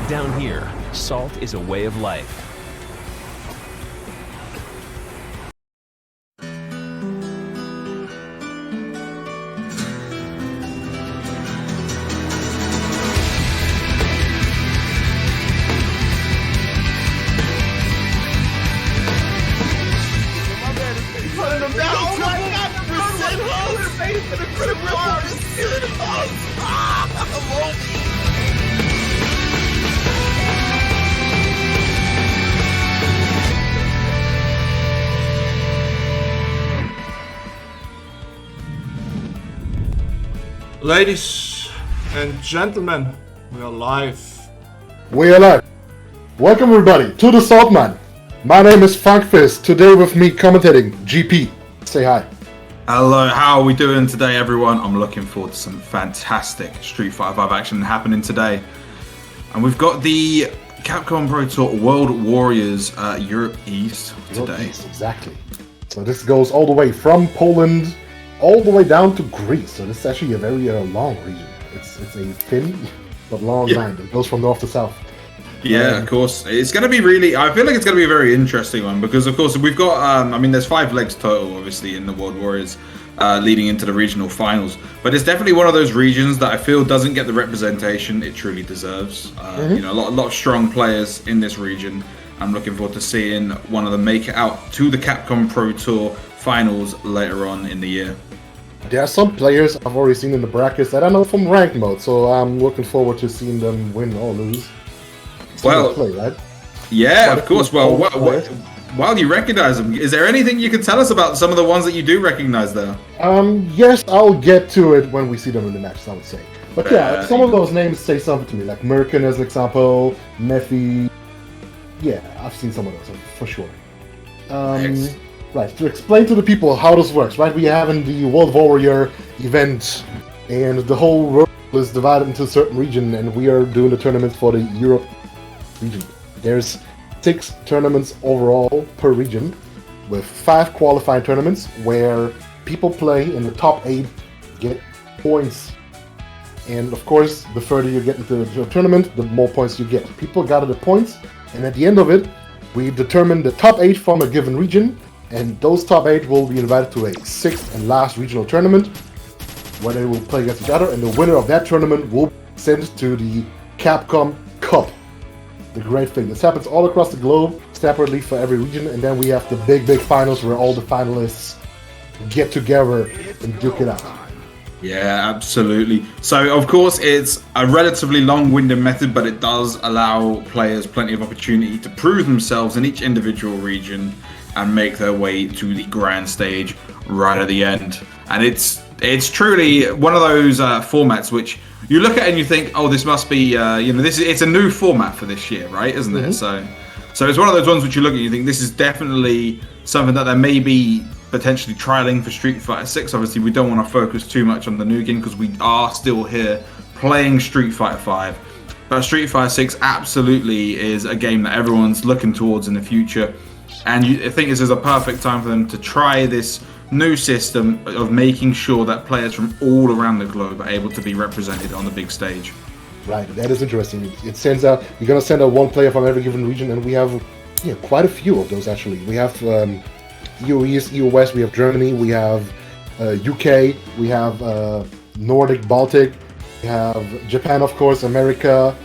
Down here, salt is a way of life. Ladies and gentlemen, we are live. We are live. Welcome everybody to the Saltmine. My name is Funkfist. Today with me commentating, GP. Say hi. Hello, how are we doing today, everyone? I'm looking forward to some fantastic Street Fighter 5 action happening today. And we've got the Capcom Pro Tour World Warriors Europe East today. Europe East, exactly. So this goes all the way from Poland all the way down to Greece. So this is actually a very long region. It's a thin but long line that goes from north to south. Yeah, of course. It's going to be really, I feel like it's going to be a very interesting one because, of course, we've got, I mean, there's 5 legs total, obviously, in the World Warriors leading into the regional finals. But it's definitely one of those regions that I feel doesn't get the representation it truly deserves. You know, a lot of strong players in this region. I'm looking forward to seeing one of them make it out to the Capcom Pro Tour finals later on in the year. There are some players I've already seen in the brackets that I know from ranked mode, so I'm looking forward to seeing them win or lose. Well, play, right? Yeah, of course. Well, while you recognize them, is there anything you can tell us about some of the ones that you do recognize there? Yes, I'll get to it when we see them in the matches, I would say. But yeah, some of those names say something to me, like Merkin as an example, Mephi. Yeah, I've seen some of those, for sure. Right, to explain to the people how this works, right? We have in the World Warrior event, and the whole world is divided into a certain region, and we are doing the tournament for the Europe region. There's 6 tournaments overall per region, with 5 qualifying tournaments where people play in the top 8 get points. And of course, the further you get into the tournament, the more points you get. People gather the points, and at the end of it, we determine the top 8 from a given region, and those top 8 will be invited to a 6th and last regional tournament, where they will play against each other, and the winner of that tournament will be sent to the Capcom Cup. The great thing. This happens all across the globe, separately for every region, and then we have the big finals where all the finalists get together and duke it out. Yeah, absolutely. So, of course, it's a relatively long-winded method, but it does allow players plenty of opportunity to prove themselves in each individual region and make their way to the grand stage right at the end. And it's truly one of those formats which you look at and you think, oh, this must be, you know, it's a new format for this year, right? Isn't it? So it's one of those ones which you look at and you think this is definitely something that they may be potentially trialing for Street Fighter 6. Obviously, we don't want to focus too much on the new game because we are still here playing Street Fighter 5. But Street Fighter 6 absolutely is a game that everyone's looking towards in the future. And I think this is a perfect time for them to try this new system of making sure that players from all around the globe are able to be represented on the big stage. Right, that is interesting. It sends out, you're going to send out 1 player from every given region, and we have quite a few of those actually. We have EU East, EU West, we have Germany, we have UK, we have Nordic, Baltic, we have Japan, of course, America.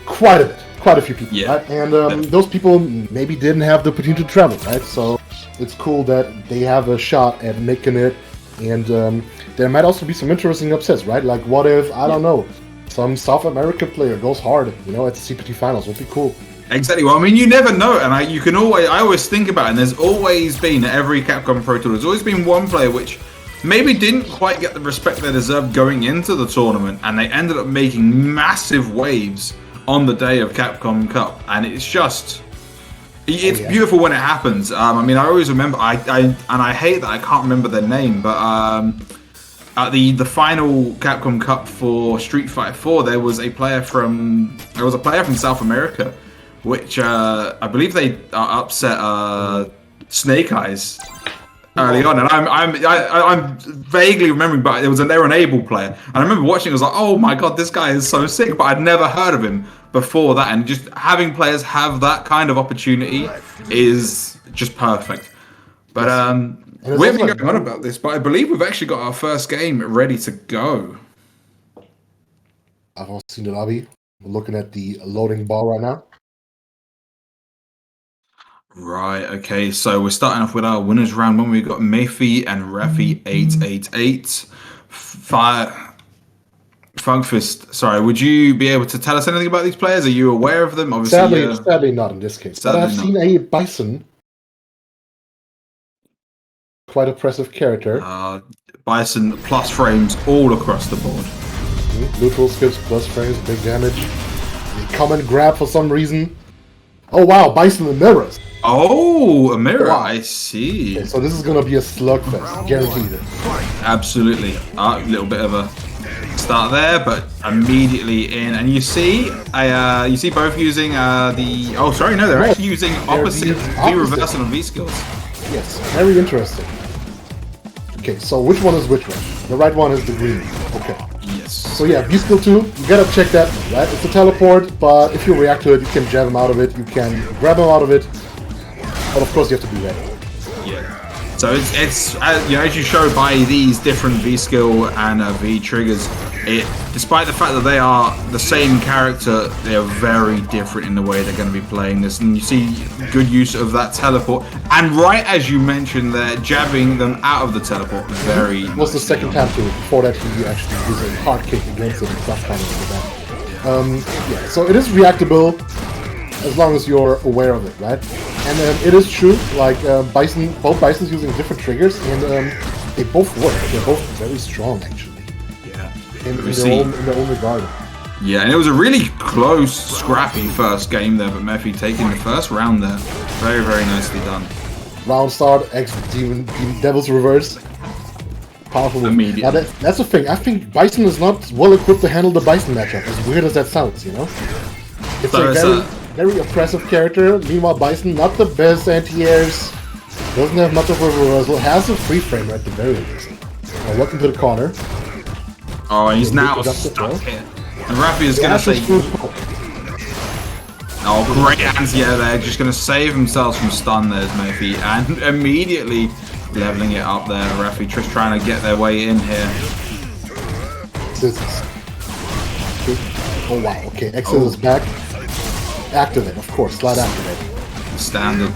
Quite a bit. Quite a few people, right? And those people maybe didn't have the opportunity to travel, right? So it's cool that they have a shot at making it, and there might also be some interesting upsets, right? Like what if, I don't know, some South American player goes hard, you know, at the CPT finals? Would be cool. Exactly. Well, I mean, you never know, and I always think about it, and there's always been, at every Capcom Pro Tour, there's always been one player which maybe didn't quite get the respect they deserved going into the tournament, and they ended up making massive waves on the day of Capcom Cup, and it's beautiful when it happens. I mean, I always remember, I hate that I can't remember their name, but at the final Capcom Cup for Street Fighter 4, there was a player from South America, which I believe they upset Snake Eyes early on, and I'm vaguely remembering, but they were an able player, and I remember watching. I was like, oh my god, this guy is so sick, but I'd never heard of him. before that, and just having players have that kind of opportunity is just perfect. But we haven't been going on about this, but I believe we've actually got our first game ready to go. I've also seen the lobby. We're looking at the loading bar right now. Right, okay, so we're starting off with our winners round one. We've got Mayfi and Rafi 888. Funkfist, sorry, would you be able to tell us anything about these players? Are you aware of them? Obviously, sadly not in this case. But I've seen a Bison. Quite impressive character. Bison plus frames all across the board. Neutral skips, plus frames, big damage. The common grab for some reason. Oh wow, Bison and mirrors. Oh, a mirror, wow. I see. Okay, so this is going to be a slugfest, guaranteed. Absolutely. A little bit of a start there, but immediately in. And you see both using the... Oh, sorry, no, they're actually using opposite V reversal and V skills. Yes, very interesting. Okay, so which one is which one? The right one is the green. Okay. Yes. So yeah, V skill 2, you gotta check that one, right? It's a teleport, but if you react to it, you can jab him out of it, you can grab him out of it. But of course you have to be ready. Yeah. So it's you know, as you show by these different V skill and V triggers, despite the fact that they are the same character, they are very different in the way they're going to be playing this. And you see good use of that teleport. And right as you mentioned, they're jabbing them out of the teleport. Very. What's the second time to it? Before that, he actually used a hard kick against it and stuff kind of like that. Yeah. So it is reactable as long as you're aware of it, right? And it is true, like both Bisons using different triggers, and they both work. They're both very strong, actually. Yeah. In their own regard. Yeah, and it was a really close, scrappy first game there, but Murphy taking the first round there. Very, very nicely done. Round start, Demon Devil's Reverse. Powerful. Immediate. Now that's the thing. I think Bison is not well equipped to handle the Bison matchup, as weird as that sounds, you know? It's very oppressive character. Meanwhile, Bison, not the best anti-airs. Doesn't have much of a reversal. Has a free frame at the very least. Now, welcome to the corner. Oh, and he's now stuck here. And Rafi is going to say... Oh, great anti-air there. Just going to save themselves from stun there, Murphy. And immediately leveling it up there. Rafi just trying to get their way in here. Oh, wow. Okay, Exo is back. Activate, of course, slide activate. Standard.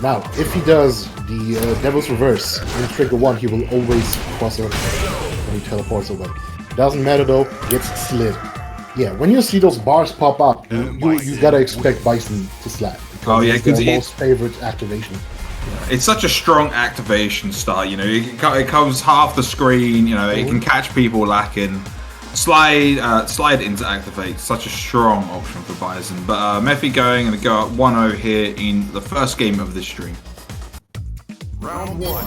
Now, if he does the Devil's Reverse in trigger 1, he will always cross over when he teleports away. Doesn't matter though, gets slid. Yeah, when you see those bars pop up, you gotta expect Bison to slap. Oh yeah, because it's their most favorite activation. It's such a strong activation style, you know, it covers half the screen, you know, it can catch people lacking. Slide into activate, such a strong option for Bison. But Mephi going to go at 1-0 here in the first game of this stream. Round 1.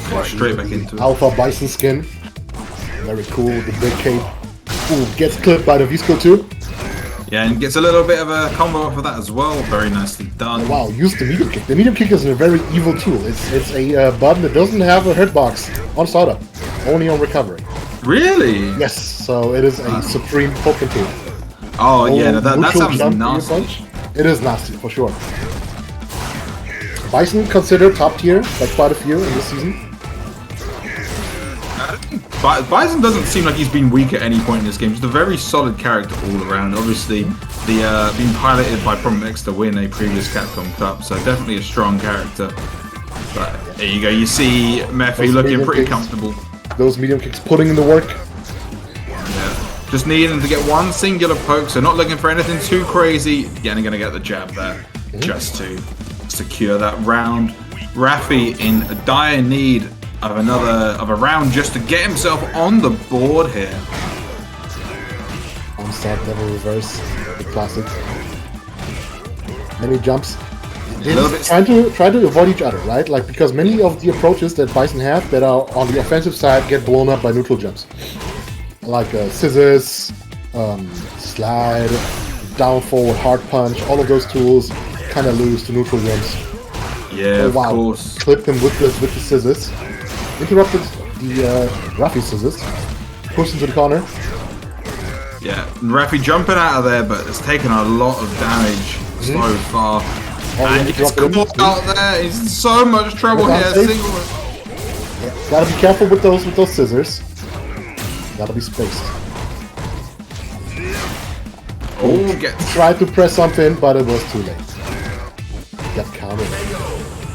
Yeah, straight back into it. Alpha Bison skin. Very cool, the big cape. Ooh, gets clipped by the V-Skill too. Yeah, and gets a little bit of a combo off of that as well. Very nicely done. Wow, use the medium kick. The medium kick is a very evil tool. It's a button that doesn't have a hitbox on startup, only on recovery. Really? Yes, so it is a supreme poking tool. Oh yeah, that sounds nasty. It is nasty, for sure. Bison considered top tier, like quite a few in this season. Bison doesn't seem like he's been weak at any point in this game. Just a very solid character all around. Obviously, being piloted by Problem X to win a previous Capcom Cup, so definitely a strong character. But there you go. You see Mephi looking pretty comfortable. Those medium kicks putting in the work. Yeah. Just needing to get one singular poke, so not looking for anything too crazy. Again, going to get the jab there, just to secure that round. Rafi in dire need of a round just to get himself on the board here. On start Devil Reverse, the classic. Many jumps. Try to avoid each other, right? Like, because many of the approaches that Bison have that are on the offensive side get blown up by neutral jumps. Like scissors, slide, down forward, hard punch, all of those tools kind of lose to neutral jumps. Yeah, of course. Clipped him with the scissors. Interrupted the Rafi scissors. Pushed into the corner. Yeah, Rafi jumping out of there, but it's taken a lot of damage so far. And he gets caught out there. He's in so much trouble here. Yeah, gotta be careful with those scissors. Gotta be spaced. Oh, tried to press something, but it was too late. Got countered.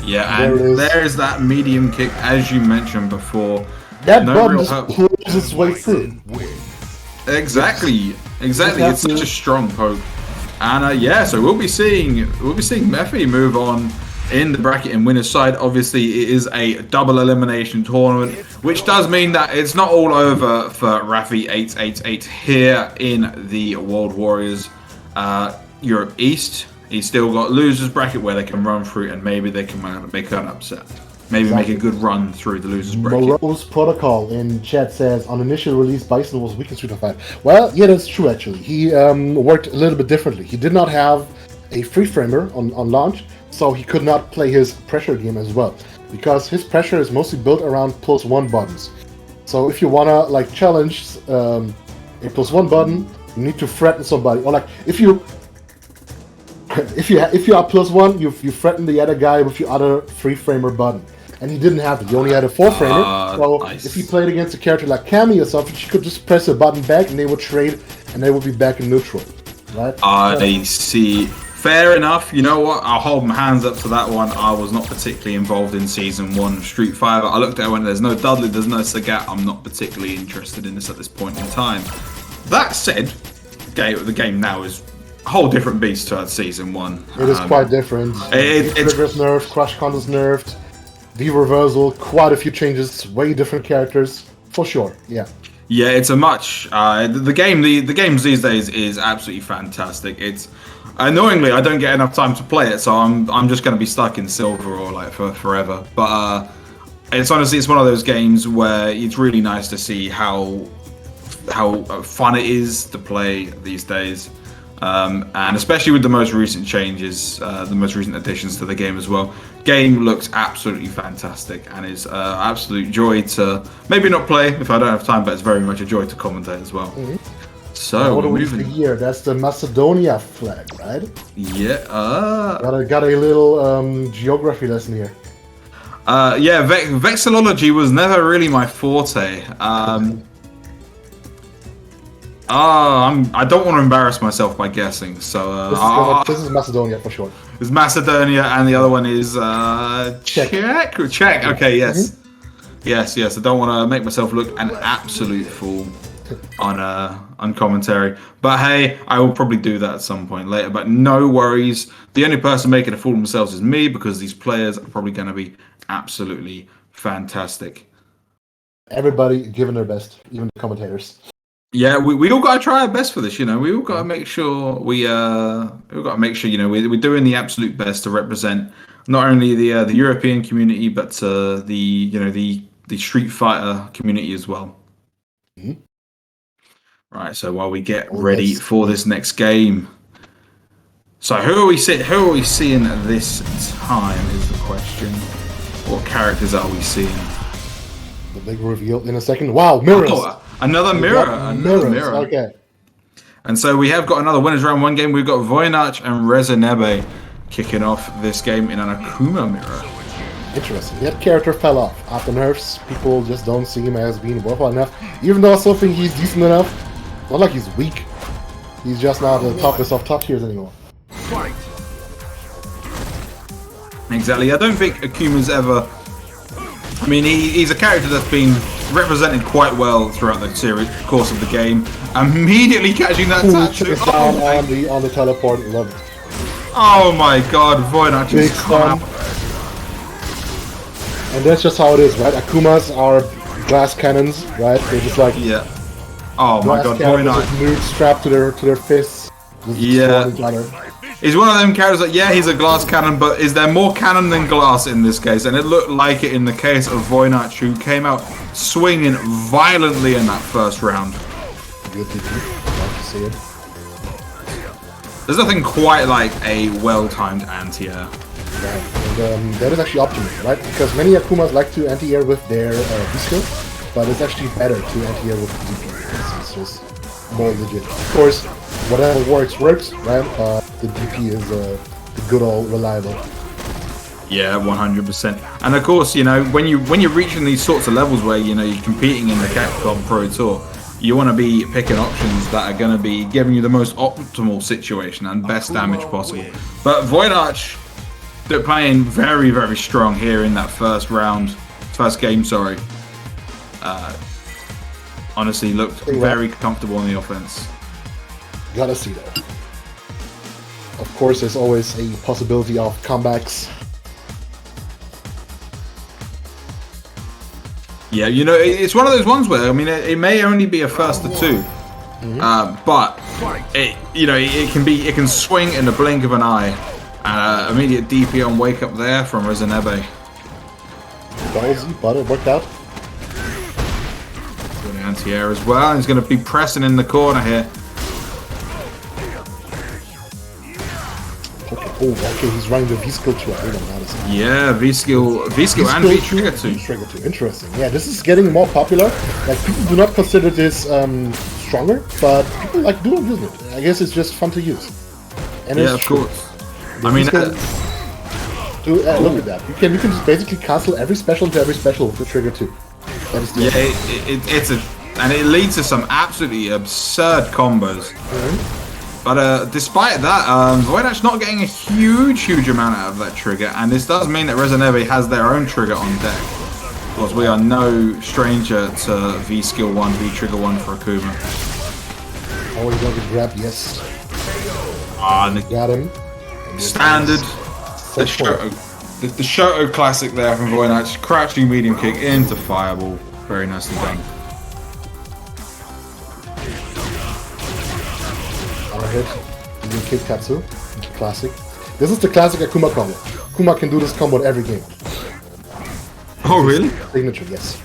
Yeah, and there's that medium kick, as you mentioned before. That button just pulls its way through. Exactly. It's such a strong poke. And yeah, so we'll be seeing Mephi move on in the bracket and winner's side. Obviously, it is a double elimination tournament, which does mean that it's not all over for Rafi 888 here in the World Warriors Europe East. He's still got losers bracket where they can run through, and maybe they can make an upset. Maybe make a good run through the losers bracket. Morose Protocol in chat says, on initial release, Bison was weak in StreetFighter. Well, yeah, that's true actually. He worked a little bit differently. He did not have a free framer on launch, so he could not play his pressure game as well. Because his pressure is mostly built around +1 buttons. So if you wanna like challenge a +1 button, you need to threaten somebody. Or like if you are +1, you threaten the other guy with your other free framer button. And he didn't have it. He only had a 4-framer. So nice. if he played against a character like Cammy or something, she could just press a button back and they would trade and they would be back in neutral. Right? I see. Fair enough. You know what? I'll hold my hands up to that one. I was not particularly involved in Season 1 of Street Fighter. I looked at it when there's no Dudley, there's no Sagat. I'm not particularly interested in this at this point in time. That said, the game now is a whole different beast to Season 1. It is quite different. It's nerfed, Crush Condo's nerfed. V-Reversal, quite a few changes, way different characters, for sure, yeah. Yeah, it's a much, the games these days is absolutely fantastic. It's, annoyingly, I don't get enough time to play it, so I'm just going to be stuck in Silver or like for forever. But it's honestly, it's one of those games where it's really nice to see how fun it is to play these days. And especially with the most recent changes, the most recent additions to the game as well. Game looks absolutely fantastic and is absolute joy to maybe not play if I don't have time, but it's very much a joy to commentate as well. So what are we moving here? That's the Macedonia flag, right? Yeah. Got a little geography lesson here. Yeah, vexillology was never really my forte. I don't want to embarrass myself by guessing, so this is Macedonia for sure. It's Macedonia, and the other one is Czech. Czech. Okay, yes, yes. I don't want to make myself look an absolute fool on commentary, but hey, I will probably do that at some point later. But no worries. The only person making a fool of themselves is me, because these players are probably going to be absolutely fantastic. Everybody giving their best, even the commentators. Yeah, we all got to try our best for this, you know. We all got to make sure you know, we're doing the absolute best to represent not only the European community, but the Street Fighter community as well. Mm-hmm. Right. So while we get ready for this next game, so who are we seeing this time is the question. What characters are we seeing? The big reveal in a second. Wow, mirrors. Oh, another mirror. Mirror. Okay. And so we have got another winners round 1 game. We've got Voynach and Rezanebe kicking off this game in an Akuma mirror. Interesting. That character fell off after nerfs. People just don't see him as being worthwhile enough. Even though I still think he's decent enough. Not like he's weak. He's just not the toppest of top tiers anymore. Fight. Exactly. I don't think Akuma's ever... I mean, he's a character that's been represented quite well throughout the course of the game. Immediately catching that tattoo. Down on the teleport. Love it. Oh my god, Voynach just come out. And that's just how it is, right? Akumas are glass cannons, right? They're just like... Yeah. Oh my god, Voynach. Nukes strapped to their fists. Yeah. He's one of them characters that, yeah, he's a glass cannon, but is there more cannon than glass in this case? And it looked like it in the case of Voynach, who came out swinging violently in that first round. Good to see it. There's nothing quite like a well-timed anti-air. Right. And that is actually optimal, right? Because many Akumas like to anti-air with their V-skill, but it's actually better to anti-air with the DP. It's just more legit. Of course, whatever works, right? The DP is the good old reliable. Yeah, 100%. And of course, you know, when you're reaching these sorts of levels where, you know, you're competing in the Capcom Pro Tour, you want to be picking options that are going to be giving you the most optimal situation and best damage possible. But Void Arch, they're playing very, very strong here in that first game, sorry. Honestly, looked very comfortable in the offense. Gotta see that. Of course, there's always a possibility of comebacks. Yeah, you know, it's one of those ones where, I mean, it may only be a first to two, but it can swing in the blink of an eye. Immediate DP on wake up there from Rezenebe. Ballsy, but it worked out. Good anti-air as well. He's going to be pressing in the corner here. Oh, okay, he's running the V-Skill 2. I didn't notice it. Yeah, V-Skill and V-Trigger 2. V-Trigger 2, interesting. Yeah, this is getting more popular. Like, people do not consider this stronger, but people like do use it. I guess it's just fun to use. And yeah, of course. I mean, look at that. You can just basically cancel every special into every special with the Trigger 2. That is the and it leads to some absolutely absurd combos. But despite that, Voidash not getting a huge amount out of that trigger, and this does mean that Rezenebe has their own trigger on deck. Of course, we are no stranger to V-Skill 1, V-Trigger 1 for Akuma. Oh, he got the grab, yes. They got him. Standard. The Shoto classic there from Voidash. Crouching medium kick into fireball. Very nicely done. Hit. You kick Tatsu. Classic. This is the classic Akuma combo. Akuma can do this combo in every game. Oh, really? Signature, yes.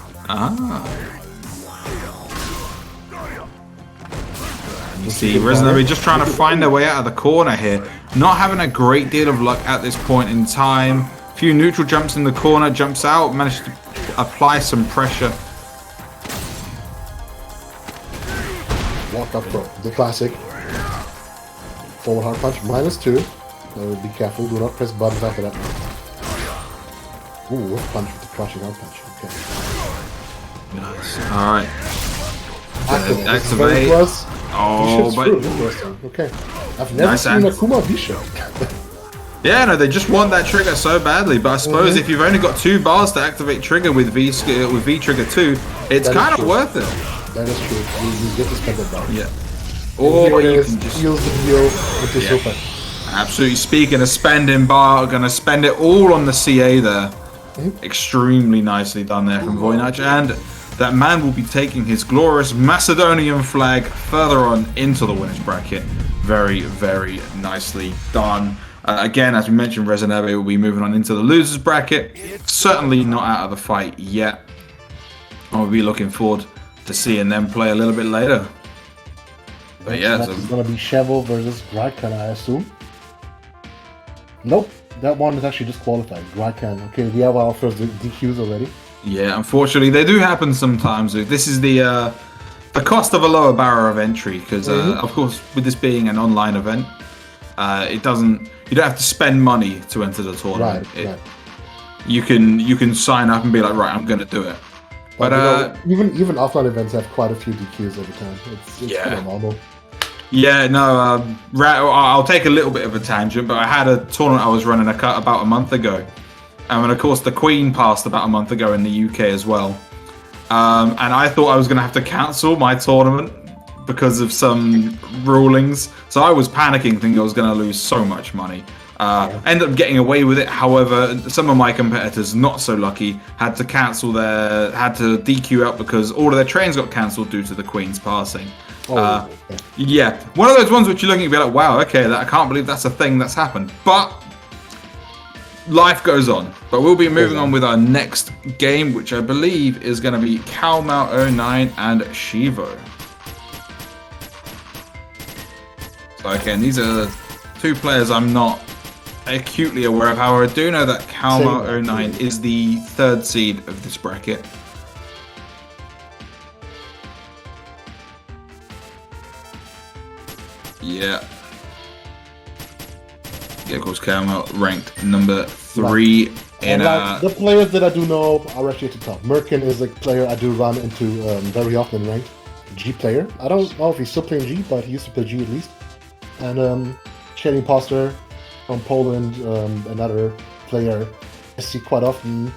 You see, Rezenebe just trying to find their way out of the corner here. Not having a great deal of luck at this point in time. A few neutral jumps in the corner, jumps out, managed to apply some pressure. Walk up throw. The classic. Forward hard punch, -2. Be careful, do not press buttons after that. Ooh, what punch with the crushing hard punch. Okay. Nice. Alright. Activate. Oh, but... Interesting. Okay. I've never seen Akuma V-Shot. Yeah, no, they just want that trigger so badly, but I suppose if you've only got 2 bars to activate trigger with V-Trigger 2, it's kind of worth it. That is true. You get to spend that bar. Yeah. Or you can just steals the deal with the super. Absolutely. Speaking of spending bar, gonna spend it all on the CA there. Extremely nicely done there from Voynach, and that man will be taking his glorious Macedonian flag further on into the winners bracket. Very, very nicely done. Again, as we mentioned, Rezenebe will be moving on into the losers bracket. Certainly not out of the fight yet. I'll be looking forward to seeing them play a little bit later. But yeah, it's gonna be Chevel versus Grakan, I assume. Nope, that one is actually disqualified. Grakan. Okay, we have our first DQs already. Yeah, unfortunately, they do happen sometimes. This is the cost of a lower barrier of entry, because of course, with this being an online event, you don't have to spend money to enter the tournament. Right. You can sign up and be like, right, I'm gonna do it. But even offline events have quite a few DQs every time. It's kind of normal. Yeah, no, I'll take a little bit of a tangent, but I had a tournament I was running about a month ago. And of course, the Queen passed about a month ago in the UK as well. And I thought I was going to have to cancel my tournament because of some rulings. So I was panicking, thinking I was going to lose so much money. Ended up getting away with it. However, some of my competitors, not so lucky, had to DQ out because all of their trains got cancelled due to the Queen's passing. Yeah, one of those ones which you're looking at and be like, wow, okay, I can't believe that's a thing that's happened. But life goes on. But we'll be moving on with our next game, which I believe is going to be Calmao 09 and Shivo. So again, these are 2 players I'm not acutely aware of. However, I do know that Calmao 09 is the 3rd seed of this bracket. Yeah. Yeah, of course, Caramel ranked number 3 in the players that I do know are actually at the top. Merkin is a player I do run into very often in ranked. G player. I don't know if he's still playing G, but he used to play G at least. And Shady Imposter from Poland, another player I see quite often.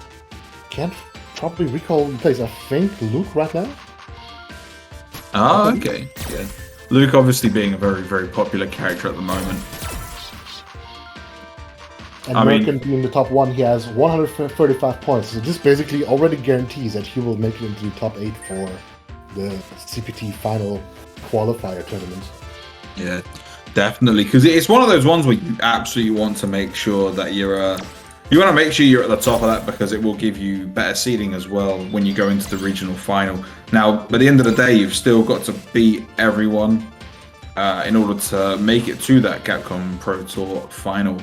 Can't probably recall the place. I think Luke right now. Oh, okay. Yeah. Luke obviously being a very, very popular character at the moment. And Merkin being the top 1, he has 135 points. So this basically already guarantees that he will make it into the top 8 for the CPT final qualifier tournament. Yeah, definitely. Because it's one of those ones where you absolutely want to make sure that you're... you want to make sure you're at the top of that because it will give you better seeding as well when you go into the regional final. Now, at the end of the day, you've still got to beat everyone in order to make it to that Capcom Pro Tour final.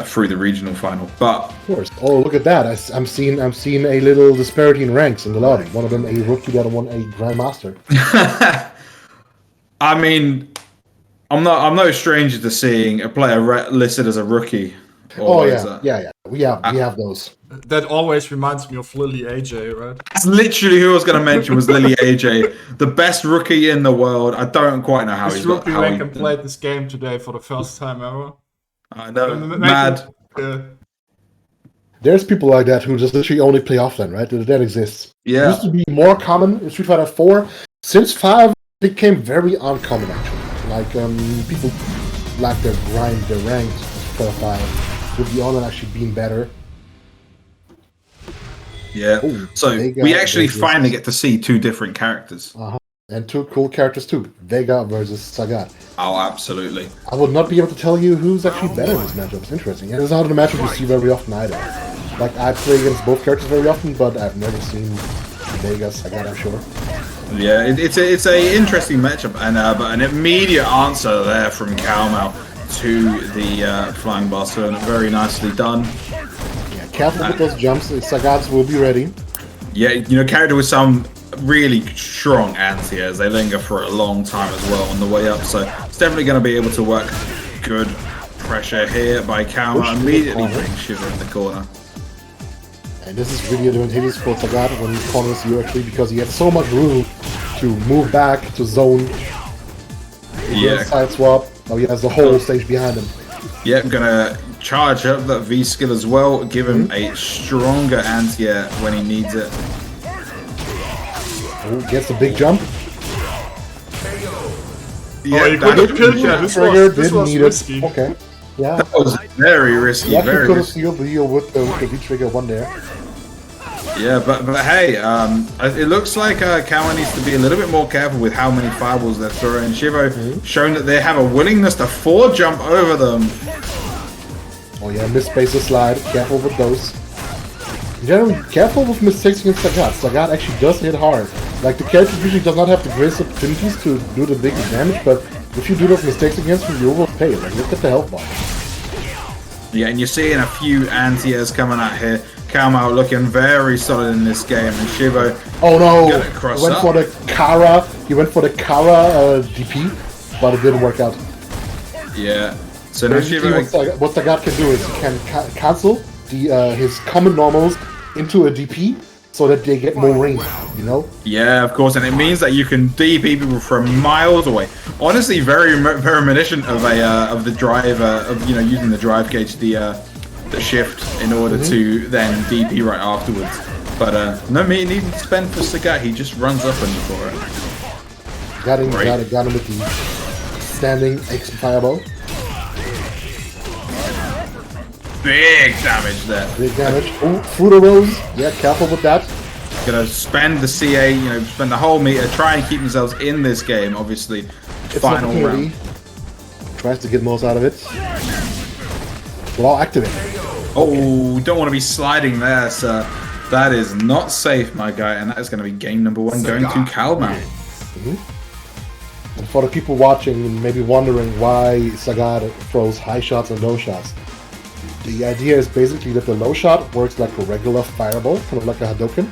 Through the regional final, but of course. Oh, look at that! I'm seeing a little disparity in ranks in the lobby. One of them a rookie, the other one a grandmaster. I mean, I'm no stranger to seeing a player listed as a rookie. Oh yeah. We have those. That always reminds me of Lily AJ, right? That's literally who I was going to mention was Lily AJ, the best rookie in the world. I don't quite know how he's rookie rank and played this game today for the first time ever. I know, mad. There's people like that who just literally only play offline, right? That exists. Yeah. It used to be more common in Street Fighter 4. Since 5, it became very uncommon, actually. Like, people like their grind, their ranked for 5, with the online actually being better. Yeah, ooh, so we actually finally get to see 2 different characters. And 2 cool characters too. Vega versus Sagat. Oh, absolutely. I would not be able to tell you who's actually better in this matchup. It's interesting. And it's not a matchup you see very often either. Like, I play against both characters very often, but I've never seen Vega Sagat, I'm sure. Yeah, it's a interesting matchup, and but an immediate answer there from Calmau to the Flying Barcelona. Very nicely done. Yeah, careful with those jumps. Sagats will be ready. Yeah, you know, character with some really strong anti-airs. They linger for a long time as well on the way up, so it's definitely going to be able to work. Good pressure here by Calma, immediately putting Shiver in the corner. And this is really advantageous for Sagat when he corners you actually, because he has so much room to move back to zone. Yeah. Side swap. Oh, he has the whole stage behind him. Yeah, gonna charge up that V skill as well, give him a stronger anti-air when he needs it. Oh, gets a big jump. Yeah, you could have killed him. This was risky. Okay. Yeah. That was very risky. Yeah, very he could have risky. sealed the deal with the V-trigger one there. Yeah, but hey, it looks like Kawa needs to be a little bit more careful with how many fireballs they're throwing. Shivo showing that they have a willingness to forward jump over them. Oh yeah, misspace the slide. Careful with those. Generally, careful with mistakes against Sagat. Sagat actually does hit hard. Like, the character usually does not have the greatest opportunities to do the biggest damage, but if you do those mistakes against him, you will pay. Like, look at the health bar. Yeah, and you're seeing a few anti-airs coming out here. Kalmau looking very solid in this game, and Shivo. Oh no! He went for the Kara. He went for the Kara DP, but it didn't work out. Yeah. So now Shivo. What Sagat can do is he can cancel the his common normals into a DP, so that they get more range. You know? Yeah, of course, and it means that you can DP people from miles away. Honestly, very reminiscent of the drive of using the drive gauge, the shift in order to then DP right afterwards. But no need to spend for Sagat. He just runs up and for it. Got him with the standing X fireball. Big damage there. Big damage. Oh, Fruit Rose. Yeah, careful with that. Gonna spend the CA, spend the whole meter, try and keep themselves in this game, obviously. It's Final round. Tries to get most out of it. Well, activate. Oh, don't want to be sliding there, sir. That is not safe, my guy, and that is going to be game number 1 going to Kalmau. And for the people watching and maybe wondering why Sagat throws high shots and low shots, the idea is basically that the low shot works like a regular fireball, kind of like a Hadouken,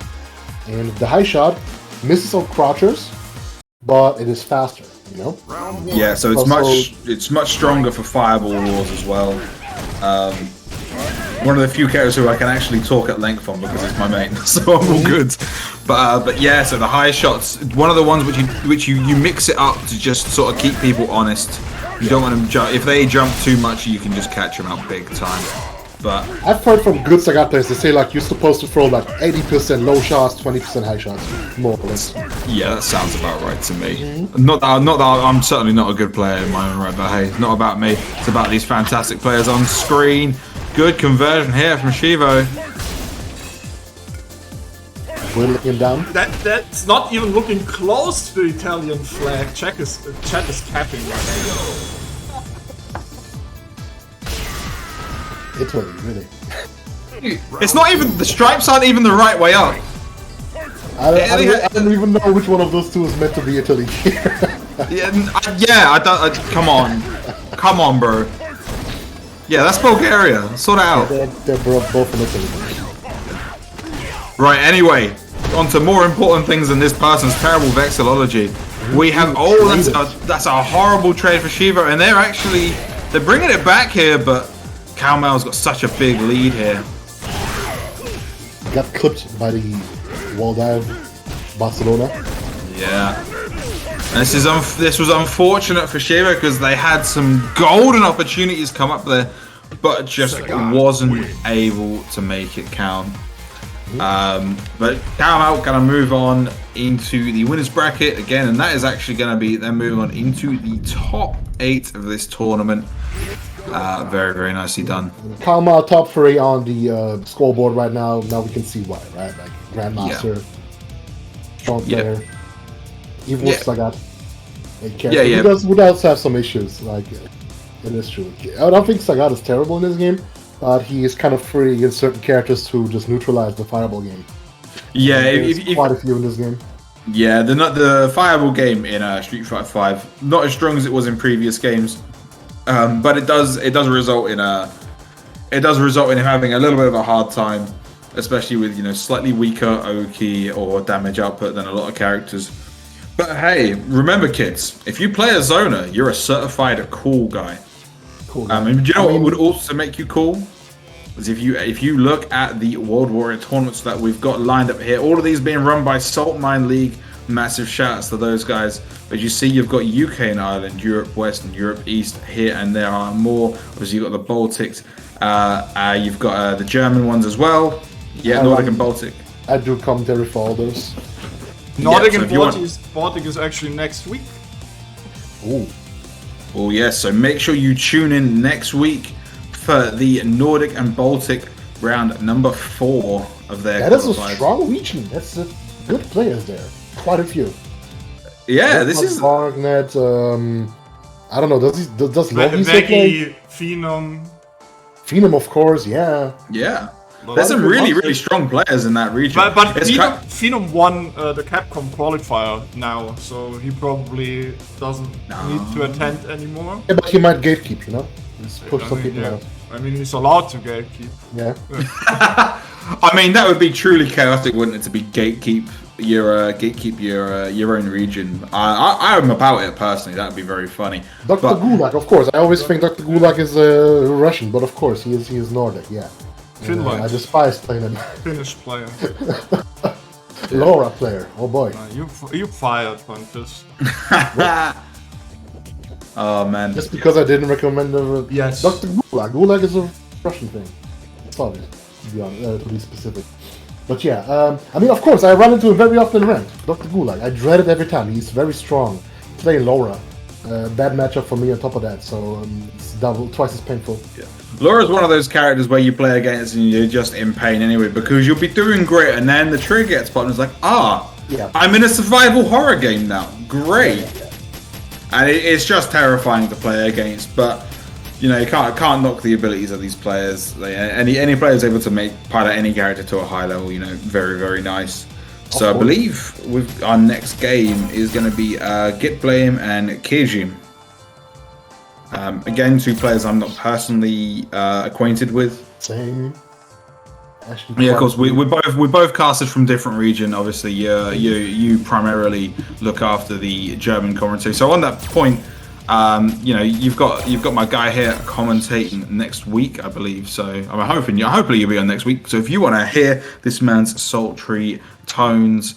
and the high shot misses on crouchers, but it is faster. You know? Round 1. Yeah, so it's much stronger for Fireball Wars as well. One of the few characters who I can actually talk at length on because it's my main, so I'm all good. But yeah, so the high shots, one of the ones which you mix it up to just sort of keep people honest. You don't want them jump. If they jump too much, you can just catch them out big time. But I've heard from good Sagat players, they say like you're supposed to throw like 80% low shots, 20% high shots, more or less. yeah, that sounds about right to me. Not that I'm certainly not a good player in my own right, but hey, it's not about me. It's about these fantastic players on screen. Good conversion here from Shivo. We're looking down. That's not even looking close to the Italian flag. Chat is capping right now. Italy, really. It's not even, the stripes aren't even the right way up. I don't even know which one of those two is meant to be Italy. Yeah, I don't. Come on, bro. Yeah, that's Bulgaria. Sort it out. They're both in Italy. Right. Anyway, on to more important things than this person's terrible vexillology. We have that's a horrible trade for Shiva, and they're bringing it back here, but Calmel's got such a big lead here. Got clipped by the wall dive Barcelona. Yeah. And this was unfortunate for Shiva because they had some golden opportunities come up there, but just wasn't able to make it count. But Calmel gonna move on into the winners bracket again, and that is actually gonna be them moving on into the top 8 of this tournament. Very, very nicely done. Calma top 3 on the scoreboard right now. Now we can see why, right? Like Grandmaster, strong player. Even with Sagat. Who does have some issues, like it is true. I don't think Sagat is terrible in this game, but he is kind of free against certain characters who just neutralize the fireball game. Yeah, there's quite a few in this game. Yeah, the fireball game in Street Fighter 5 not as strong as it was in previous games. But it does result in him having a little bit of a hard time, especially with slightly weaker Oki or damage output than a lot of characters. But hey, remember kids, if you play a Zona, you're a certified cool guy. Cool. And do you know what would also make you cool? Is if you look at the World Warrior tournaments that we've got lined up here, all of these being run by Saltmine League. Massive shouts to those guys. As you see, you've got UK and Ireland, Europe West and Europe East here, and there are more. Obviously, you've got the Baltics. You've got the German ones as well. Yeah, Nordic and Baltic. I do commentary for all those. Nordic and Baltic is actually next week. Ooh. Oh yes, so make sure you tune in next week for the Nordic and Baltic round number 4 of their. That is a strong region. That's good players there. Quite a few. Yeah, this is Barnet. I don't know. Does Logi play? Phenom. Phenom, of course. Yeah. Yeah. There's some really strong players in that region. But Phenom won the Capcom qualifier now, so he probably doesn't need to attend anymore. Yeah, but he might gatekeep, Just push some people out. I mean, he's allowed to gatekeep. Yeah. I mean, that would be truly chaotic, wouldn't it, to be gatekeep your own region? I'm about it personally. That would be very funny. Dr. Gulag, of course. I always think Dr. Gulag is Russian, but of course he is Nordic. Yeah. Finland. I despise playing him. Finnish player. Laura player. Oh boy. You fired, Pontus. Oh man. Just because I didn't recommend yes. Dr. Gulag. Gulag is a Russian thing. It's obvious, to be honest, to be specific. But yeah, I mean, of course, I run into him very often in ranked. Dr. Gulag. I dread it every time. He's very strong. Playing Laura. Bad matchup for me on top of that, so it's twice as painful. Yeah. Laura's one of those characters where you play against and you're just in pain anyway, because you'll be doing great and then the trigger gets popped and it's like, I'm in a survival horror game now. Great. Yeah. And it's just terrifying to play against, but you can't knock the abilities of these players. Any player is able to make pilot any character to a high level, very, very nice. So I believe our next game is going to be Gitblame and Keijim. Again, 2 players I'm not personally acquainted with. Same. Actually, Yeah, of course. We both casted from different region. Obviously, you primarily look after the German commentary. So on that point, you've got my guy here commentating next week, I believe. So I'm hopefully you'll be on next week. So if you want to hear this man's sultry tones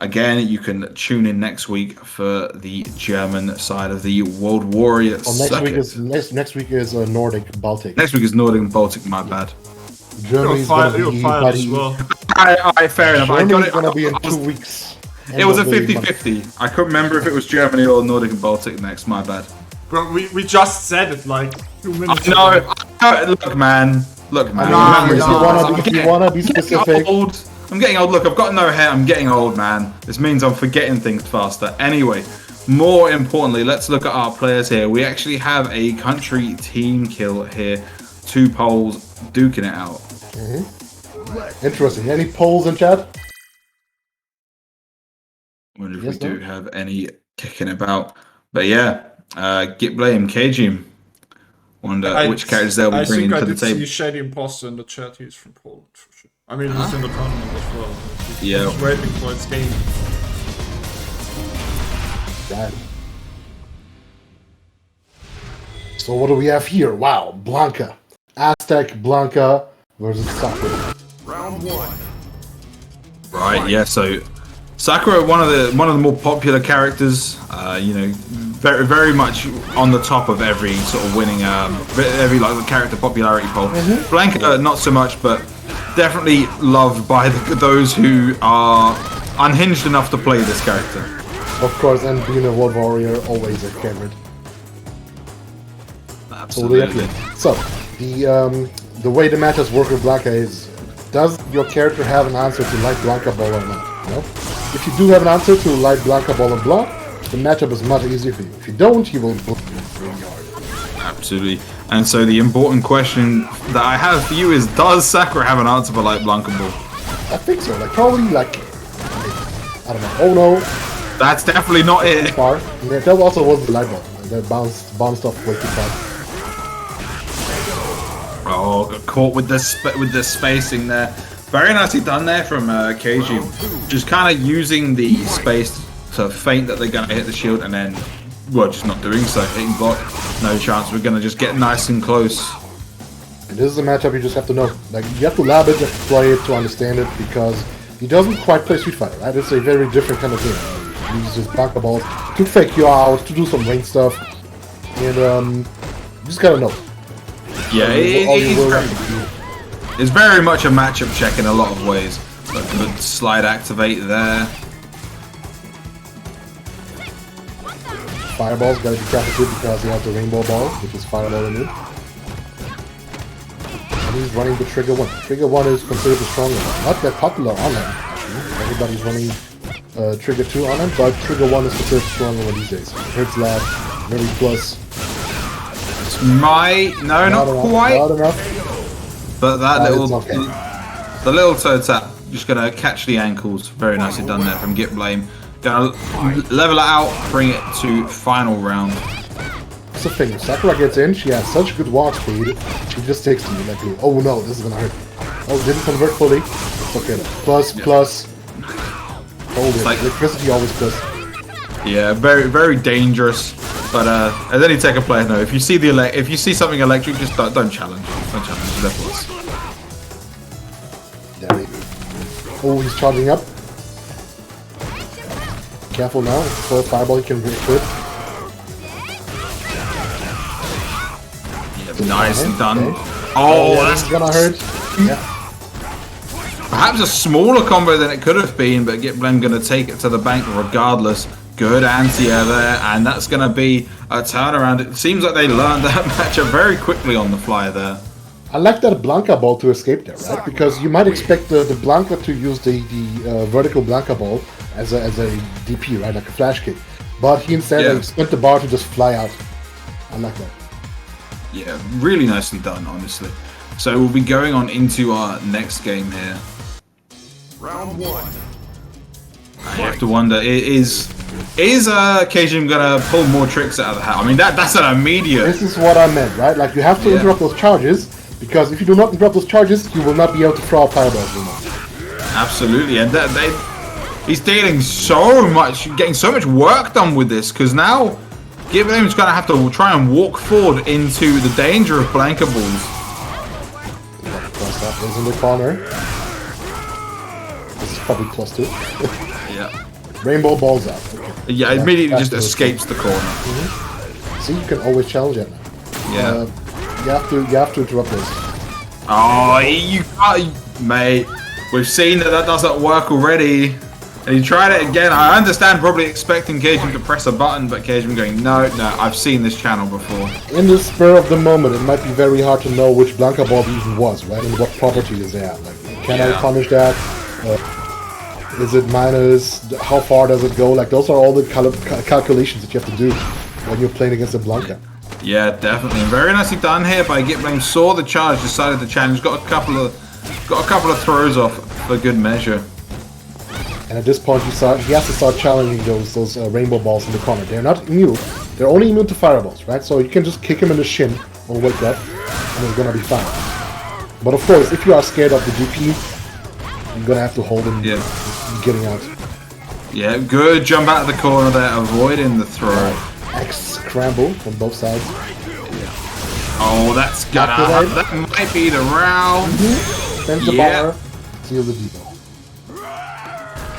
again, you can tune in next week for the German side of the World Warrior. Next week is Nordic Baltic. Next week is Nordic and Baltic. My bad. Germany's gonna be fired as well. Fair enough. I got Germany's it. gonna be in 2 weeks. It was a 50-50. I couldn't remember if it was Germany or Nordic and Baltic next. My bad. Bro, we just said it like 2 minutes ago. No, look, man. If you wanna be specific. I'm getting old. Look, I've got no hair. I'm getting old, man. This means I'm forgetting things faster. Anyway, more importantly, let's look at our players here. We actually have a country team kill here. 2 Poles duking it out. Interesting. Any polls in chat? Wonder if we do have any kicking about. But yeah, get blame, KG. Wonder which characters they'll be bringing to the table. I see Shady Imposter in the chat. He's from Poland for sure. I mean, he's in the tournament as well. He's waiting for his game. Right. So what do we have here? Wow, Blanca. Aztec Blanca versus Sakura. Round 1. Right, yeah, so Sakura, one of the more popular characters, very very much on the top of every sort of winning every like character popularity poll. Blanca not so much, but definitely loved by those who are unhinged enough to play this character. Of course, and being a World Warrior, always a favorite. Absolutely. So, the way the matches work with Blanca is, does your character have an answer to light Blanca ball or not? No? If you do have an answer to light Blanca ball and block, the matchup is much easier for you. If you don't, he will block you really hard. Absolutely. And so the important question that I have for you is, does Sakura have an answer for light Blanca ball? I think so. Probably I don't know. Oh no. That's definitely not it. Far. And that also was the light ball. That bounced off way too far. Oh, got caught with the spacing there. Very nicely done there from KG. Just kind of using the space to feint that they're going to hit the shield and then, well, just not doing so. Hitting block, no chance. We're going to just get nice and close. And this is a matchup you just have to know. You have to lab it, you have to play it to understand it, because he doesn't quite play StreetFighter, right? It's a very different kind of game. He uses Blanca balls to fake you out, to do some range stuff, and you just gotta know. Yeah, it's very much a matchup check in a lot of ways. A good slide activate there. Fireball's gotta be careful too because he has the rainbow ball, which is fireball removed. And he's running the Trigger 1. Trigger 1 is considered the stronger one. Not that popular on him, actually. Everybody's running Trigger 2 on him, but Trigger 1 is considered the stronger one these days. Hurts lab, very plus. Not quite. Not enough. But that the little toe tap, just gonna catch the ankles. Very nicely done there from Get Blame. Gonna level it out, bring it to final round. That's the thing. If Sakura gets in, she has such good walk speed. She just takes to me like, oh no, this is gonna hurt. Oh, didn't convert fully. It's okay. Plus. Hold it. Like, electricity always plus. Yeah, very very dangerous. But as any Tekken player know, if you see something electric, just don't challenge. Don't challenge. Left plus. Oh, he's charging up. Careful now. For a fireball, he can quit. Yeah, nice and done. Okay. Oh, that's gonna hurt. Yeah. Perhaps a smaller combo than it could have been, but Get Blame gonna take it to the bank regardless. Good anti-air there, and that's going to be a turnaround. It seems like they learned that matchup very quickly on the fly there. I like that Blanca ball to escape there, right? Because you might expect the Blanca to use the vertical Blanca ball as a DP, right? Like a flash kick. But he instead spent the bar to just fly out. I like that. Yeah, really nicely done, honestly. So we'll be going on into our next game here. Round 1. You have to wonder, is Keijim gonna pull more tricks out of the hat? I mean, that's an immediate. This is what I meant, right? Like you have to interrupt those charges, Because if you do not interrupt those charges, you will not be able to throw out fireballs anymore. Absolutely, and he's dealing so much, getting so much work done with this, because now Giblame's going to have to try and walk forward into the danger of Blanka balls. Cross that is in the corner. This is probably close to it. Yeah. Rainbow balls out. Okay. Yeah, it immediately just escapes the corner. See, you can always challenge it now. Yeah. You have to interrupt this. Oh, you can't, mate. We've seen that doesn't work already. And he tried it again. I understand probably expecting Cajun to press a button, but Cajun going, no, I've seen this channel before. In the spur of the moment, it might be very hard to know which Blanka ball even was, right? And what property is there. Like, can I punish that? Is it minus? How far does it go? Like, those are all the calculations that you have to do when you're playing against a Blanka. Yeah, definitely. Very nicely done here by Gitblame. Saw the charge, decided to challenge. Got a couple of throws off for good measure. And at this point, he has to start challenging those rainbow balls in the corner. They're not immune. They're only immune to fireballs, right? So you can just kick him in the shin or wake up, and it's gonna be fine. But of course, if you are scared of the DP, you're gonna have to hold him getting out. Yeah, good jump out of the corner there, avoiding the throw. X scramble from both sides. Oh, that's gonna. That might be the round. Send the bar, seal the depot.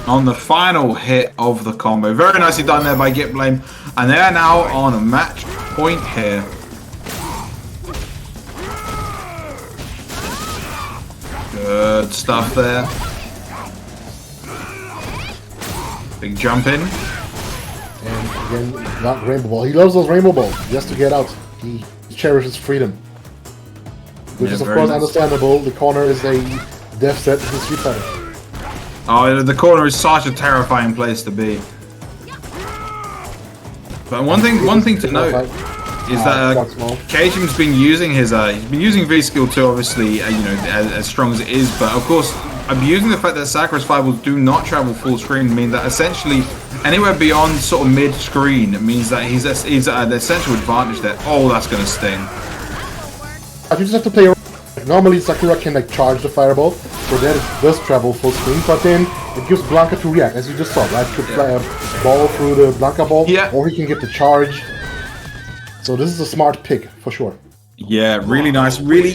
On the final hit of the combo. Very nicely done there by Gitblame. And they are now on a match point here. Good stuff there. Big jump in. And again, not rainbow ball. He loves those rainbow balls. He has to get out. He cherishes freedom. Which is of course understandable. The corner is a death set in StreetFighter. Oh, the corner is such a terrifying place to be. But one thing to note is that Cajun's been using his he's been using V skill 2, obviously, as strong as it is. But of course, abusing the fact that Sakura's fireballs do not travel full screen mean that essentially anywhere beyond sort of mid screen means that he's at an essential advantage there. Oh, that's gonna sting. You just have to play around. Normally Sakura can like charge the fireball, so that it does travel full screen, but then it gives Blanka to react, as you just saw, right? He could fly a ball through the Blanka ball, or he can get the charge. So this is a smart pick, for sure. Yeah, really nice. Really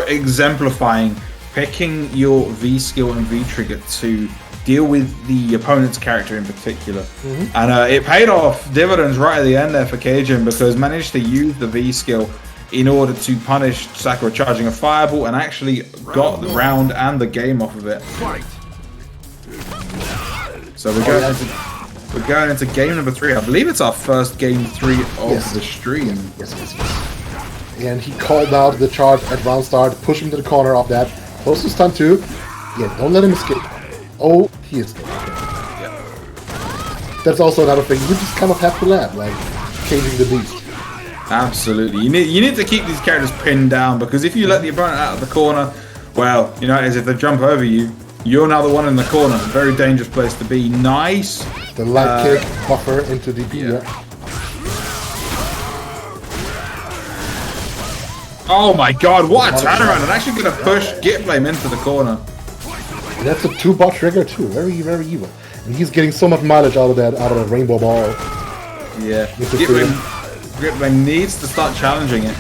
exemplifying picking your V skill and V trigger to deal with the opponent's character in particular. And it paid off dividends right at the end there for Cajun, because managed to use the V skill in order to punish Sakura charging a fireball and actually got the round and the game off of it. So we're going into game number 3. I believe it's our first game 3 of the stream. Yes. And he called out the charge at round start, push him to the corner of that. Close to stun 2. Yeah, don't let him escape. Oh, he escaped. Okay. Yeah. That's also another thing. You just kind of have to laugh, like changing the beast. Absolutely. You need to keep these characters pinned down, because if you let the opponent out of the corner, well, as if they jump over you, you're now the one in the corner. Very dangerous place to be. Nice. The light kick buffer into DP. Yeah. Oh my god, what a turnaround. I'm actually going to push Gitblame into the corner. That's a 2-bot trigger too. Very, very evil. And he's getting so much mileage out of that rainbow ball. Yeah. Gitblame needs to start challenging it.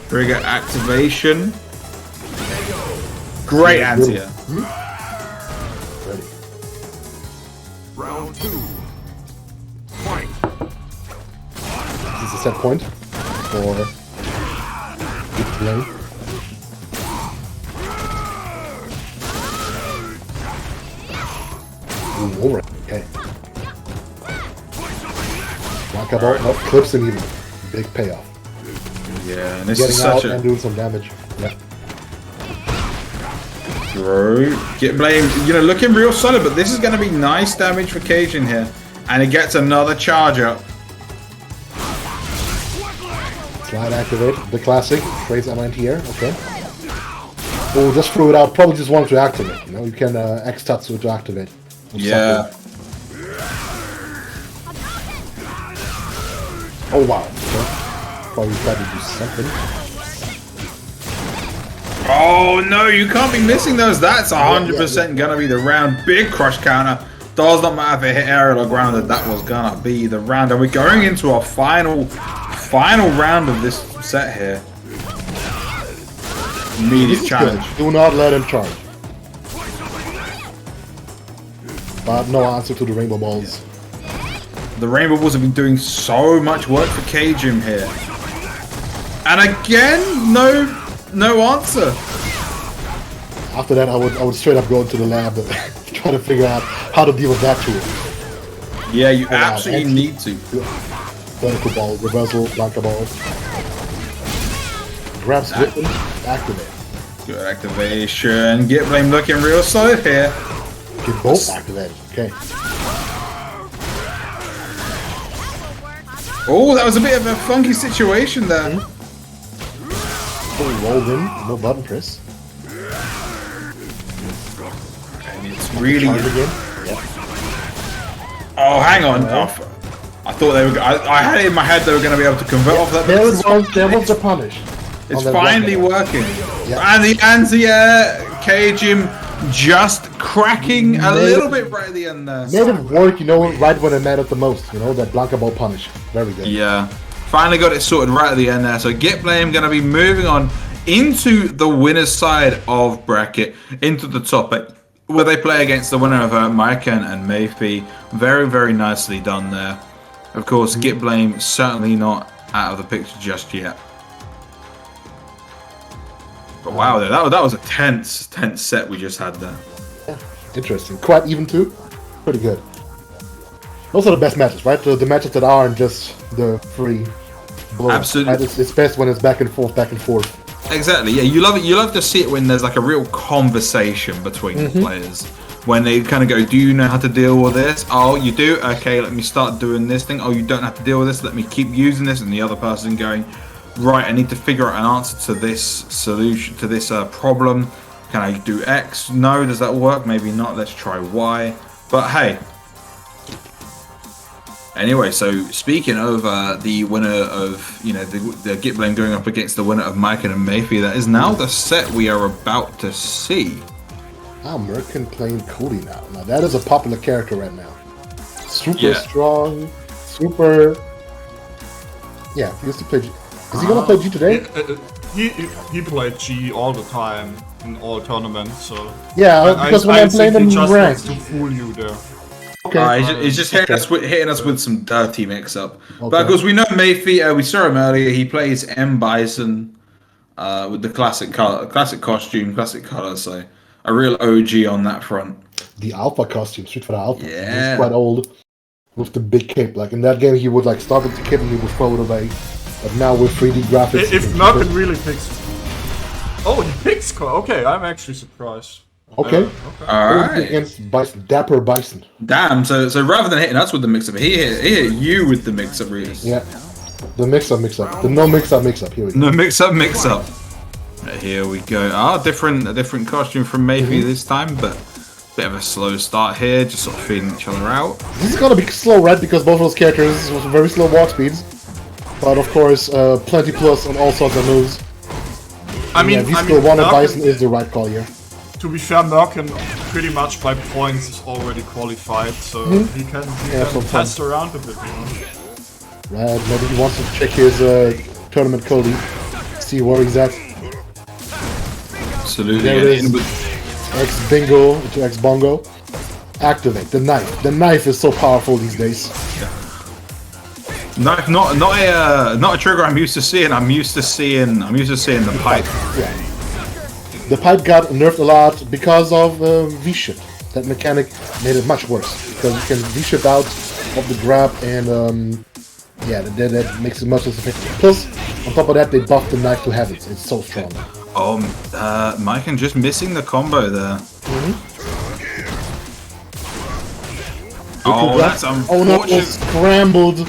Trigger activation. Great anti-air. Ready. Round 2. Fight. This is a set point for Gitblame. Ooh, over. Okay. Blanka ball, nope, clips him even. Big payoff. Yeah, and this Getting is out such and doing some damage. Yeah. Through. Gitblame, looking real solid, but this is going to be nice damage for Cajun here. And he gets another charge up. Slide activate, the classic. Trades anti-air, okay. Oh, just threw it out. Probably just wanted to activate. You can X-Tatsu to activate. Yeah. Oh wow. Okay. Probably tried to do something. Oh no, you can't be missing those. That's 100% gonna be the round. Big crush counter. Does not matter if it hit aerial or grounded. That was gonna be the round. And we're going into our final round of this set here. Immediate challenge. Do not let him charge. But no answer to the rainbow balls. The rainbow balls have been doing so much work for K-Jim here. And again, no answer. After that, I would straight up go into the lab and try to figure out how to deal with that tool. Yeah, you absolutely need to. Vertical ball, reversal, blanker ball. Grabs weapon, activate. Good activation. Get blame looking real solid here. Get both activated. Okay. Oh, that was a bit of a funky situation there. Fully rolled in, no button press. And it's really. Charge again. Yeah. Oh, hang on. Oh, I thought they were. I had it in my head they were going to be able to convert off that. There was the punish. It's finally working. Yeah. And the anti-air K-Jim just cracking a little bit right at the end there. Made it work, you know, right when it mattered the most. You know, that blanker ball punish. Very good. Yeah. Finally got it sorted right at the end there. So Get Blame going to be moving on into the winner's side of bracket, into the top 8, where they play against the winner of Maiken and Mayfi. Very, very nicely done there. Of course, Get Blame certainly not out of the picture just yet. But wow, that was a tense set we just had there. Yeah. Interesting. Quite even too. Pretty good. Those are the best matches, right? The matches that aren't just the free blow. Absolutely. Right? It's best when it's back and forth. Exactly. Yeah, you love it. You love to see it when there's like a real conversation between the players. When they kind of go, do you know how to deal with this? Oh, you do? Okay, let me start doing this thing. Oh, you don't have to deal with this. Let me keep using this. And the other person going, right, I need to figure out an answer to this solution, to this problem. Can I do X? No, does that work? Maybe not. Let's try Y. But hey. Anyway, so speaking of the winner of, you know, the Get Blame going up against the winner of Maiken and Mayfi, that is now the set we are about to see. Merkin playing Cody now. Now that is a popular character right now. Super strong, super. Yeah, he used to play. Is he gonna play G today? He played G all the time in all tournaments. So yeah, because when I'm playing them just ranked, to fool you there. Okay. He's just hitting us with some dirty mix-up. Okay. But of course, we know Mayfi. We saw him earlier. He plays M Bison with the classic costume, classic color. So a real OG on that front. The Alpha costume, StreetFighter Alpha. Yeah. He's quite old with the big cape. Like in that game, he would like start with the cape and he would throw it away. But now with 3D graphics, if Merkin really picks. Oh, he picks. Okay, I'm actually surprised. Okay. Alright. Against Bison, Dapper Bison. Damn, so rather than hitting us with the mix-up, he hit you with the mix-up, really. Yeah. The mix-up. The no mix-up. Here we go. No mix-up. Here we go. A different costume from Mayfi this time, but bit of a slow start here, just sort of feeding each other out. This is gonna be slow, right? Because both of those characters have very slow walk speeds. But of course, plenty plus on all sorts of moves. I mean, one of Bison is the right call here. To be fair, Merkin pretty much by points is already qualified, so he can test around a bit, you know. Right, maybe he wants to check his tournament Cody, see where he's at. Absolutely. There it is. X bingo to X bongo. Activate the knife. The knife is so powerful these days. Knife, not a trigger I'm used to seeing. I'm used to seeing the pipe. Yeah. The pipe got nerfed a lot because of V-ship. That mechanic made it much worse because you can V-ship out of the grab and that makes it much less effective. Plus, on top of that, they buffed the knife to heavens. It's so strong. Maiken just missing the combo there. Oh, that's unfortunate. Oh no, it scrambled.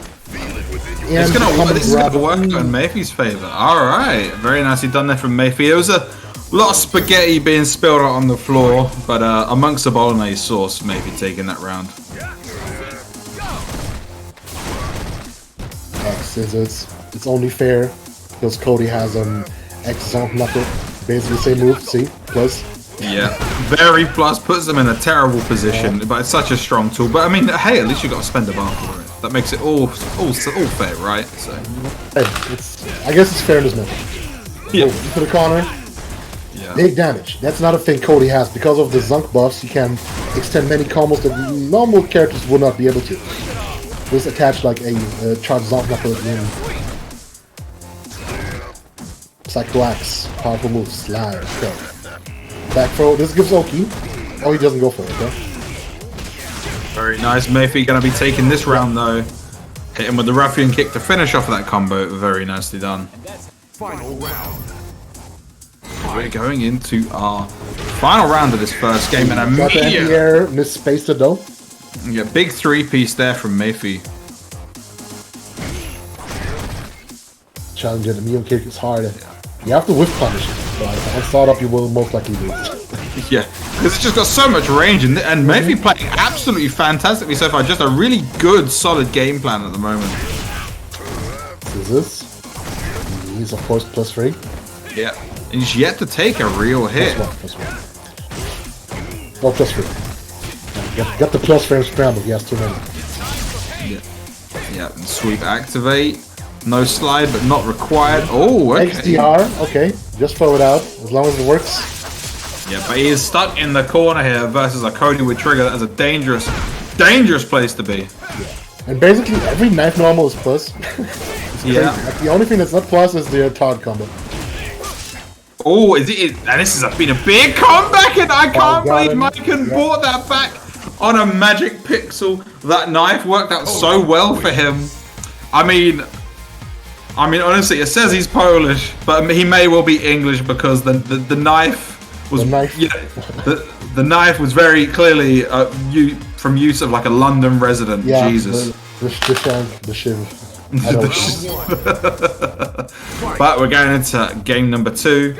This is gonna work in Mayfi's favor. All right, very nicely done there from Mayfi. There was a lot of spaghetti being spilled out on the floor, but amongst the bolognese sauce, maybe taking that round. X scissors. It's only fair because Cody has X zonk knuckle, Basically the same move, see? Plus. Yeah, very plus, puts them in a terrible position, but it's such a strong tool. But I mean, hey, at least you got to spend a bar for it. That makes it all fair, right? So. Hey, I guess it's fairness, man. Yeah. Into the corner. Yeah. Big damage. That's not a thing Cody has. Because of the Zunk buffs, you can extend many combos that normal characters would not be able to. Just attach like a charged Zunk knuckle in. Psycho Axe. Powerful move. Slide. Okay. Back throw. This gives Oki. Oh, he doesn't go for it, okay? Very nice. Mayfi going to be taking this round, though. Hit him with the ruffian kick to finish off that combo. Very nicely done. Final round. We're going into our final round of this first game, and Got the anti-air, misspaced it though. Yeah, big 3-piece there from Mayfi. Challenger, the Mio kick is hard. You have to whiff punish it, but on startup you will most likely lose. Yeah, because it's just got so much range, and Mayfi playing absolutely fantastically so far. Just a really good, solid game plan at the moment. This. He's of course +3. Yeah, and he's yet to take a real hit. +1. Oh, +3. Got the plus frame scrambled. He has too many. Yeah, and sweep activate. No slide, but not required. Oh, okay. XDR, okay. Just throw it out, as long as it works. Yeah, but he is stuck in the corner here versus a Cody with trigger. That is a dangerous place to be. And basically every knife normal is plus. Yeah. Like, the only thing that's not plus is the Todd combo. Oh, and this has been a big comeback, and I can't believe Maiken brought that back on a magic pixel. That knife worked out so well for him. I mean, honestly, it says he's Polish, but he may well be English because the knife was the knife was very clearly from use of like a London resident. Yeah, Jesus. The shiv. But we're going into game number 2.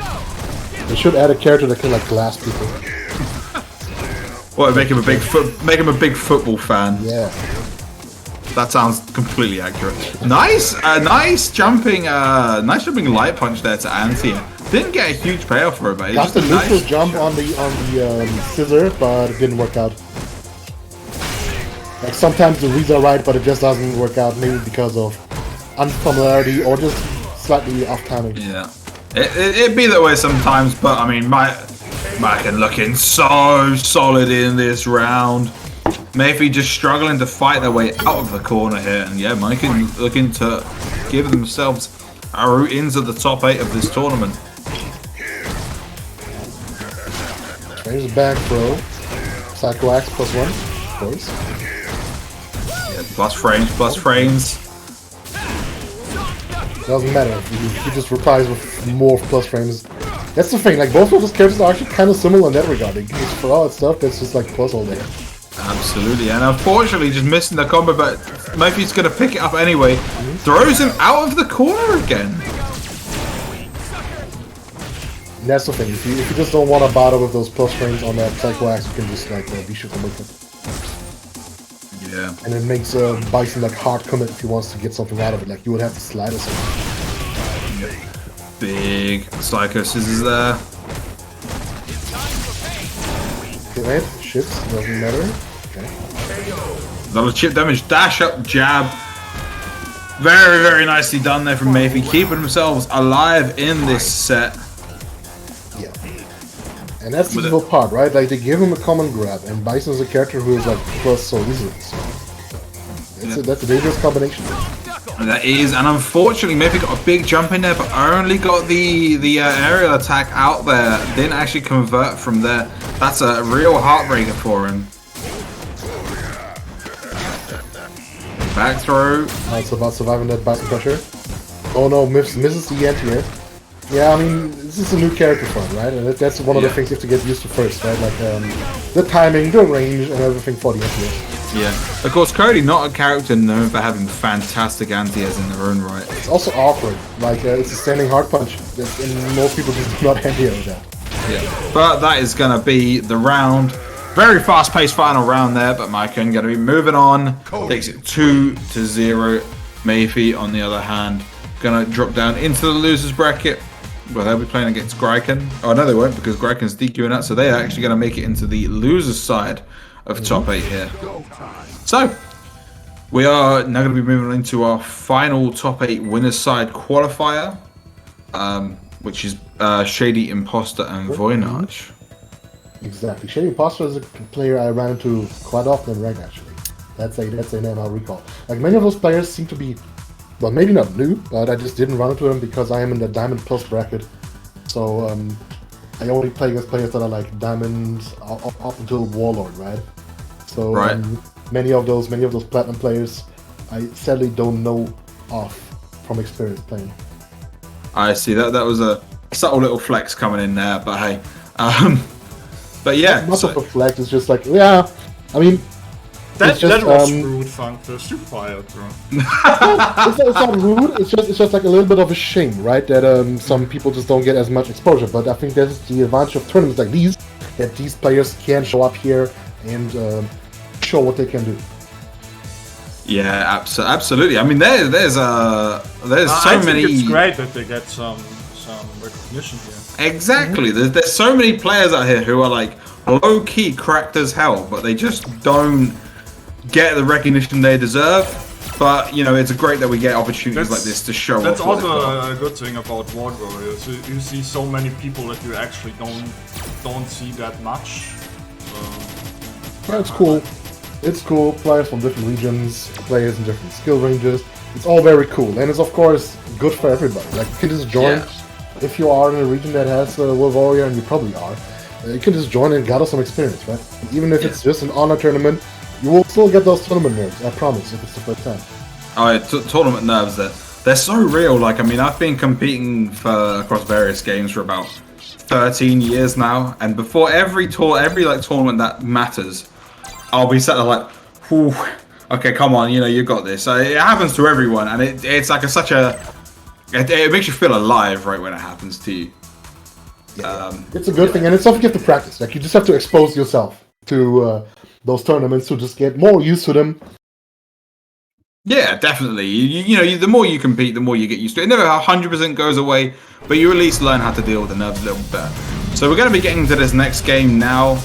They should add a character that can like glass people. What, make him a big football fan? Yeah. That sounds completely accurate. Nice jumping light punch there to anti. Didn't get a huge payoff for it, but Got the neutral jump on the scissor, but it didn't work out. Like sometimes the reads are right, but it just doesn't work out. Maybe because of unfamiliarity or just slightly off timing. Yeah, it'd be that way sometimes. But I mean, Maiken looking so solid in this round. Mayfi just struggling to fight their way out of the corner here, and yeah, Maiken looking to give themselves a route into the top 8 of this tournament. There's a back throw. Psycho Axe +1, of course. Yeah, plus frames. Doesn't matter. He just replies with more plus frames. That's the thing. Like both of those characters are actually kind of similar in that regard. They just for all that stuff, that's just like plus all day. Absolutely, and unfortunately just missing the combo, but Murphy's going to pick it up anyway. Throws him out of the corner again. And that's the thing. If you just don't want to bother with those plus frames on that Psycho Axe, you can just like be sure to make it. Yeah. And it makes Bison like hard commit if he wants to get something out of it. Like you would have to slide or something. Big Psycho Scissors there. Okay, wait. Shifts. Doesn't matter. Okay. Another chip damage. Dash up jab. Very, very nicely done there from Mayfi. Keeping themselves alive in this set. Yeah. And that's the evil part, right? Like they give him a common grab, and Bison is a character who is like plus so easily. So that's a dangerous combination. That is, and unfortunately, Mayfi got a big jump in there, but only got the aerial attack out there. Didn't actually convert from there. That's a real heartbreaker for him. Back throw. It's about surviving that Bison pressure. Oh no, misses the anti-air. Yeah, I mean, this is a new character for him, right? And that's one of the things you have to get used to first, right? Like the timing, the range, and everything for the anti-air. Yeah. Of course, Cody, not a character known for having fantastic anti-airs in their own right. It's also awkward. Like, it's a standing hard punch. And most people just do not anti-air with that. Yeah. But that is going to be the round. Very fast-paced final round there, but Maiken going to be moving on. Takes it 2-0. Mayfi, on the other hand, going to drop down into the loser's bracket. Well, they'll be playing against Gryken. Oh, no, they won't, because Gryken's DQing that, so they are actually going to make it into the losers side of top 8 here. So, we are now going to be moving into our final top 8 winners side qualifier, which is Shady Imposter and Voynarch. Exactly. Shady Imposter is a player I ran into quite often in rank, actually. That's a name I'll recall. Like, many of those players seem to be, well, maybe not new, but I just didn't run into them because I am in the Diamond Plus bracket. So, I only play against players that are like Diamonds up until Warlord, right? So, many of those Platinum players, I sadly don't know of from experience playing. I see. That was a subtle little flex coming in there, but hey. But yeah. Not of a flex, it's just like, yeah, I mean, that was rude, Funk, the StreetFighter, bro. it's not rude. It's just like a little bit of a shame, right? That some people just don't get as much exposure. But I think that's the advantage of tournaments like these, that these players can show up here and show what they can do. Yeah, absolutely. I mean, there's so many. It's great that they get some recognition here. Exactly. There's so many players out here who are like low key cracked as hell, but they just don't get the recognition they deserve. But you know, it's great that we get opportunities like this to show. That's also a good thing about World Warriors. You see so many people that you actually don't see that much. That's cool. It's cool. Players from different regions, players in different skill ranges. It's all very cool, and it's of course good for everybody. Like, you can just join if you are in a region that has World Warrior, and you probably are. You can just join and gather some experience, right? Even if it's just an honor tournament, you will still get those tournament nerves. I promise. If it's the first time. Oh, yeah, tournament nerves. They're so real. Like, I mean, I've been competing across various games for about 13 years now, and before every tournament that matters, I'll be sat there like, whew, okay, come on, you know, you got this. It happens to everyone, and it's like it makes you feel alive right when it happens to you. It's a good thing, and it's something you have to practice. Like, you just have to expose yourself to those tournaments to just get more used to them. Yeah, definitely. You know, the more you compete, the more you get used to it. It never 100% goes away, but you at least learn how to deal with the nerves a little bit better. So we're going to be getting to this next game now.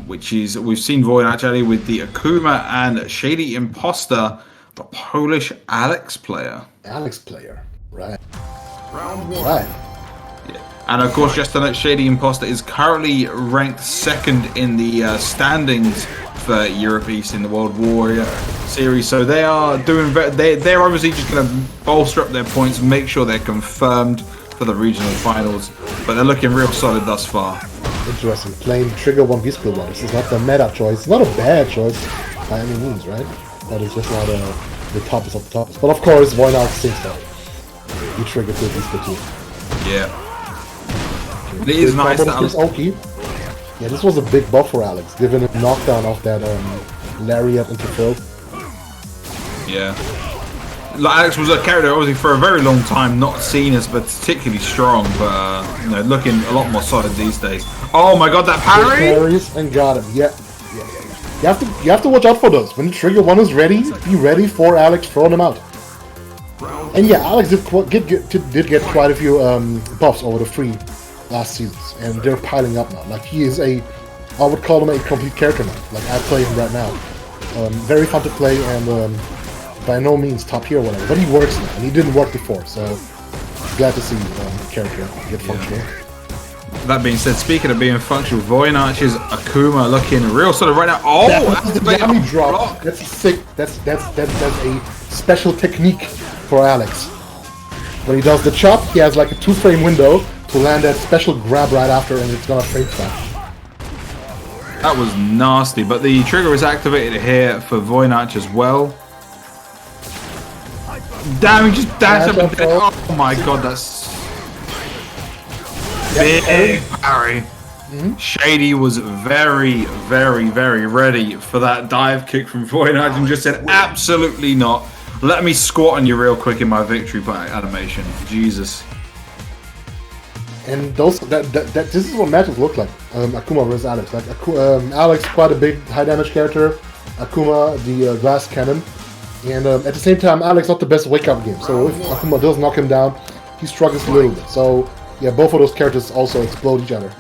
Which is, we've seen Voynarch early with the Akuma and Shady Imposter, the Polish Alex player. Right. Round 1. Right. Yeah. And of course, just to note, Shady Imposter is currently ranked 2nd in the standings for Europe East in the World Warrior Series. So they are doing. They're obviously just going to bolster up their points and make sure they're confirmed for the regional finals. But they're looking real solid thus far. Interesting. Playing Trigger 1v skill 1. This is not the meta choice. It's not a bad choice by any means, right? But it's just not the toppest of the toppest. But of course, Voynarch thinks that. You trigger 2v skill 2. Yeah. It is nice that Alex... Yeah, this was a big buff for Alex, given a knockdown of that lariat into Phil. Yeah. Like, Alex was a character obviously for a very long time not seen as particularly strong, but you know, looking a lot more solid these days. Oh my god, that parry! Parries and got him. Yeah. You have to watch out for those. When the trigger 1 is ready, be ready for Alex throwing them out. And yeah, Alex did get quite a few buffs over the 3 last seasons, and they're piling up now. Like, he is I would call him a complete character now. Like, I play him right now. Very fun to play, and by no means top tier or whatever, but he works now, and he didn't work before, so glad to see the character get functional. That being said, speaking of being functional, Voynarch's Akuma looking real solid right now. Oh, that's the yummy drop. That's sick. That's a special technique for Alex. When he does the chop, he has like a 2-frame window to land that special grab right after, and it's gonna frame stop. That was nasty, but the trigger is activated here for Voynarch as well. Damn, he just dashed up and down. Oh my god, that's big parry. Shady was very, very, very ready for that dive kick from Voynarch and just said, absolutely not. Let me squat on you real quick in my victory animation. Jesus. And this is what matches look like. Akuma versus Alex. Like Alex, quite a big high damage character. Akuma, the glass cannon. And at the same time, Alex not the best wake up game. So if Akuma does knock him down, he struggles a little bit. So yeah, both of those characters also explode each other.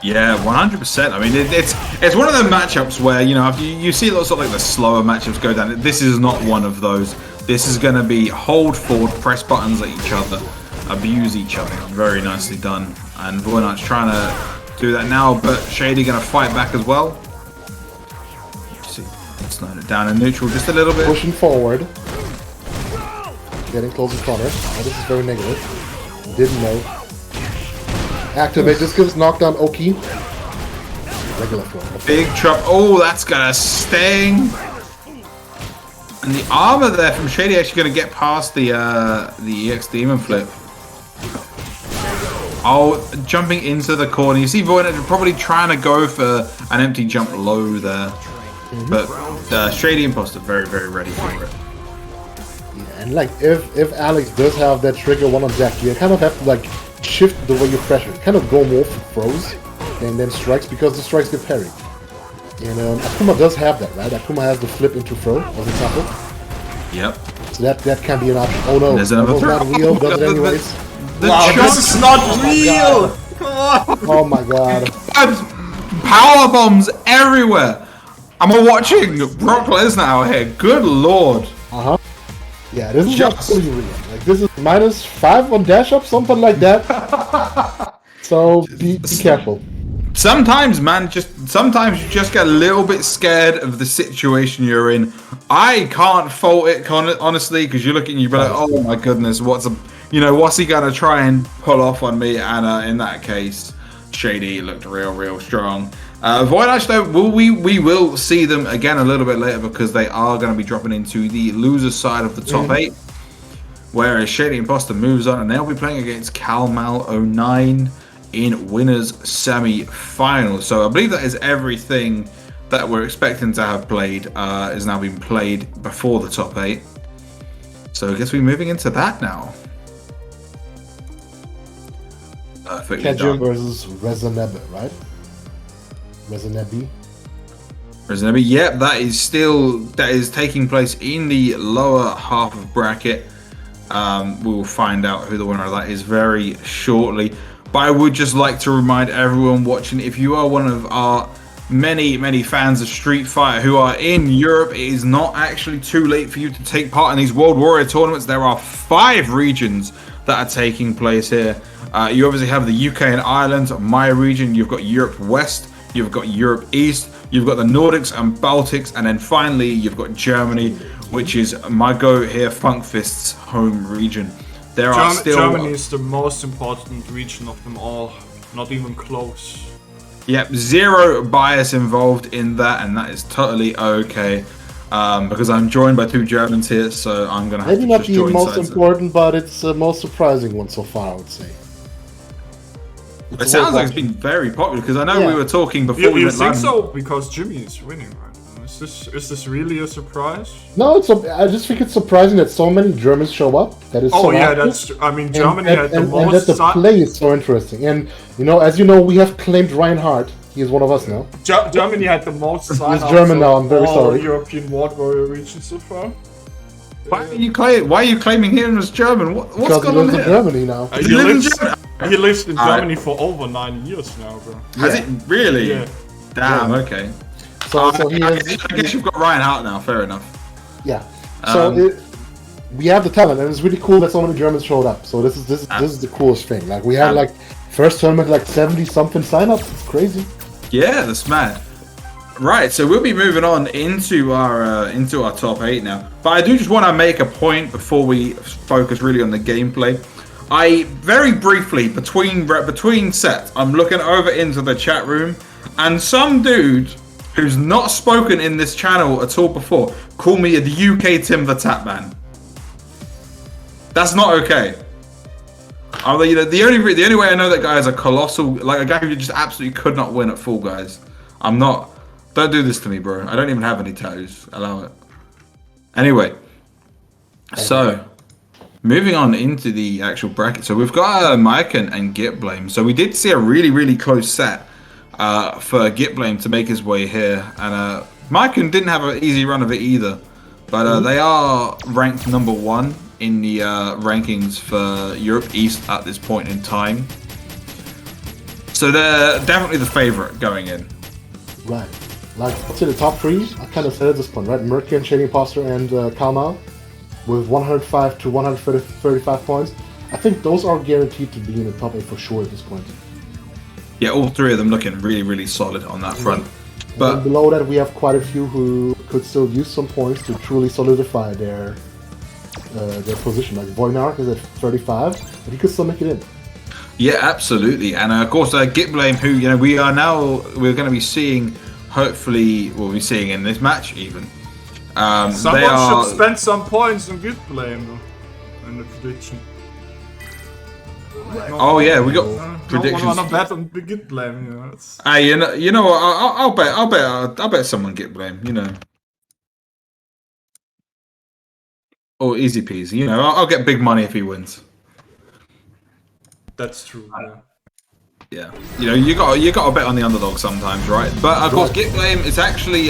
Yeah, 100%. I mean, it's one of the matchups where, you know, after you see lots of like the slower matchups go down. This is not one of those. This is going to be hold forward, press buttons at each other, abuse each other. Very nicely done. And Voynar's trying to do that now, but Shady going to fight back as well. See, slow it down in neutral just a little bit. Pushing forward. Getting close to corner. Oh, this is very negative. Didn't know. Activate. This gives knockdown Oki. Regular throw. Big chop. Oh, that's gonna sting. And the armor there from Shady actually gonna get past the EX Demon flip. Oh, jumping into the corner. You see Voynat probably trying to go for an empty jump low there. But Shady Imposter very, very ready for it. Yeah, and like if Alex does have that trigger one on Jack, you kind of have to like shift the way you pressure. Kind of go more for throws and then strikes because the strikes get parried. And Akuma does have that, right? Akuma has the flip into throw, as an example. Yep. So that can be an option. Oh no, there's another throw. Not real, does it anyways. Wow, this is not real! Oh my god. Power bombs everywhere. I'm watching Brock Lesnar out here. Good lord. Yeah, this is not fully real. Like this is -5 on dash up, something like that. So be careful. Sometimes, man, sometimes you just get a little bit scared of the situation you're in. I can't fault it, honestly, because you look at it and you're like, oh my goodness, what's he gonna try and pull off on me? And in that case, Shady looked real strong. Voynach, though, we will see them again a little bit later because they are going to be dropping into the loser side of the top 8. Whereas Shady Imposter moves on and they'll be playing against Calmal 09 in winners semi-final. So I believe that is everything that we're expecting to have played is now being played before the top 8. So I guess we're moving into that now. Kedja versus Rezanebe, right? Rezanebi. Yep, that is taking place in the lower half of bracket. We will find out who the winner of that is very shortly. But I would just like to remind everyone watching, if you are one of our many fans of Street Fighter who are in Europe, it is not actually too late for you to take part in these World Warrior tournaments. There are 5 regions that are taking place here. You obviously have the UK and Ireland, my region. You've got Europe West, you've got Europe East, you've got the Nordics and Baltics, and then finally you've got Germany, which is my go here, Funkfist's home region. Germany is the most important region of them all, not even close. Yep, zero bias involved in that, and that is totally okay. Because I'm joined by 2 Germans here, so I'm gonna have maybe to not the most important, but it's the most surprising one so far, I would say. It sounds like it's been very popular because I know we were talking before. You think so? Because Jimmy is winning, right? Is this really a surprise? No, I just think it's surprising that so many Germans show up. That is so active. That's. I mean, Germany had the most. And that the play is so interesting. And as you know, we have claimed Reinhardt. He is one of us now. Germany had the most. He's German now. I'm very sorry. European World Warrior region so far. Why are you claiming him as German? What's going on here? Because he lives in Germany now. He lives in Germany for over 9 years now, bro. Has it really? Yeah. Damn. Okay. So he I guess you've got Ryan out now. Fair enough. Yeah. So we have the talent, and it's really cool that so many Germans showed up. So this is the coolest thing. Like we had first tournament 70-something signups. It's crazy. Yeah, that's mad. Right, so we'll be moving on into our top 8 now. But I do just want to make a point before we focus really on the gameplay. I very briefly between sets, I'm looking over into the chat room, and some dude who's not spoken in this channel at all before called me the UK Tim the Tapman. That's not okay. The only way I know that guy is a colossal, a guy who just absolutely could not win at Fall Guys. I'm not. Don't do this to me, bro. I don't even have any tattoos. Allow it. Anyway, so moving on into the actual bracket. So we've got Mike and Git Blame. So we did see a really close set for Git Blame to make his way here, and Mike didn't have an easy run of it either. But they are ranked number 1 in the rankings for Europe East at this point in time. So they're definitely the favorite going in. Right. Like, let's say the top three, I kind of said at this point, right? Merkin, Shady Imposter, and Kalmau with 105 to 135 points. I think those are guaranteed to be in the top 8 for sure at this point. Yeah, all three of them looking really, really solid on that front. But below that, we have quite a few who could still use some points to truly solidify their position. Like Voynark is at 35, but he could still make it in. yeah, absolutely. And of course, Gitblame, who we're going to be seeing. Hopefully, we'll be seeing in this match even. Someone should spend some points on Gitblame in the prediction. Oh yeah, we got predictions. No one wanna bet on Gitblame, you know. Hey, you know what? I'll bet someone Gitblame. You know. Or easy peasy. You know, I'll get big money if he wins. That's true. Yeah. Yeah, you know, you got to bet on the underdog sometimes, right? But of course, Gitblame is actually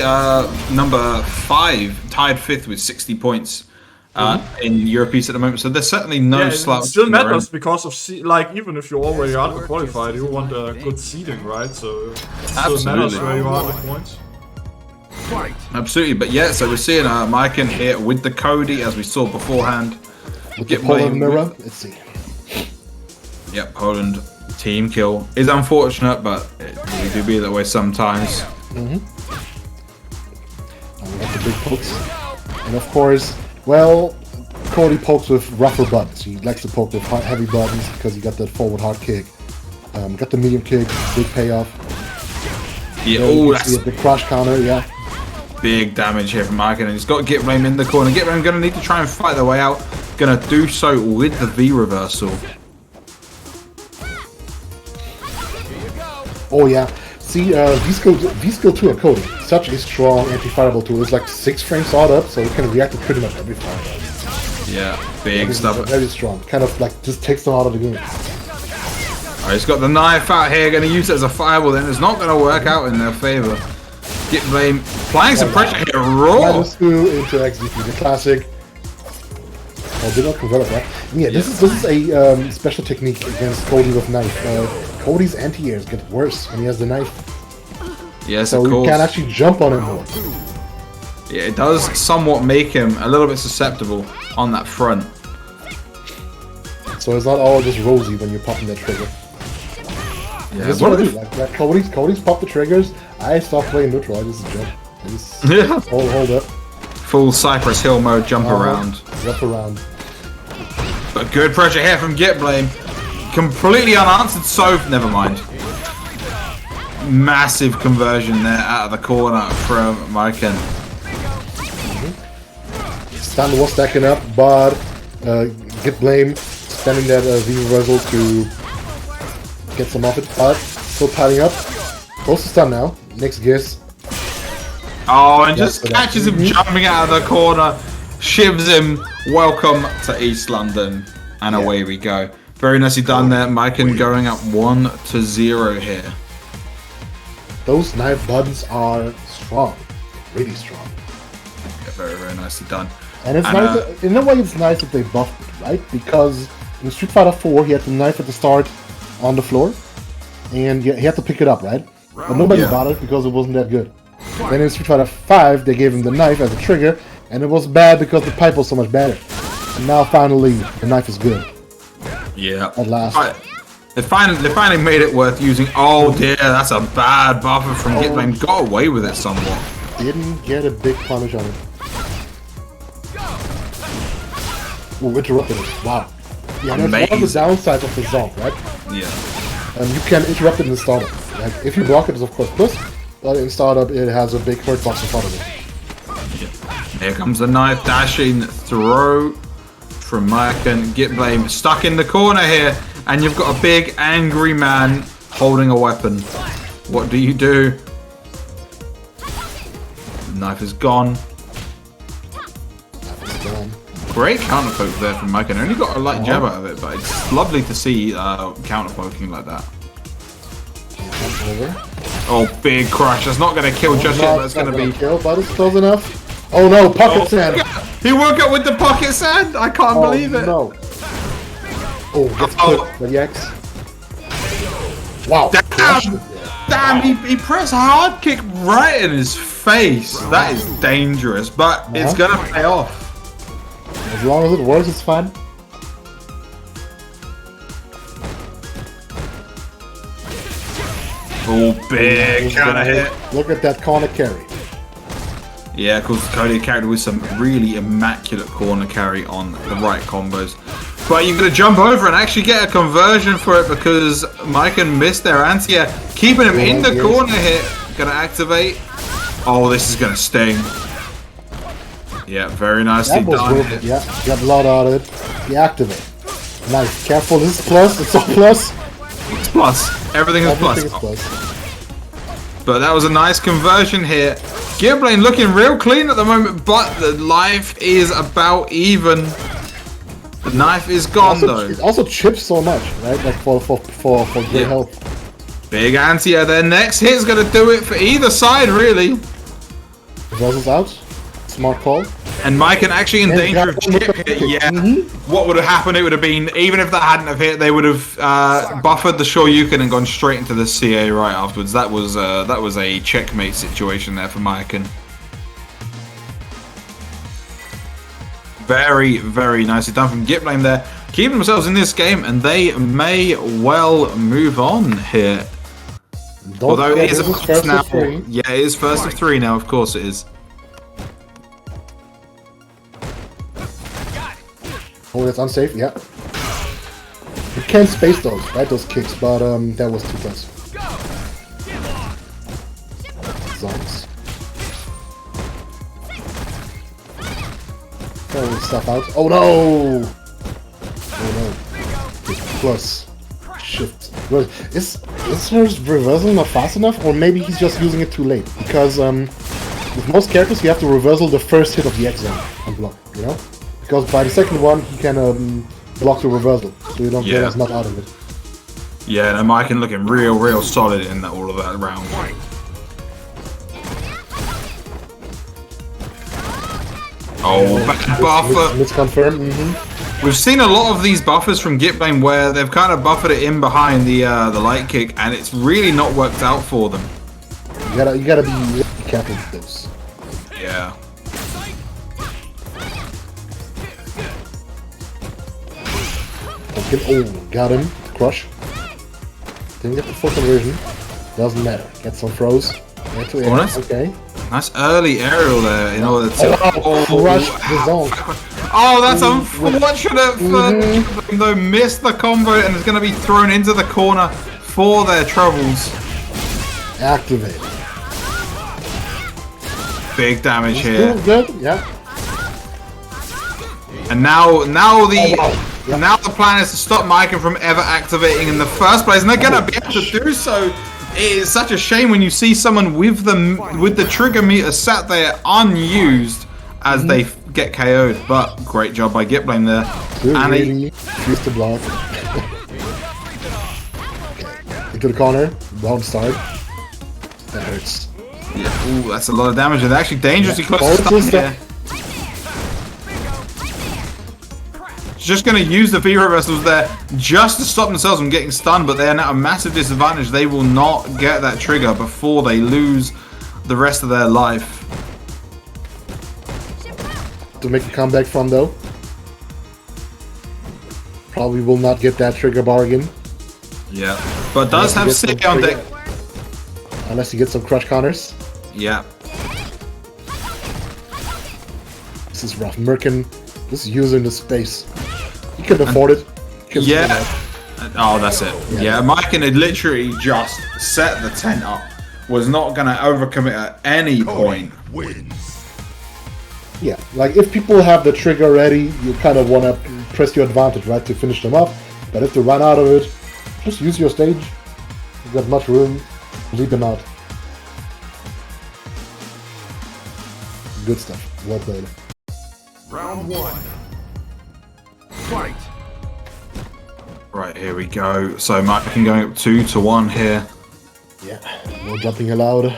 number 5, tied 5th with 60 points in Europe East at the moment. So there's certainly no slouch. It still matters because of like even if you already are qualified, you want a good seeding, right? So it still matters where you are with points. Absolutely, but yeah, so we're seeing Mike in here with the Cody as we saw beforehand. With the Poland mirror, let's see. Yep, Poland. Team kill is unfortunate, but it really do be that way sometimes. And we got the big pokes. And of course, well, Cody pokes with rougher buttons. He likes to poke with heavy buttons because he got the forward hard kick. Got the medium kick, big payoff. Yeah, oh, that's the crush counter, yeah. Big damage here from Mike, and he's got Gitblame in the corner. Gitblame going to need to try and fight their way out. Going to do so with the V reversal. Oh yeah, see, V-Skill 2 on Cody, such a strong anti-fireball tool. It's like 6 frames sawed up, so it can react to pretty much every fireball. Yeah, big stuff. Very strong, kind of like just takes them out of the game. Alright, he's got the knife out here, going to use it as a fireball, then it's not going to work out in their favour. Gitblame applying some pressure here, raw! -2 into XDP, the classic. Oh, did not convert it, right? Yeah, this is a special technique against Cody with knife. Cody's anti-airs get worse when he has the knife. Yes, so of course. You can actually jump on him more. Yeah, it does somewhat make him a little bit susceptible on that front. So it's not all just rosy when you're popping that trigger. Yeah, this is what I do. Like Cody's pop the triggers. I stop playing neutral. I just jump. I just hold up. Full Cypress Hill mode, jump around. Jump around. But good pressure here from Gitblame. Completely unanswered, so never mind. Massive conversion there out of the corner from Maiken. Stun was stacking up, but Gitblame spending that V reversal to get some off it, but still piling up. Close to stun now. Next gears. Oh, and just catches him jumping out of the corner, shivs him. Welcome to East London, and away we go. Very nicely done there. Maiken going up 1-0 here. Those knife buttons are strong, really strong. Yeah, very, very nicely done. And it's nice. In a way, it's nice that they buffed it, right? Because in Street Fighter 4, he had the knife at the start on the floor, and he had to pick it up, right? But nobody bought it because it wasn't that good. Then in Street Fighter 5, they gave him the knife as a trigger, and it was bad because the pipe was so much better. And now finally, the knife is good. Yeah. At last. Right. They finally made it worth using. Oh dear, that's a bad buffer from Gitblame. Got away with it somewhat. Didn't get a big punish on it. Ooh, interrupted it. Wow. Yeah, that's one of the downsides of the Zonk, right? Yeah. You can interrupt it in the startup. Like, if you block it, it's of course plus, but in startup, it has a big hurt box in front of it. Yeah. Here comes the knife dashing throw from Maiken. Gitblame stuck in the corner here, and you've got a big angry man holding a weapon. What do you do? The knife is gone. Great counter poke there from Maiken. Only got a light jab out of it, but it's lovely to see counter poking like that. Oh, big crush. That's not going to kill just yet, but it's going to be. Kill, but it's close enough. Oh no, pocket sand! He woke up with the pocket sand. I can't believe it. No. Oh, gets put by the X. Wow. Damn, he pressed a hard kick right in his face. That is dangerous, but it's gonna pay off. As long as it works, it's fine. Oh, big kind of hit. Look at that corner carry. Yeah, of course, Cody carried with some really immaculate corner carry on the right combos. But you've got to jump over and actually get a conversion for it because Maiken missed their anti-air. Keeping him in the corner hit. Gonna activate. Oh, this is gonna sting. Yeah, very nicely done. Good. Yeah, got a lot out of it. Deactivate. Nice. Careful, this is plus. It's all plus. It's plus. Everything is plus. But that was a nice conversion here. Gimblane looking real clean at the moment, but the life is about even. The knife is gone though. It also chips so much, right? Like for good health. Big anti-air. Their next hit's gonna do it for either side, really. Reversals out. Smart call. And Maiken actually in danger of chip hit. Yeah. What would have happened? It would have been, even if that hadn't have hit, they would have buffered the Shoryuken and gone straight into the CA right afterwards. That was a checkmate situation there for Maiken. Very, very nicely done from Gimblane there. Keeping themselves in this game, and they may well move on here. Although it is first now. Yeah, it is first of 3 now. Of course it is. Oh, that's unsafe. Yeah. You can't space those, right? Those kicks, but that was too close. Zones. Throwing stuff out. Oh no! Oh no. It's plus. Shift. Is her reversal not fast enough? Or maybe he's just using it too late? Because with most characters you have to reversal the first hit of the X zone and block, you know? Because by the second one he can block the reversal, so you don't get as much out of it. Yeah, and Maiken looking real solid in all of that round. Oh, back buffer. Let's confirm. We've seen a lot of these buffers from Gimblane where they've kind of buffered it in behind the light kick, and it's really not worked out for them. You gotta be really careful with those. Yeah. Oh, got him. Crush. Didn't get the full conversion. Doesn't matter. Get some throws. Okay. Nice early aerial there in order to crush the zone. Oh, that's unfortunate for though. Missed the combo and is going to be thrown into the corner for their troubles. Activate. Big damage here. Good. Yeah. And now the plan is to stop Maiken from ever activating in the first place, and they're going to be able to do so. It is such a shame when you see someone with the trigger meter sat there unused as they get KO'd. But great job by Gimblane there. Really used to block. Okay. Into the corner. Wrong start. That hurts. Yeah. Ooh, that's a lot of damage. They're actually dangerously close to stun here. Just going to use the V reversals there just to stop themselves from getting stunned, but they are now a massive disadvantage. They will not get that trigger before they lose the rest of their life. To make a comeback from though. Probably will not get that trigger bargain. Yeah, but does have City on deck. Unless you get some crush counters. Yeah. This is rough. Merkin just using the space. He can afford it. Yeah. Oh, that's it. Yeah, Maiken had literally just set the tent up. Was not going to overcommit at any point. Yeah, like if people have the trigger ready, you kind of want to press your advantage, right, to finish them up. But if they run out of it, just use your stage. You've got much room. Lead them out. Good stuff. Well played. Round 1. Fight. Right, here we go. So Maiken going up 2-1 here. Yeah, no jumping allowed.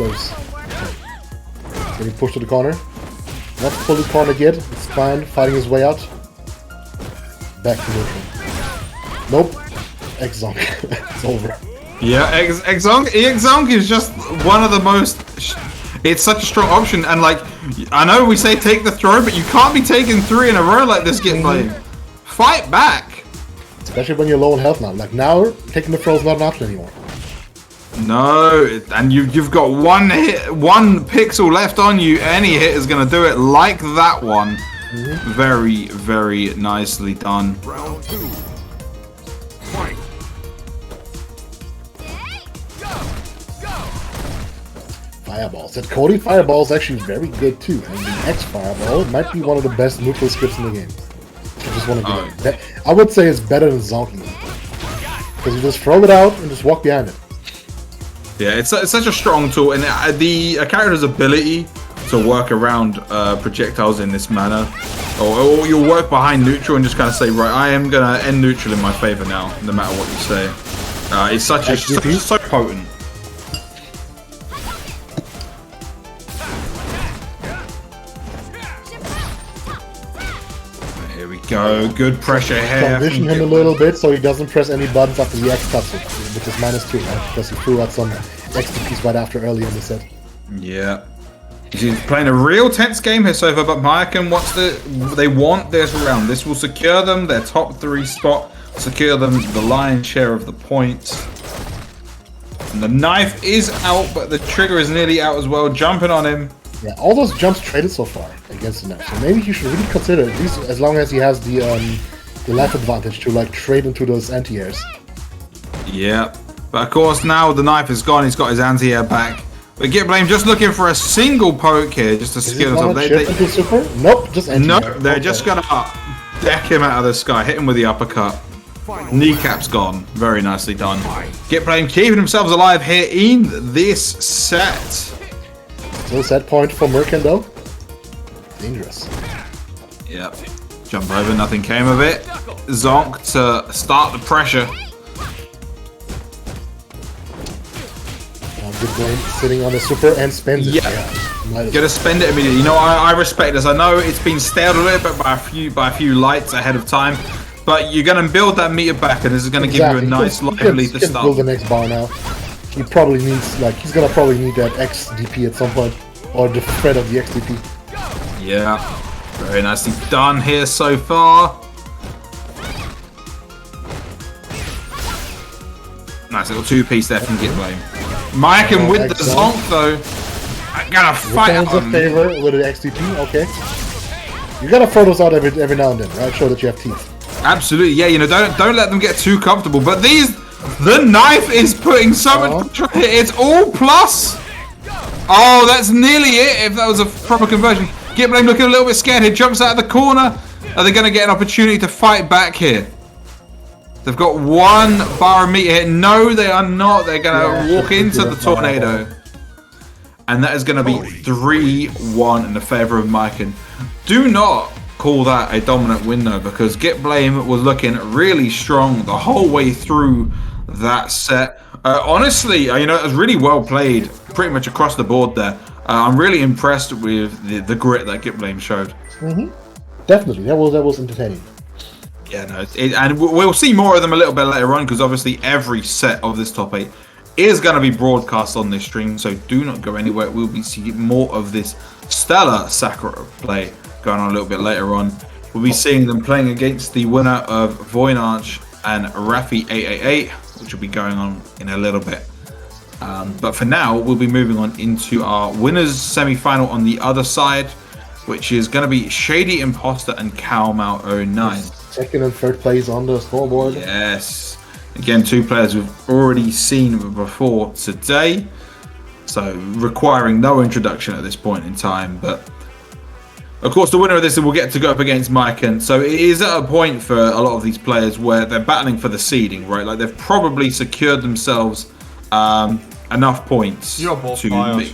close. Okay. Getting pushed to the corner. Not fully cornered yet. It's fine. Fighting his way out. Back to neutral. Nope. X-Zonk. It's over. Yeah, X-Zonk is just one of the most... It's such a strong option, and like, I know we say take the throw, but you can't be taking 3 in a row like this, Gitblame. Fight back! Especially when you're low on health now. Like now, taking the throw is not an option anymore. No, and you've got one pixel left on you. Any hit is going to do it, like that one. Very, very nicely done. Round 2. Fight. Fireballs. That Cody Fireball is actually very good too. And the X Fireball might be one of the best neutral scripts in the game. I just want to get it. I would say it's better than Zonky. Because you just throw it out and just walk behind it. Yeah, it's such a strong tool, and the character's ability to work around projectiles in this manner, or you'll work behind neutral and just kind of say, right, I am gonna end neutral in my favor now, no matter what you say. It's so potent. Here we go, good pressure here. Transition him a little bit so he doesn't press any buttons after the X touch it, which is -2, right? Because he threw out some XTPs right after early in the set. Yeah. He's playing a real tense game here so far, but Mayakan wants they want this round. This will secure them their top 3 spot, secure them the lion's share of the points. And the knife is out, but the trigger is nearly out as well, jumping on him. Yeah, all those jumps traded so far against the knife. So maybe he should really consider, at least as long as he has the life advantage, to like trade into those anti-airs. Yeah. But of course now the knife is gone, he's got his anti-air back. But Gitblame just looking for a single poke here, just to secure themselves. Super? Nope, just anti-air. Nope, they're just gonna deck him out of the sky, hit him with the uppercut. Kneecap's gone. Very nicely done. Gitblame keeping themselves alive here in this set. Still set point for Merkin though. Dangerous. Yep. Jump over, nothing came of it. Zonk to start the pressure. Gitblame sitting on the super and spends it. Yeah. Gonna spend it immediately. You know, I respect this. I know it's been stalled a little bit by a few lights ahead of time, but you're gonna build that meter back, and this is gonna give you a nice lively to start. Build the next bar now. He probably needs, like, he's gonna probably need that XDP at some point, or the threat of the XDP. Yeah, very nicely done here so far. Nice little 2-piece there from Gitblame. Mayakan with the zonk though. I'm gonna fight him. A favor with an XDP, okay. You gotta throw those out every now and then, right? Show that you have teeth. Absolutely, yeah. You know, don't let them get too comfortable. But the knife is putting so much pressure. It's all plus. Oh, that's nearly it. If that was a proper conversion. Gitblame looking a little bit scared. He jumps out of the corner. Are they gonna get an opportunity to fight back here? They've got 1 bar of meter here. No, they are not. They're going to walk into the tornado. And that is going to be 3-1 in the favor of Mayakan. Do not call that a dominant win, though, because Gitblame was looking really strong the whole way through that set. Honestly, you know, it was really well played pretty much across the board there. I'm really impressed with the grit that Gitblame showed. Definitely. That was entertaining. Yeah, no, and we'll see more of them a little bit later on, because obviously every set of this top 8 is going to be broadcast on this stream, so do not go anywhere. We'll be seeing more of this stellar Sakura play going on a little bit later on. We'll be seeing them playing against the winner of Voynarch and Rafi888, which will be going on in a little bit. But for now, we'll be moving on into our winners semi-final on the other side, which is going to be Shady Imposter and Calmao09. Second and third place on the scoreboard. Yes. Again, 2 players we've already seen before today, so requiring no introduction at this point in time. But of course, the winner of this will get to go up against Mayakan. So it is at a point for a lot of these players where they're battling for the seeding, right? Like they've probably secured themselves enough points. You're both fired.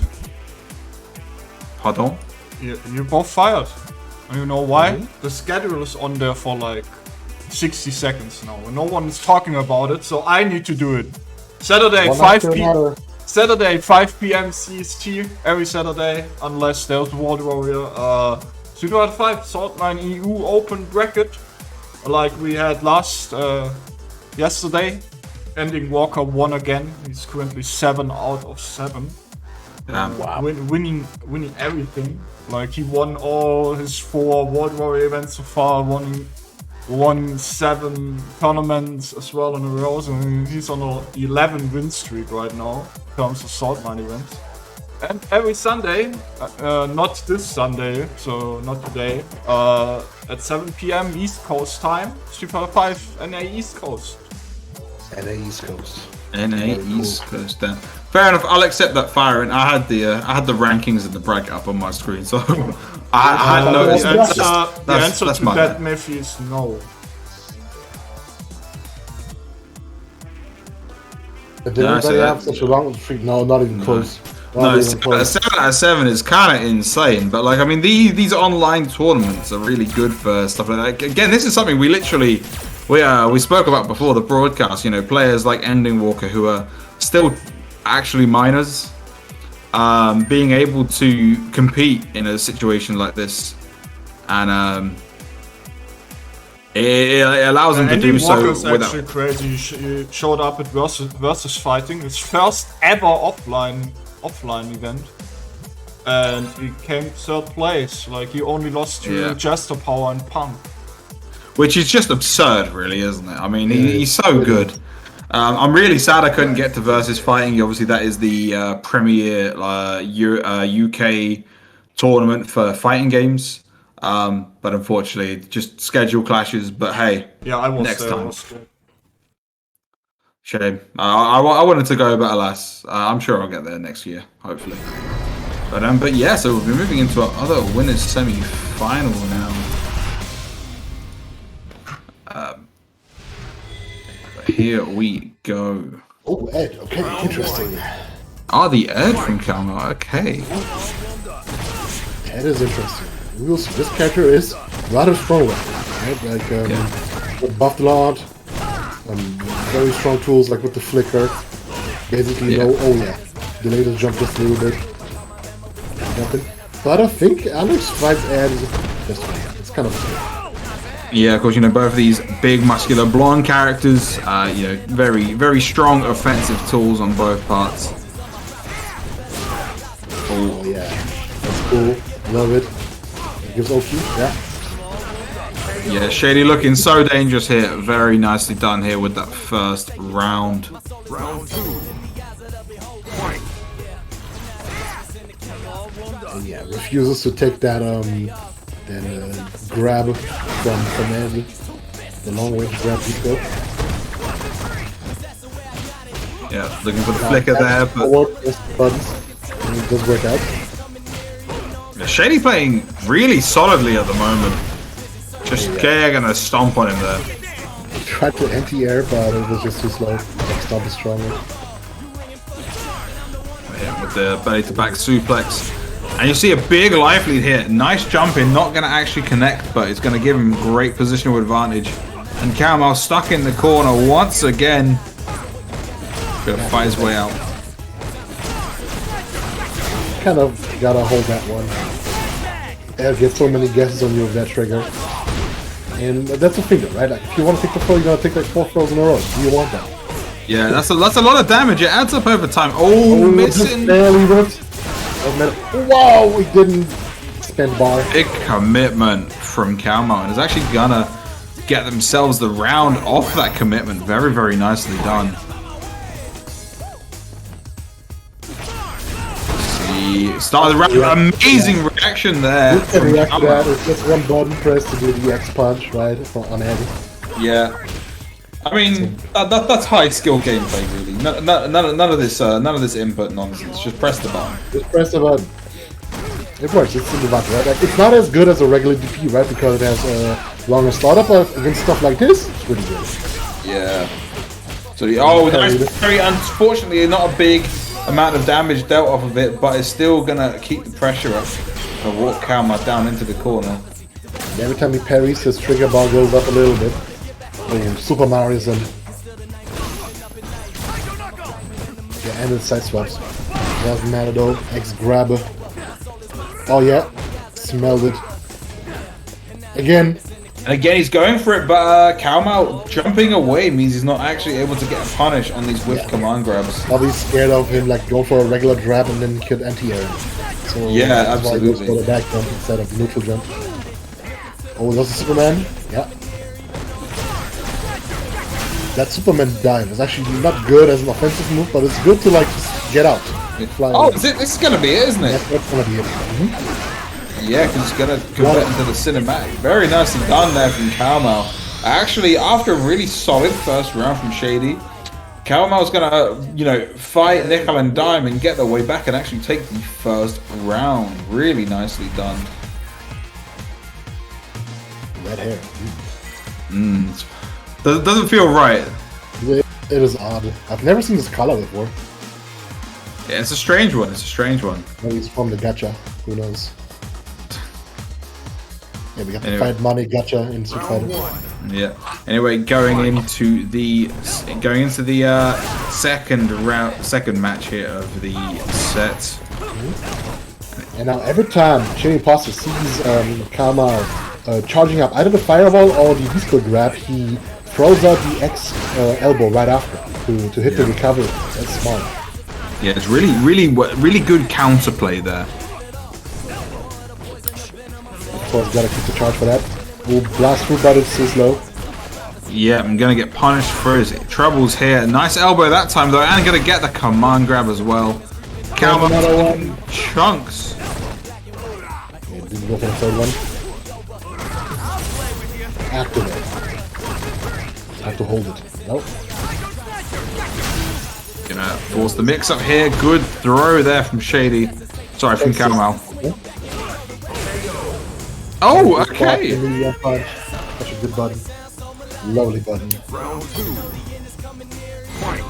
Pardon? You're both fired. And you know why? The schedule is on there for like 60 seconds now. And no one is talking about it, so I need to do it. Saturday, 5 p.m. Saturday, 5 p.m. CST, every Saturday, unless there's World Warrior. StreetFighter 5 Saltmine EU Open Bracket, like we had yesterday. Ending Walker won again. He's currently 7 out of 7. Wow. Winning everything. Like he won all his 4 World Warrior events so far. Won 7 tournaments as well in a row. So he's on an 11 win streak right now in terms of Saltmine events. And every Sunday, not this Sunday, so not today, at 7 p.m. East Coast time, StreetFighter 5 NA East Coast. NA East Coast. NA East Coast. Then fair enough. I'll accept that firing. I had the rankings and the bracket up on my screen, so I had no. The answer to that myth is no. Did anybody have such a long streak? No, not even close. No, 7 out of 7 is kind of insane. But like, I mean, these online tournaments are really good for stuff like that. Again, this is something we literally. We spoke about before the broadcast, you know, players like Ending Walker who are still actually minors, being able to compete in a situation like this, and it allows them to do so without. Actually crazy. He showed up at versus fighting, his first ever offline event, and he came 3rd place. Like he only lost to Jester Power and Punk. Which is just absurd, really, isn't it? I mean, he's so good. I'm really sad I couldn't get to versus fighting. Obviously, that is the premier UK tournament for fighting games. But unfortunately, just schedule clashes. But hey, I was next there, time. Shame. I wanted to go, but alas, I'm sure I'll get there next year, hopefully. But yeah, so we'll be moving into our other winners semi-final now. Here we go. Oh, Ed. Okay, interesting. The Ed from Calma. Okay. Ed is interesting. We will see. This character is rather strong, right? Like, buffed a lot. Very strong tools, like with the flicker. Basically, delay the jump just a little bit. Nothing. But I think Alex fights Ed just fine. It's kind of fun. Yeah, of course, you know, both of these big, muscular, blonde characters, you know, very, very strong offensive tools on both parts. Oh, yeah. That's cool. Love it. It gives OQ, yeah. Yeah, Shady looking so dangerous here. Very nicely done here with that first round. Round 2. Fight. And yeah, refuses to take that, grab from Ed, the long range grab he go. Yeah, looking for the flicker there, but buttons, and it does work out. Yeah, Shady playing really solidly at the moment. Just gonna stomp on him there. Tried to anti-air, but it was just too slow. Stomp is stronger. Yeah, with the belly to back suplex. And you see a big life lead here. Nice jump in, not going to actually connect, but it's going to give him great positional advantage. And Calmal stuck in the corner once again. Gonna fight his way out. Kind of gotta hold that one. Ed gets so many guesses on you with that trigger. And that's the thing, right? Like, if you want to take the throw, you gotta take like 4 throws in a row. Do you want that? Yeah, that's a lot of damage. It adds up over time. Oh, missing. Barely worked. Wow, we didn't spend bar. Big commitment from Calmo, and is actually gonna get themselves the round off that commitment. Very, very nicely done. See, started the round. Amazing reaction there. React to that. It's just one button press to do the X punch, right? On Ed. Yeah. I mean, that's high skill gameplay, really. None of this input nonsense. Just press the button. Just press the button. It works. It's in the button, right? Like, it's not as good as a regular DP, right? Because it has a longer startup, but against stuff like this, it's really good. Yeah. So, nice parry. Unfortunately, not a big amount of damage dealt off of it, but it's still gonna keep the pressure up and walk Kalma down into the corner. And every time he parries, his trigger bar goes up a little bit. Super Mario's and and the side swaps. Doesn't matter though. X grab. Oh yeah, smelled it. Again. And again, he's going for it, but Calmal jumping away means he's not actually able to get a punish on these whiff command grabs. Probably scared of him, like go for a regular grab and then could anti-air. So yeah, that's absolutely. why he goes for the back jump instead of the neutral jump. Oh, that's a Superman. Yeah. That Superman dive is actually not good as an offensive move, but it's good to like just get out. Oh, this is gonna be it, isn't it? That's gonna be it. Yeah, because it's gonna convert into the cinematic. Very nicely done there from Calmal. Actually, after a really solid first round from Shady, Calmal's gonna, you know, fight Nickel and Dime and get their way back and actually take the first round. Really nicely done. Red hair. Doesn't feel right. It is odd. I've never seen this color before. Yeah, it's a strange one. It's a strange one. Maybe it's from the gacha. Who knows? Yeah, we got the Anyway. fight money gacha in StreetFighter. Yeah. Anyway, going into the second match here of the set. And now every time Shady Imposter sees Kama charging up either the fireball or the disco grab, he throws out the X elbow right after to hit the recovery. That's smart. Yeah, it's really good counterplay there. Of course, gotta keep the charge for that. We'll blast through, but it's too slow. Yeah, I'm gonna get punished for his troubles here. Nice elbow that time though, and gonna get the command grab as well. Calma Another one. chunks. Yeah, didn't go for the third one. Activate. Have to hold it. Nope. Gonna force the mix up here. Good throw there from Shady. Sorry, from Calmal. Oh, okay. Such a good button. Lovely button. Round 2. Fight.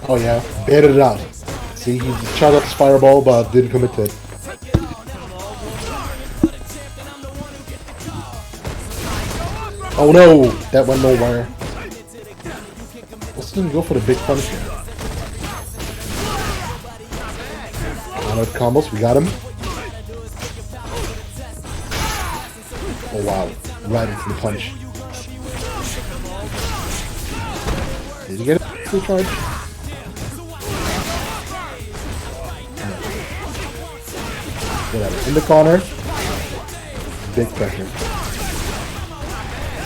Oh yeah, baited it out. See, he shot up his fireball, but didn't commit to it. Oh no, that went nowhere. Let's didn't go for the big punch here. Counter combos, we got him. Oh wow, right into the punch. Did you get it? Full charge? Whatever. In the corner. Big pressure.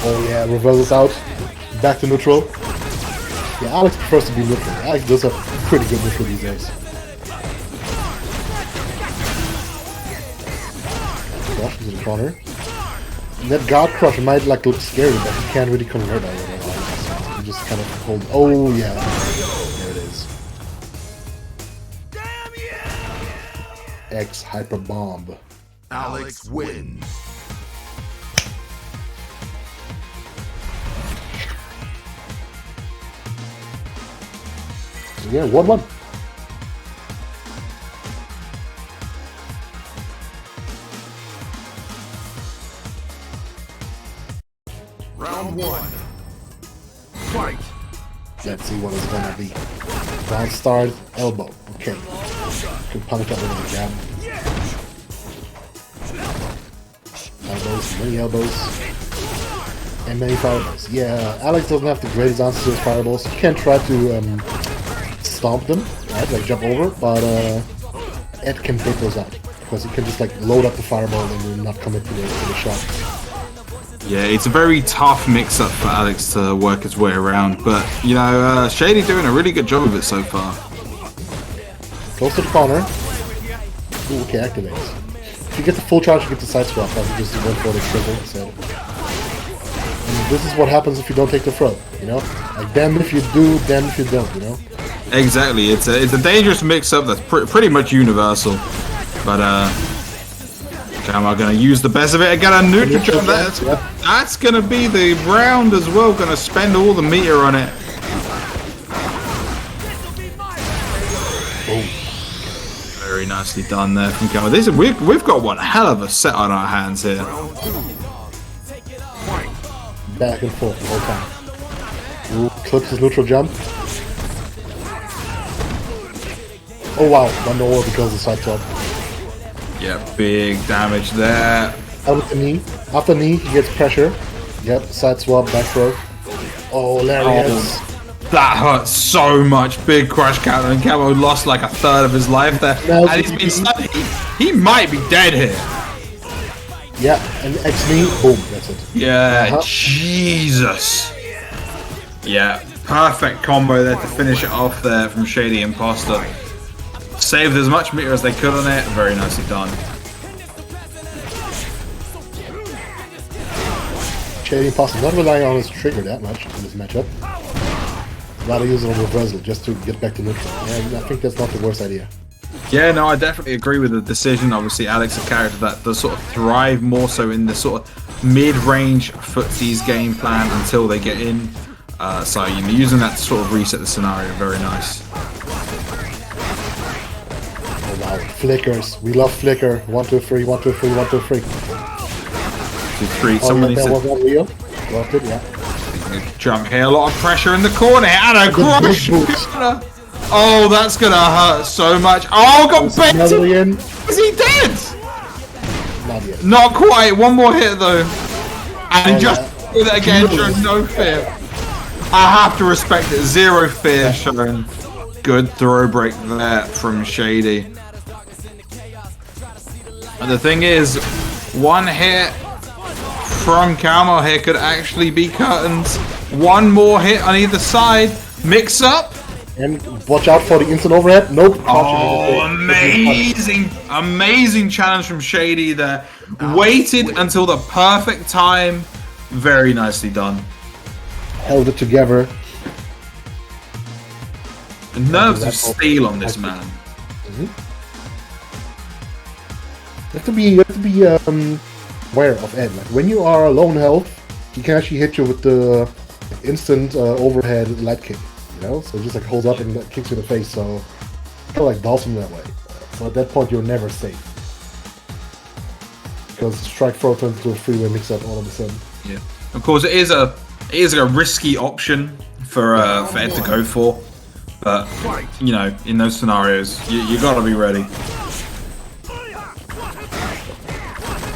Oh yeah, reverses out. Back to neutral. Yeah, Alex prefers to be neutral. Alex does have pretty good neutral these days. Crush into the corner. And that guard crush might like look scary, but he can't really convert out of it. You just kind of hold. Oh yeah. There it is. X hyper bomb. Alex wins. So yeah, 1-1. Round 1. Fight. Let's see what it's gonna be. Round start, elbow. Okay. Good punish up with a jab. Elbows, many elbows. And many fireballs. Yeah, Alex doesn't have the greatest answer to his fireballs. He can try to stomp them, right? Like jump over, but Ed can take those out. Because he can just like load up the fireball and then not commit to the shot. Yeah, it's a very tough mix-up for Alex to work his way around, but you know, Shady doing a really good job of it so far. Close to the corner. Ooh, okay, activates. If you get the full charge, you get the side swap. I just went for the triple instead. And this is what happens if you don't take the throw, you know? Like, damn if you do, damn if you don't, you know? Exactly, it's a dangerous mix-up that's pretty much universal, but I'm gonna use the best of it. I got a neutral jump. That's gonna be the round as well. Gonna spend all the meter on it. Boom. Very nicely done there from Gamma. We've got one hell of a set on our hands here. Back and forth the whole time. Ooh, clips his neutral jump. Oh wow, one over because of the side swap. Yeah, big damage there. Out with the knee. After knee, he gets pressure. Yep, side swap, back throw. Oh, Lariat. That hurts so much. Big crush counter, and Camo lost like a third of his life there. Now And he's been stunned. He might be dead here. Yeah, and X knee, boom, that's it. Yeah, Jesus. Yeah, perfect combo there to finish it off there from Shady Imposter. Saved as much meter as they could on it. Very nicely done. Shady Imposter not relying on his trigger that much in this matchup. Rather use it on reversal just to get back to neutral. And I think that's not the worst idea. Yeah, no, I definitely agree with the decision. Obviously, Alex, a character that does sort of thrive more so in the sort of mid-range footsies game plan until they get in. So, you know, using that to sort of reset the scenario, very nice. Oh wow, flickers. We love flicker. 1, 2, 3, 1, 2, 3, 1, 2, 3. 2, 3. Someone needs that was to not Rio. Loved it, yeah. jump here. A lot of pressure in the corner. And a crush. Oh, that's gonna hurt so much. Oh, got bent. Is he dead? Not yet. Not quite. One more hit though. And just with it again, showing no fear. I have to respect it. Zero fear shown. Good throw break there from Shady. And the thing is, one hit from Camo here could actually be curtains. One more hit on either side. Mix up. And watch out for the instant overhead. Nope. Oh, amazing, amazing challenge from Shady there. Waited until the perfect time. Very nicely done. Held it together. Nerves of steel on this man. You have to be aware of Ed. Like when you are low on health, he can actually hit you with the instant overhead light kick. You know, so it just like holds up and kicks you in the face. So kind of like Balsam that way. So at that point, you're never safe because strike throw turns into a freeway mix up all of a sudden. Yeah, of course it is a risky option for Ed to go for, but you know, in those scenarios, you gotta be ready.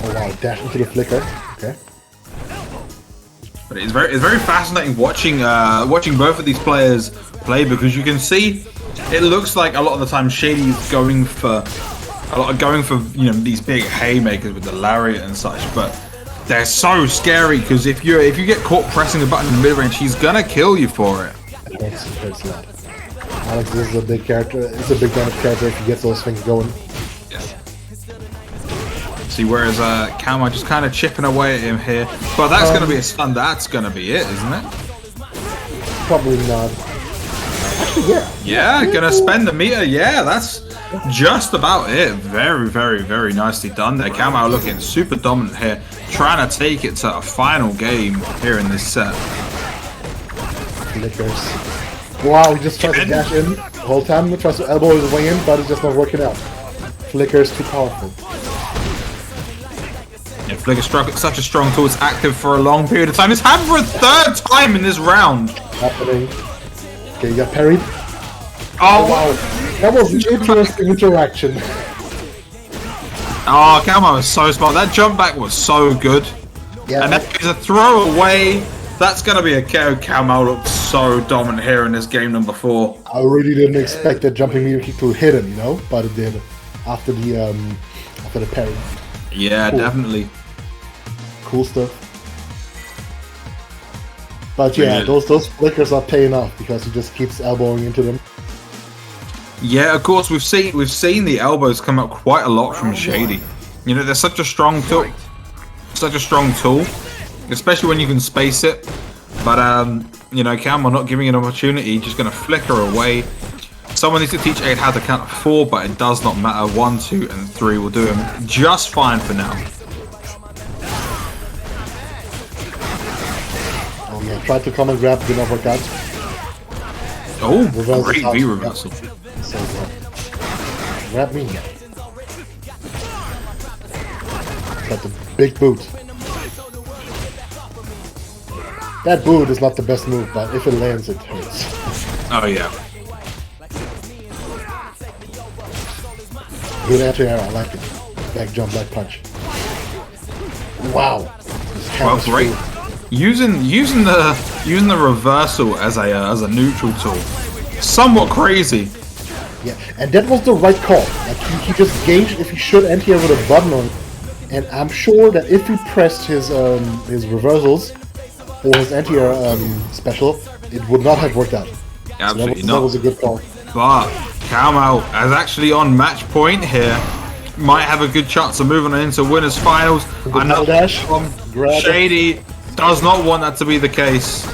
Oh wow, dash into the flicker. Okay. But it's very fascinating watching both of these players play, because you can see it looks like a lot of the time Shady's going for you know, these big haymakers with the lariat and such, but they're so scary because if you get caught pressing the button in the mid range, he's gonna kill you for it. That's loud. Alex is a big character. It's a big damage character if he gets those things going. See, whereas Camo just kind of chipping away at him here. But that's going to be a stun. That's going to be it, isn't it? Probably not. Actually, yeah. Yeah, going to spend the meter. Yeah, that's just about it. Very, very, very nicely done there. Camo looking super dominant here. Trying to take it to a final game here in this set. Flickers. Wow, he just tries to dash in the whole time. He tries to elbow his way in, but it's just not working out. Flickers too powerful. Yeah, Flicker struck such a strong tool. It's active for a long period of time. It's happened for a third time in this round. Happening. Okay, you got parried. Oh, wow. That was an interesting interaction. Oh, Camo was so smart. That jump back was so good. Yeah. And that is a throw away. That's going to be a KO. Camo looked so dominant here in this game number 4. I really didn't expect that jumping meter kick to hit him, you know, but it did after the parry. Yeah, cool. Definitely. Cool stuff. But yeah, those flickers are paying off because he just keeps elbowing into them. Yeah, of course we've seen the elbows come up quite a lot from Shady. You know, they're such a strong tool, especially when you can space it. But you know, Camo not giving an opportunity, just going to flicker away. Someone needs to teach Aid how to count 4, but it does not matter. 1, 2, and 3 will do him just fine for now. Oh yeah, tried to come and grab, did not work out. Oh, great V reversal. So grab me. Got the big boot. That boot is not the best move, but if it lands, it hurts. Oh yeah. Good anti-air, I like it. Back jump, back punch. Wow. Well, great. Using the reversal as a neutral tool. Somewhat crazy. Yeah, and that was the right call. Like he just gauged if he should anti-air with a button on, and I'm sure that if he pressed his reversals or his anti-air special, it would not have worked out. Absolutely So not. That was a good call. But Calmo is actually on match point here. Might have a good chance of moving on into winners finals. I know dash. Shady does not want that to be the case.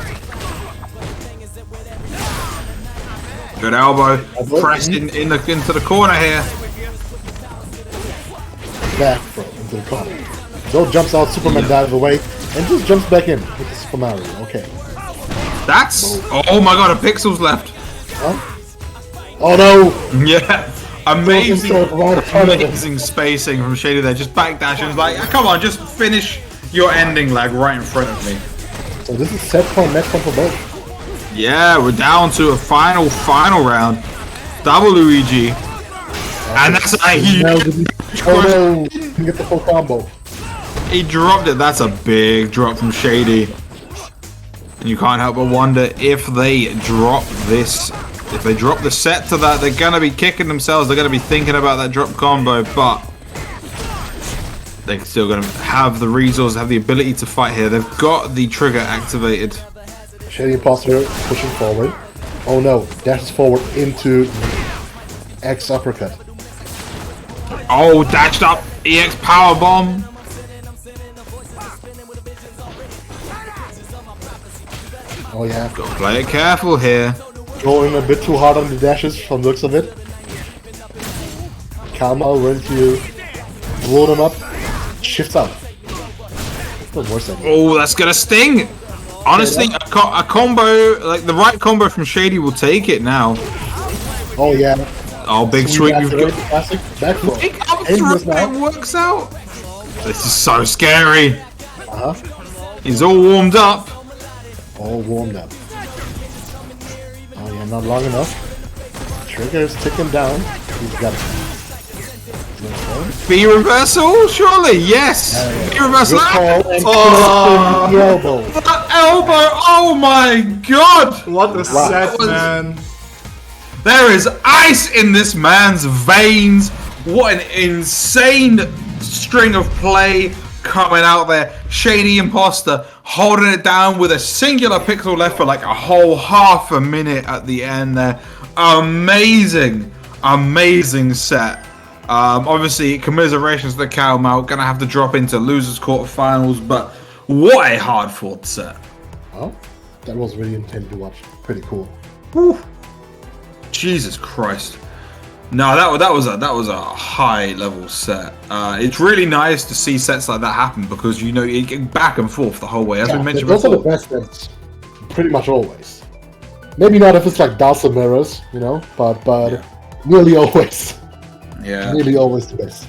Good elbow, pressing into the corner here. Back throw into the corner. Joe jumps out, Superman dives away, and just jumps back in with the Super Mario. Okay. That's oh my god, a pixel's left. Huh? Oh no! Yeah, amazing spacing from Shady there. Just backdashing, like come on, just finish your ending lag right in front of me. So this is set point, match point for both. Yeah, we're down to a final round. Double Luigi. And that's a huge... Oh no! Didn't get the full combo. He dropped it. That's a big drop from Shady. And you can't help but wonder if they drop this... If they drop the set to that, they're going to be kicking themselves. They're going to be thinking about that drop combo, but... They're still going to have the resources, have the ability to fight here. They've got the trigger activated. Shady Imposter pushing forward. Oh no, dashes forward into X uppercut. Oh, dashed up EX power bomb. Oh yeah. Gotta play it careful here. Going a bit too hard on the dashes from the looks of it. Calmo ready to blow them up. Shifts out. Oh, that's gonna sting. Honestly, a combo, like the right combo from Shady will take it now. Oh yeah. Oh, big swing. Classic back throw. Big up throw, it works out. This is so scary. He's all warmed up. All warmed up. Oh yeah, not long enough. Trigger's ticking down. He's got it. B reversal, surely, yes. B reversal. Oh, elbow. That elbow, oh my god. What a set, man. There is ice in this man's veins. What an insane string of play coming out there. Shady Imposter holding it down with a singular pixel left for like a whole half a minute at the end there. Amazing set. Obviously, commiserations to the Calmo. Gonna have to drop into losers quarterfinals, but what a hard fought set. Oh, that was really intense to watch. Pretty cool. Whew. Jesus Christ. No, that was a high level set. It's really nice to see sets like that happen because you know you get back and forth the whole way. As we mentioned those before. are the best sets, pretty much always. Maybe not if it's like Dazzle Mirrors, you know, but nearly always. Yeah, nearly always the best.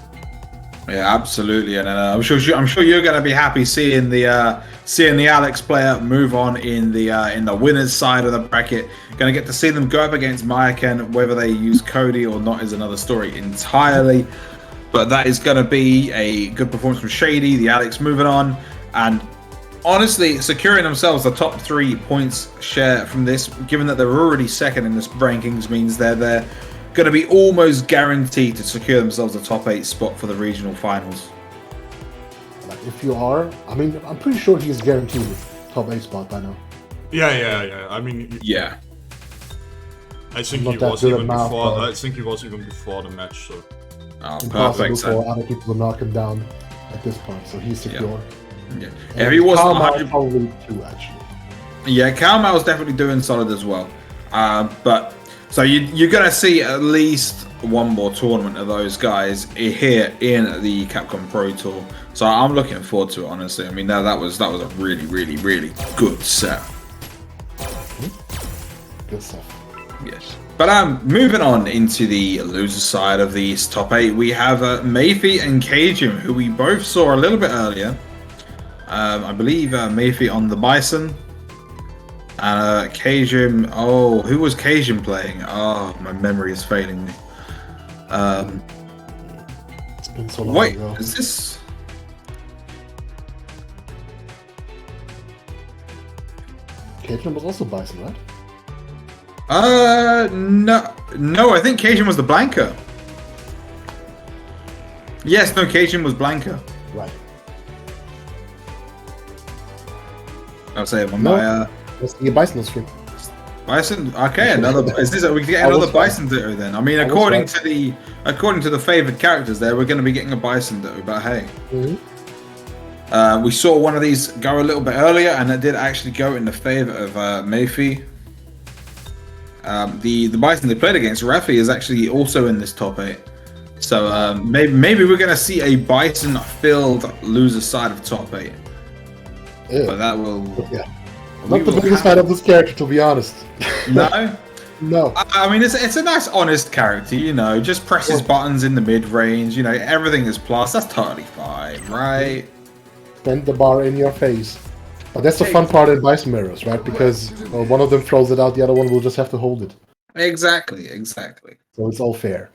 Yeah, absolutely, and I'm sure you're going to be happy seeing the Alex player move on in the winners side of the bracket. Going to get to see them go up against Mayaken. Whether they use Cody or not is another story entirely. But that is going to be a good performance from Shady. The Alex moving on, and honestly securing themselves the top 3 points share from this. Given that they're already second in this rankings, means they're going to be almost guaranteed to secure themselves a top 8 spot for the regional finals. Like if you are, I mean, I'm pretty sure he's guaranteed a top 8 spot by now. Yeah. I mean, yeah. I think he was even before. I think he was even before the match. So. Oh, perfect. For other people to knock him down at this point, so he's secure. Yeah. If he wasn't 100, probably 2 actually. Yeah, Calmo's definitely doing solid as well. But so you're gonna see at least one more tournament of those guys here in the Capcom Pro Tour. So I'm looking forward to it, honestly. I mean, that was a really good set. Good stuff. Yes. But moving on into the loser side of these top 8, we have Mayfi and Cajun, who we both saw a little bit earlier. I believe Mayfi on the Bison. Cajun. Oh, who was Cajun playing? Oh, my memory is failing me. It's been so long Wait, ago. is this? Cajun was also Bison, right? No, I think Cajun was the Blanca. Yes, no, Cajun was Blanca. Right. I'll say it on No. my Let's get Bison on stream. Bison. Okay, another. Is this? We can get another Bison ditto then. I mean, according to the favored characters, there we're going to be getting a Bison ditto. But hey, we saw one of these go a little bit earlier, and it did actually go in the favor of Mayfi. The Bison they played against, Rafi, is actually also in this top 8. So maybe we're going to see a Bison-filled loser side of top 8. Yeah. But that will. Yeah. Not the biggest fan of this character, to be honest. No. No. I mean, it's a nice, honest character, you know. Just presses buttons in the mid-range, you know. Everything is plus. That's totally fine, right? Bend the bar in your face. But that's the fun part in Bison mirrors, right? Because one of them throws it out, the other one will just have to hold it. Exactly. So it's all fair.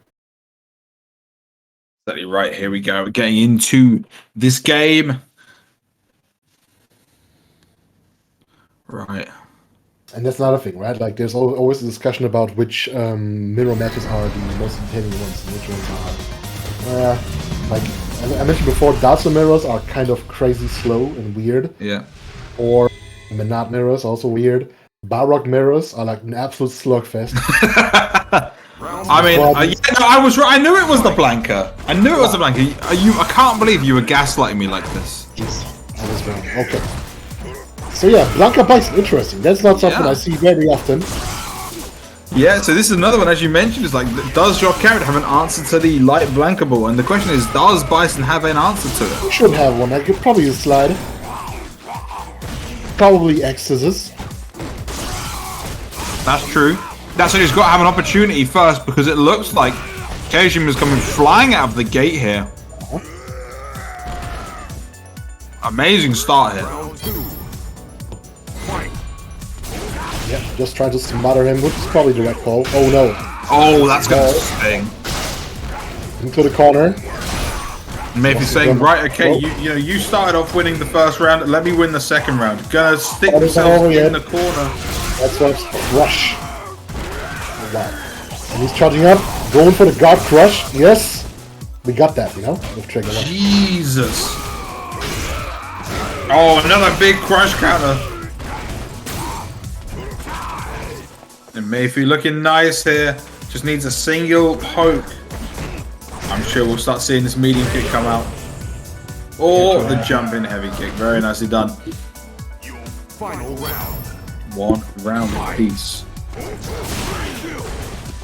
Exactly right. Here we go. We're getting into this game. Right. And that's another thing, right? Like, there's always a discussion about which mirror matches are the most entertaining ones and which ones are. Like, I mentioned before, Dalsa mirrors are kind of crazy slow and weird. Yeah. Or Menat mirrors, also weird. Balrog mirrors are like an absolute slugfest. I mean, I was right. I knew it was the Blanca. I can't believe you were gaslighting me like this. Yes, I was wrong. Okay. So yeah, Blanca Bison, interesting. That's not something I see very often. Yeah, so this is another one, as you mentioned, is like, does your character have an answer to the light Blanca ball? And the question is, does Bison have an answer to it? You should have one. I could probably use slide. Probably X scissors. That's true. That's why he's got to have an opportunity first, because it looks like Cajun is coming flying out of the gate here. Amazing start here. Yeah, just try to smother him, which is probably the right call. Oh no. Oh, that's going to sting. Into the corner. Maybe saying, right, okay, you started off winning the first round, let me win the second round. Gonna stick themselves in the corner. That's what's crush. Oh, wow. And he's charging up, going for the guard crush. Yes. We got that, you know? With trigger one. Jesus. Oh, another big crush counter. And Mayfi looking nice here. Just needs a single poke. I'm sure we'll start seeing this medium kick come out. Or the jump in heavy kick. Very nicely done. Final round. One round apiece.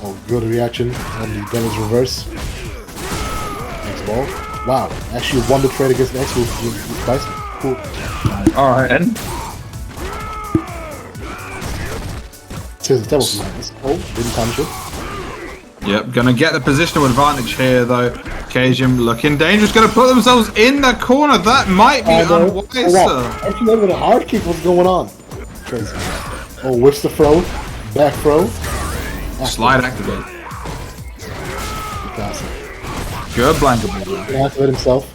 Oh, good reaction on the damage reverse. Next ball. Wow, actually won the trade against X with Bison. Cool. Alright, and Says the double nice. Oh, didn't punish it. yep, gonna get the positional advantage here though. Cajun looking dangerous, gonna put themselves in the corner. That might be unwise, oh, wow. Actually, with a hard kick, what's going on? Crazy. Oh, whips the throw. Back throw. Slide activate. Classic. Good Blanca. Gonna activate himself.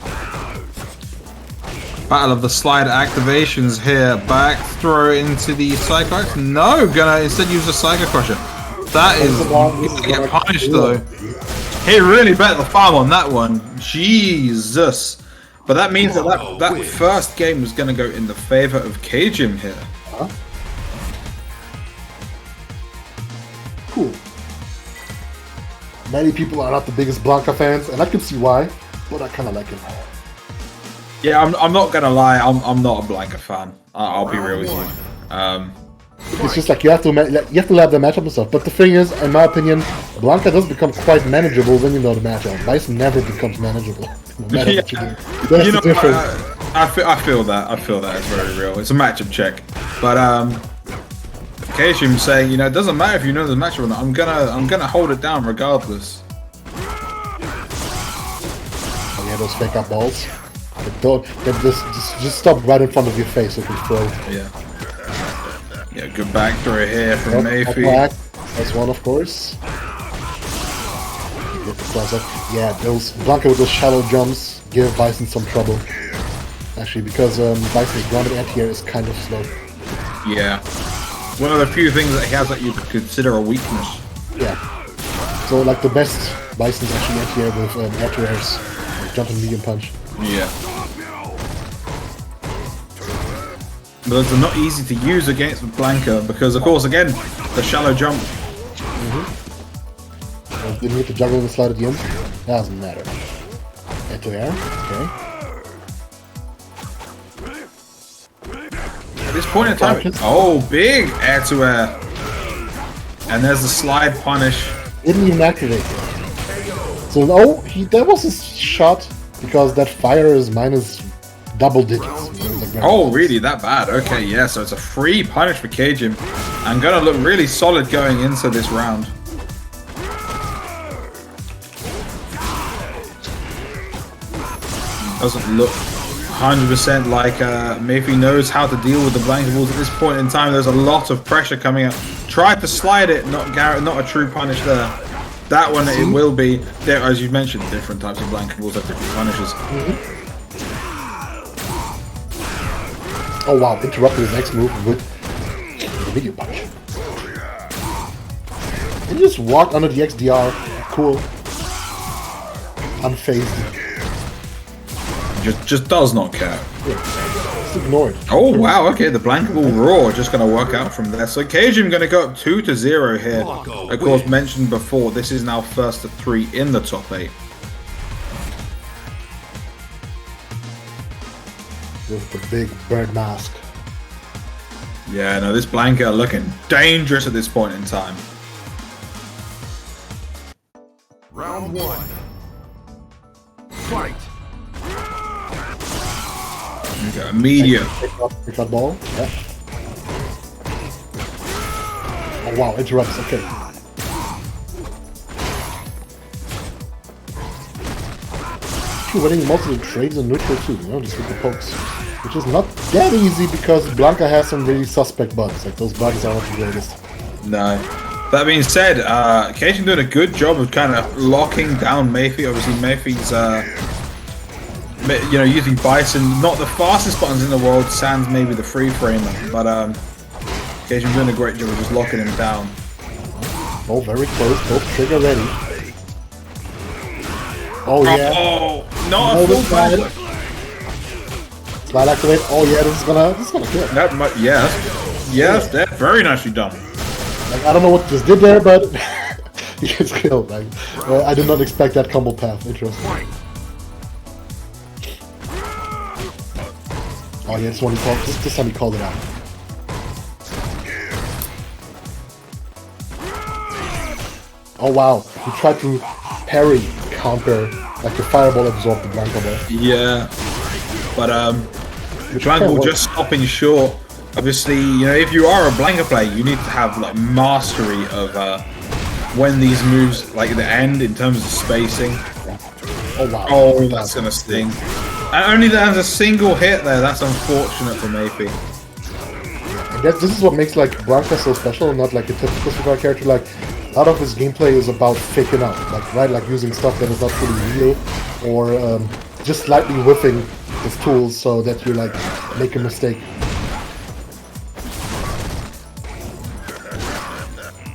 Battle of the slide activations here. Back throw into the Psycho. No, gonna instead use the Psycho Crusher. That is gonna get punished though. He really bet the farm on that one. Jesus. But that means that first game is gonna go in the favor of Cajun here. Huh? Cool. Many people are not the biggest Blanca fans, and I can see why, but I kind of like him. Yeah, I'm not gonna lie. I'm not a Blanca fan. I'll be real with you. It's just like you have to have the matchup and stuff. But the thing is, in my opinion, Blanca does become quite manageable when you know the matchup. Bison never becomes manageable. No matter what you do. That's the difference. I feel that. I feel that. It's very real. It's a matchup check. But Cajun saying, it doesn't matter if you know the matchup or not. I'm gonna hold it down regardless. Oh yeah, those fake up balls. But just stop right in front of your face if you throw. Yeah. Yeah, good back throw here from Up Mayfi. back. That's one, of course. Get the cross up. Yeah, those Blanca with those shallow jumps give Bison some trouble. Actually, because Bison's grounded anti-air is kind of slow. Yeah. One of the few things that he has that you could consider a weakness. Yeah. So, like, the best Bison's actually anti-air with air to airs. Like jump and medium punch. Yeah. But those are not easy to use against Blanca because, of course, again, the shallow jump. Didn't hit the juggle and slide at the end. Doesn't matter. Air to air. Okay. At this point in time, oh, big air to air. And there's the slide punish. Didn't even activate it. So, oh, that was his shot because that fire is minus double digits. Oh, really? That bad? Okay, yeah, so it's a free punish for Cajun. I'm gonna look really solid going into this round. Doesn't look 100% like Mayfi knows how to deal with the blanket balls at this point in time. There's a lot of pressure coming up. Tried to slide it, not a true punish there. That one it will be. There, as you mentioned, different types of blanket balls have different punishes. Oh wow, interrupted his next move with the video punch. And just walked under the XDR. Cool. Unfazed. Just does not care. Yeah. Just ignore it. Oh wow, okay, the blankable roar just gonna work out from there. So Cajun gonna go up 2-0 here. Of course, mentioned before, this is now first to 3 in the top 8. With the big bird mask. Yeah, no, this Blanca looking dangerous at this point in time. Round 1. Fight. Okay, immediate. Pick that ball. Yeah. Oh wow, interrupts. Okay. Winning most of the trades in neutral too, you know, just with the pokes. Which is not that easy because Blanca has some really suspect bugs. Like, those bugs are not the greatest. No. That being said, Cajun doing a good job of kind of locking down Mayfi. Obviously, Mayfi's, you know, using Bison. Not the fastest buttons in the world, sans maybe the free framer. But Cajun doing a great job of just locking him down. Oh, very close. Both trigger ready. Oh, yeah. Oh, not a full slide. Slide activate. Oh, yeah, this is gonna kill. That might, yes. Yes, that's very nicely done. Like, I don't know what this did there, but he gets killed. Like, I did not expect that combo path. Interesting. Oh, yeah, this one he called. This time he called it out. Oh, wow. He tried to parry counter, like the fireball absorbed the Blanca ball. Yeah, but Blanca will just stopping short. Obviously, you know, if you are a Blanca player, you need to have like mastery of when these moves like the end in terms of spacing. Oh wow! Oh, that's gonna sting. And only there's a single hit there. That's unfortunate for Mayfi. I guess this is what makes like Blanca so special, not like a typical Super character. Like, a lot of his gameplay is about faking out, like like using stuff that is not fully real, or just slightly whiffing his tools so that you like make a mistake.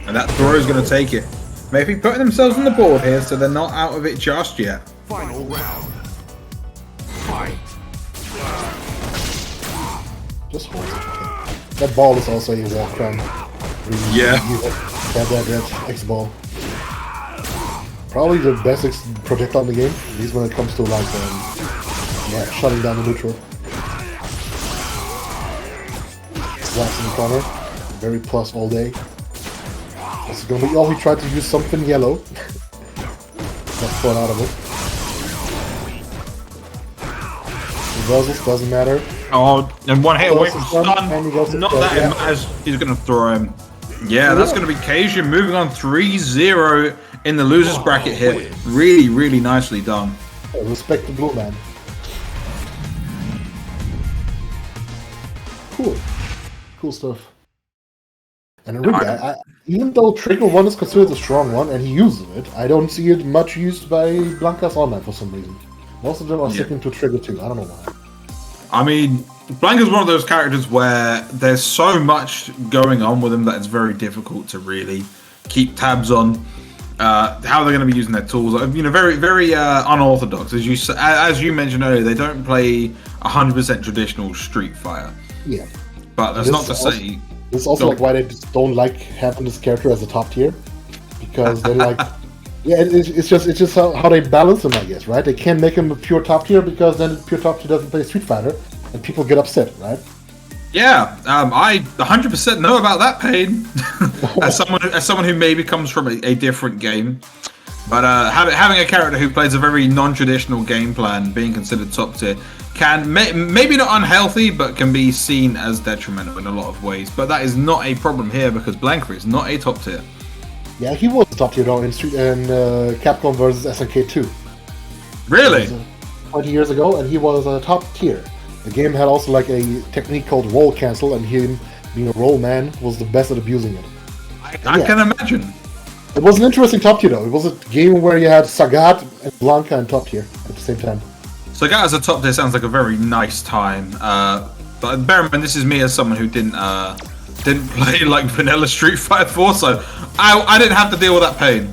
And that throw is going to take it. Maybe putting themselves on the board here, so they're not out of it just yet. Final round. Fight. Just hold it. That ball is also a walk crown. Yeah. That X ball. Probably the best projectile in the game, at least when it comes to like yeah, shutting down the neutral. Slaps in the corner. Very plus all day. This is gonna be, oh, he tried to use something yellow. Got thrown out of it. Reversals, doesn't matter. Oh, and one hit away from stun. Not that it yeah. matters. He's going to throw him. Yeah, that's going to be Cajun moving on 3-0 in the losers bracket here. Really, really nicely done. Respect the blue man. Cool. Cool stuff. And really, even though Trigger 1 is considered a strong one, and he uses it, I don't see it much used by Blanca's online for some reason. Most of them are sticking to Trigger 2. I don't know why. I mean, Blanca's one of those characters where there's so much going on with him that it's very difficult to really keep tabs on how they're going to be using their tools. Very, very unorthodox. As you mentioned earlier, they don't play 100% traditional Street Fighter. Yeah. But that's not to say... It's also like why they just don't like having this character as a top tier, because they're like, it's just how they balance him, I guess, right? They can't make him a pure top tier because then pure top tier doesn't play Street Fighter, and people get upset, right? Yeah, I 100% know about that pain as someone who maybe comes from a different game. But having a character who plays a very non-traditional game plan, being considered top tier, can maybe not unhealthy, but can be seen as detrimental in a lot of ways. But that is not a problem here because Blanca is not a top tier. Yeah, he was top tier though in Capcom vs SNK 2. Really? 20 years ago, and he was a top tier. The game had also like a technique called roll cancel, and him being a roll man was the best at abusing it. I can imagine. It was an interesting top tier though. It was a game where you had Sagat and Blanca in top tier at the same time. Sagat as a top tier sounds like a very nice time. But bear in mind, this is me as someone who didn't play like vanilla Street Fighter 4, so I didn't have to deal with that pain.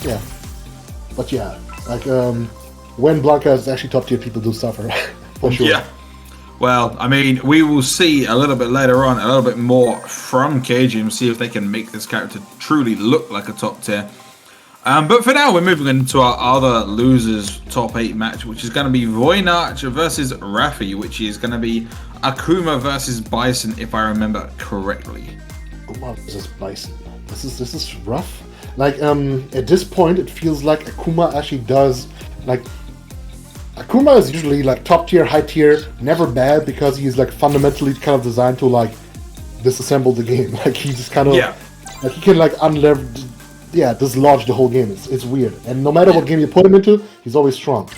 Yeah, but yeah, like when Blanca is actually top tier, people do suffer for sure. Yeah. Well, I mean, we will see a little bit later on, a little bit more from KGM, see if they can make this character truly look like a top tier. But for now, we're moving into our other losers top 8 match, which is going to be Voynach versus Rafi, which is going to be Akuma versus Bison, if I remember correctly. Akuma versus Bison. This is rough. Like at this point, it feels like Akuma actually does like. Akuma is usually like top tier, high tier, never bad because he's like fundamentally kind of designed to like disassemble the game. Like he just kind of like he can like dislodge the whole game. It's weird. And no matter what game you put him into, he's always strong.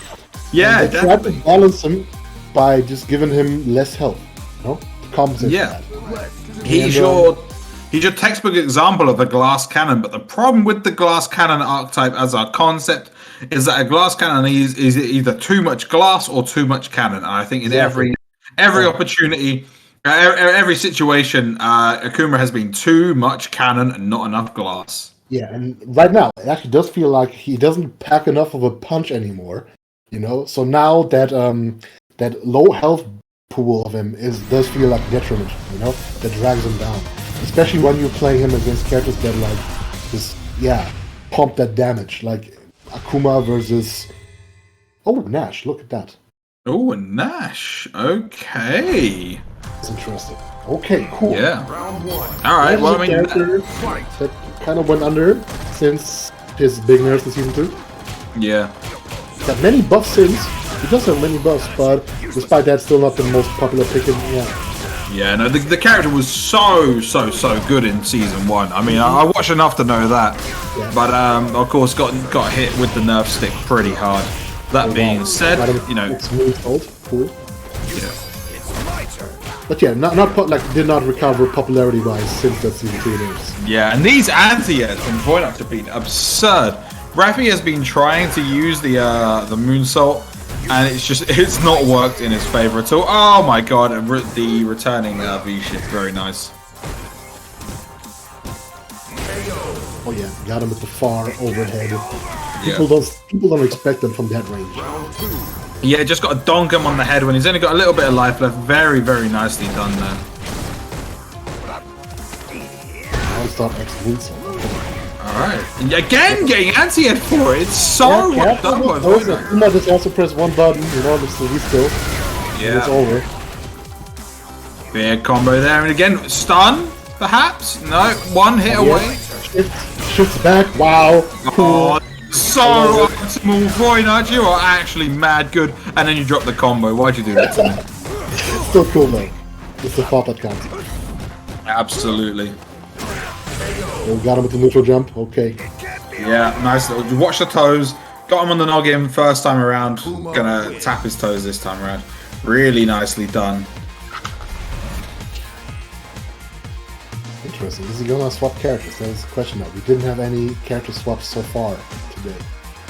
Yeah, and they try to balance him by just giving him less health, you know, to compensate for that. He's your textbook example of a glass cannon, but the problem with the glass cannon archetype as a concept is that a glass cannon is either too much glass or too much cannon. And I think in every opportunity, every situation, Akuma has been too much cannon and not enough glass. Yeah, and right now it actually does feel like he doesn't pack enough of a punch anymore, you know. So now that that low health pool of him does feel like detriment, you know, that drags him down. Especially when you play him against characters that like just pump that damage, like Akuma versus Nash. Look at that. Oh, Nash. Okay. That's interesting. Okay, cool. Yeah. All right. Well, I mean, that kind of went under since his big nerfs in season 2. Yeah. He's got many buffs since. He does have many buffs, but despite that, still not the most popular pick. Yeah, no, the character was so good in season 1. I mean, I watched enough to know that, but of course got hit with the nerf stick pretty hard. That being said, you know, it's really cool. Yeah. But yeah, did not recover popularity wise since that season 2 nerfs. Yeah, and these anti-airs from Voynach have been absurd. Rafi has been trying to use the moonsault, and it's not worked in his favor at all. Oh my god, the returning V-shift, very nice. Oh yeah, got him with the far overhead. People don't expect them from that range. Yeah, just got to donk him on the head when he's only got a little bit of life left. Very, very nicely done there. Non-stop X moonsault. Alright, and again getting anti-air for it. It's so well done by Voynach. You might just also press one button, you know, just to reskill. Yeah. It's over. Big combo there, and again, stun, perhaps? No, one hit away. Shifts back, wow. Oh, so optimal, Voynach, you are actually mad good. And then you drop the combo. Why'd you do that to me? It's still cool though. It's the thought that counts. Absolutely. We got him with the neutral jump, okay. Yeah, nice. Watch the toes. Got him on the noggin first time around. Gonna tap his toes this time around. Really nicely done. Interesting. Is he gonna swap characters? That is the question now. We didn't have any character swaps so far today.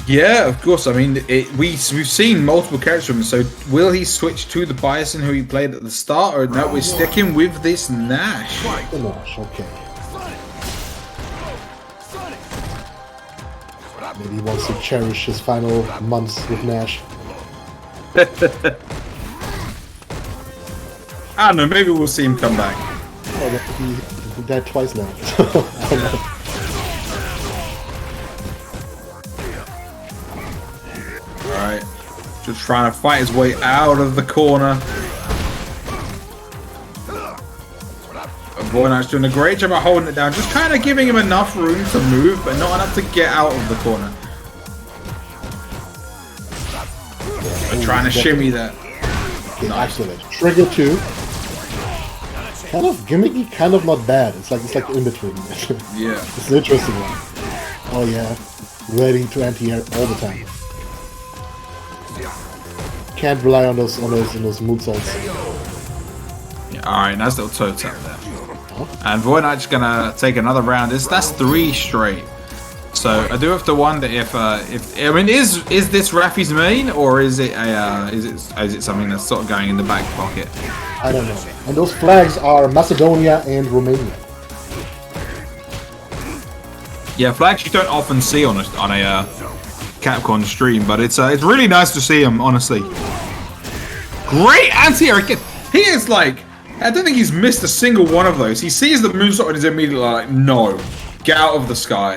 Yeah, of course. I mean, we've seen multiple characters from him. So will he switch to the Bison who he played at the start, or no? We're sticking with this Nash. The Nash, okay. Maybe he wants to cherish his final months with Nash. I don't know. Maybe we'll see him come back. Oh, he died twice now. Alright. Just trying to fight his way out of the corner. Voynach's doing a great job of holding it down. Just kind of giving him enough room to move, but not enough to get out of the corner. But trying to shimmy that. Okay, excellent. Trigger 2. Kind of gimmicky, kind of not bad. It's like in between. Yeah. It's an interesting one. Oh yeah. Ready to anti-air all the time. Can't rely on those moonsaults. Yeah, alright, nice little toe tap there. And Voynach's gonna take another round. That's 3 straight. So I do have to wonder if I mean is this Rafi's main, or is it something that's sort of going in the back pocket? I don't know. And those flags are Macedonia and Romania. Yeah, flags you don't often see on a Capcom stream, but it's really nice to see him, honestly. Great anti-air again. He is like, I don't think he's missed a single one of those. He sees the moonsault and is immediately like, no, get out of the sky.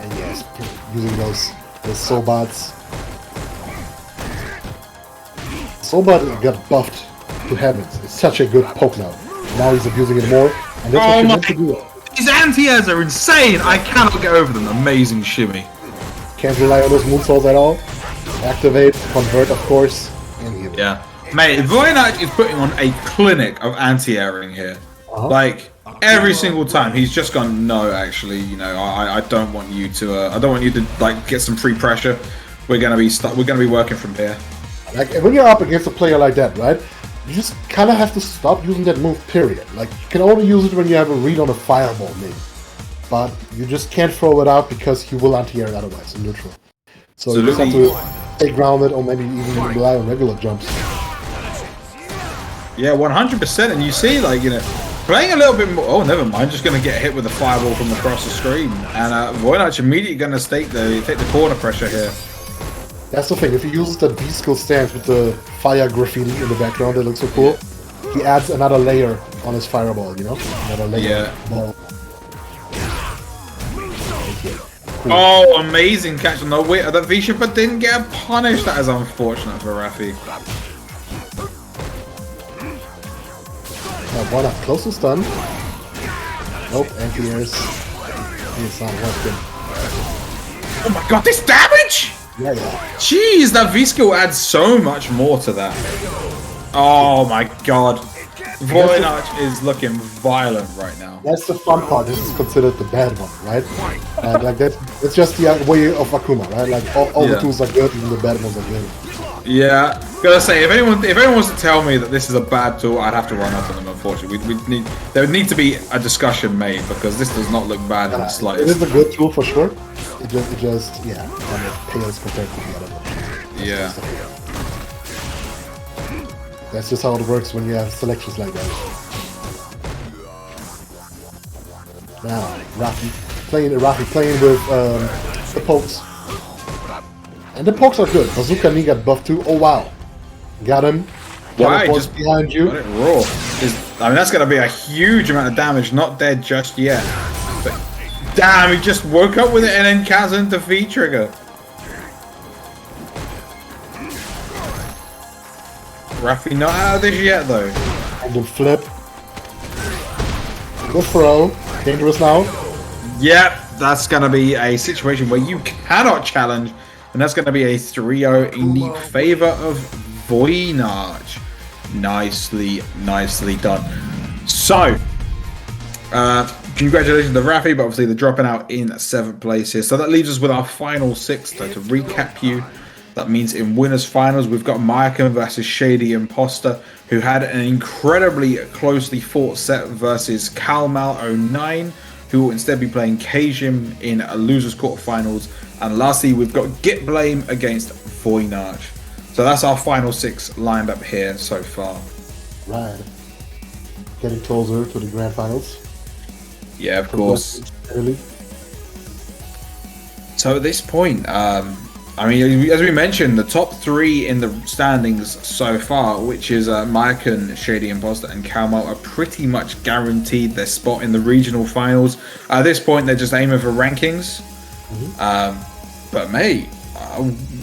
And yes, using those Sobats. Sobat got buffed to heavens. It's such a good poke now. Now he's abusing it more, and that's what you meant to do. His anti-airs are insane. I cannot get over them. Amazing shimmy. Can't rely on those moonsaults at all. Activate, convert, of course, and heal. Yeah. Mate, Voynach is putting on a clinic of anti-airing here. Like, every single time he's just gone, no, actually, you know, I don't want you to like get some free pressure. We're gonna be working from here. Like, when you're up against a player like that, right? You just kind of have to stop using that move, period. Like, you can only use it when you have a read on a fireball, maybe. But you just can't throw it out because he will anti-air it otherwise in neutral. So you just have to stay grounded, or maybe even rely on regular jumps. Yeah, 100%. And you see, like, you know, playing a little bit more. Oh, never mind. Just going to get hit with a fireball from across the screen. And Voynach immediately going to take the corner pressure here. That's the thing. If he uses the B-skill stance with the fire graffiti in the background, it looks so cool. He adds another layer on his fireball, you know? Another layer. Yeah. Ball. Cool. Oh, amazing catch on the wit of that V-ship, but didn't get punished. That is unfortunate for Rafi. Now, one up close to stun. Nope, anti-airs. It's not working. Oh my god, this damage! Yeah. Jeez, that V-skill adds so much more to that. Oh my god. Voynach is looking violent right now. That's the fun part. This is considered the bad one, right? Like that's just the way of Akuma, right? Like all the tools are good, and the bad ones are good. Yeah, gotta say, if anyone wants to tell me that this is a bad tool, I'd have to run up on them. Unfortunately, there would need to be a discussion made, because this does not look bad in the slightest. It is a good tool for sure. It just yeah, kind of pales compared to the other ones. Yeah. That's just how it works when you have selections like that. Now, Rafi playing with the pokes. And the pokes are good. Bazooka Knee got buffed too. Oh wow. Got him. Why? Just behind you. Let it roar. I mean, that's going to be a huge amount of damage. Not dead just yet. But damn, he just woke up with it and then cancels into V-trigger. Rafi not out of this yet, though. And the flip. Good throw. Dangerous now. Yep, that's going to be a situation where you cannot challenge. And that's going to be a 3-0 in the favor of Voynach. Nicely done. So, congratulations to Rafi, but obviously they're dropping out in 7th place here. So that leaves us with our final 6. So to recap you, that means in winners finals, we've got Mayakam versus Shady Imposter, who had an incredibly closely fought set versus Calmal 09, who will instead be playing Kajim in a losers quarterfinals. And lastly, we've got Git Blame against Voynage. So that's our final 6 lined up here so far. Right. Getting closer to the grand finals. Yeah, of course. So at this point, I mean, as we mentioned, the top 3 in the standings so far, which is Mayakan, Shady Imposter, and Calmal, are pretty much guaranteed their spot in the regional finals. At this point, they're just aiming for rankings. But mate,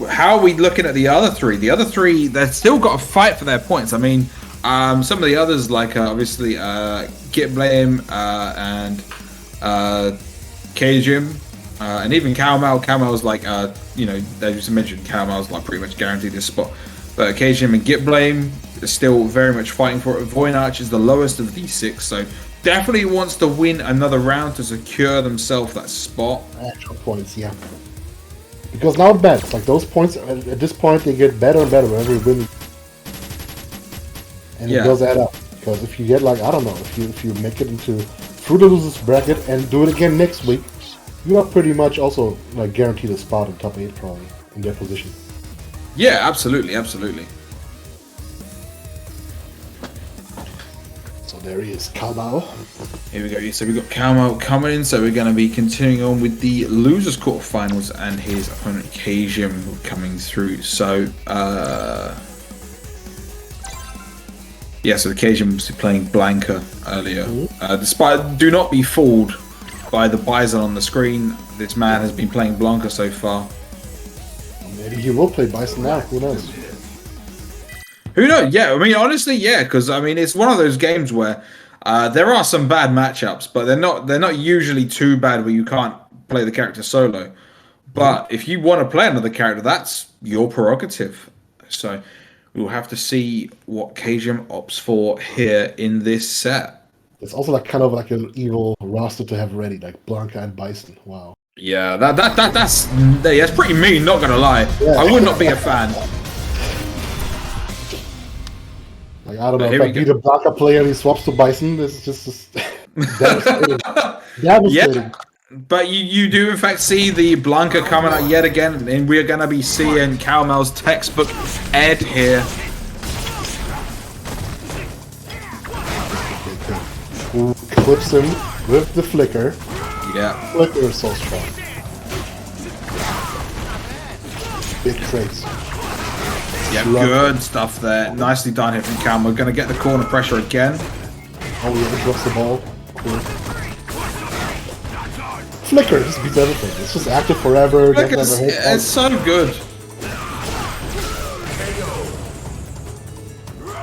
how are we looking at the other 3? The other 3, they've still got to fight for their points. I mean, some of the others, like obviously Git Blame and Kajim, and even Calmal's like, you know, they just mentioned Calmal's like pretty much guaranteed this spot. But Kajim and Git Blame is still very much fighting for it. Voynach is the lowest of these 6, so definitely wants to win another round to secure themselves that spot. Actual points, yeah. Because now it bets. Like those points, at this point, they get better and better whenever you win. And it does add up. Because if you get like, I don't know, if you make it into through the losers bracket and do it again next week, you are pretty much also like guaranteed a spot in top 8 probably in their position. Yeah, absolutely, absolutely. So there he is, Calmal. Here we go. So we've got Calmal coming in. So we're going to be continuing on with the losers quarterfinals and his opponent Kajim coming through. So yeah, so the Kajim was playing Blanca earlier. Despite, do not be fooled by the Bison on the screen. This man has been playing Blanca so far. Maybe he will play Bison now. Who knows? Who knows? Yeah, I mean, honestly, yeah, because I mean, it's one of those games where there are some bad matchups, but they're not usually too bad where you can't play the character solo. But if you want to play another character, that's your prerogative. So we'll have to see what Kajim opts for here in this set. It's also like kind of like an evil roster to have ready, like Blanca and Bison. Wow. Yeah, that's pretty mean. Not gonna lie, Yeah. I would not be a fan. Like I don't know if I beat a Blanca player and he swaps to Bison. This is just devastating. Devastating. Yeah, but you do in fact see the Blanca coming out yet again, and we're gonna be seeing Calmal's textbook Ed here. Who clips him with the flicker. Yeah. Flicker is so strong. Big trace. Yeah, good stuff there. Nicely done here from Calmal. Gonna get the corner pressure again. Oh yeah, he drops the ball. Cool. Flicker just beats everything. It's just active forever. It's so good.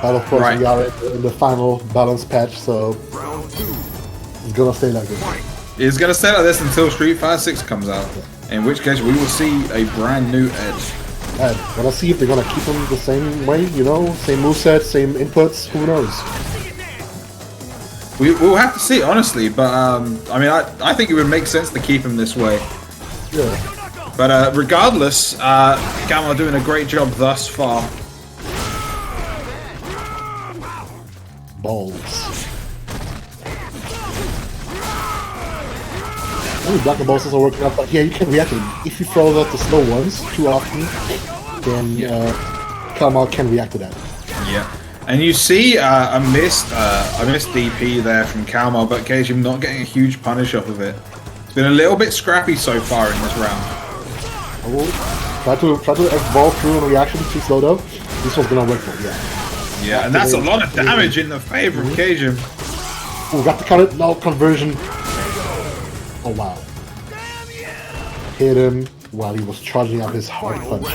But of course we are in the final balance patch, so it's gonna stay like this. It's gonna stay like this until StreetFighter 6 comes out. In which case we will see a brand new Edge. Wanna see if they're gonna keep him the same way, you know? Same moveset, same inputs, who knows? We'll have to see, honestly, but I mean, I think it would make sense to keep him this way. Yeah. But regardless, Calmal doing a great job thus far. Balls. Black and balls also working out, but yeah, you can react to them. If you throw out the slow ones too often, then Calmal can react to that. Yeah. And you see a missed DP there from Calmal, but Kajim not getting a huge punish off of it. It's been a little bit scrappy so far in this round. Try to evolve through a reaction to slow though. This one's gonna work for it, yeah. Yeah, and that's a lot of damage in the favor of Kajim. Oh, got the counter, no conversion. Oh wow. Hit him while he was charging up his hard punch.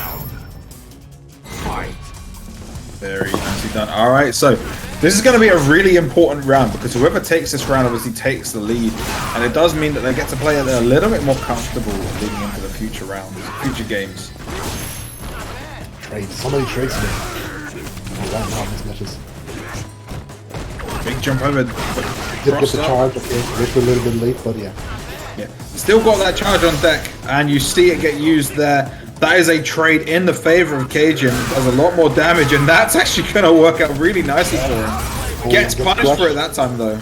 Very nicely done. Alright, so this is going to be a really important round because whoever takes this round obviously takes the lead. And it does mean that they get to play a little bit more comfortable leading into the future rounds, future games. Trades. So many trades today. Oh, right now these matches. Big jump over. Did get the charge, okay. Wait a little bit late, but yeah. Yeah. Still got that charge on deck, and you see it get used there That is a trade in the favor of Cajun. Does a lot more damage, and that's actually going to work out really nicely for him. Gets punished for it that time, though.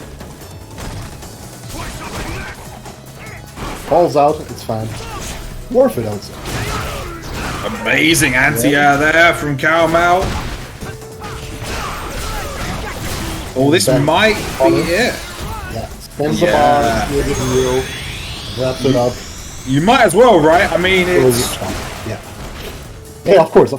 Falls out, it's fine. Worth it, also. Amazing anti-air there from Calmal. Oh, this might be it. Yeah, spins the bar, heals the heal, wraps it up. You might as well, right? I mean, it's... Yeah, of course.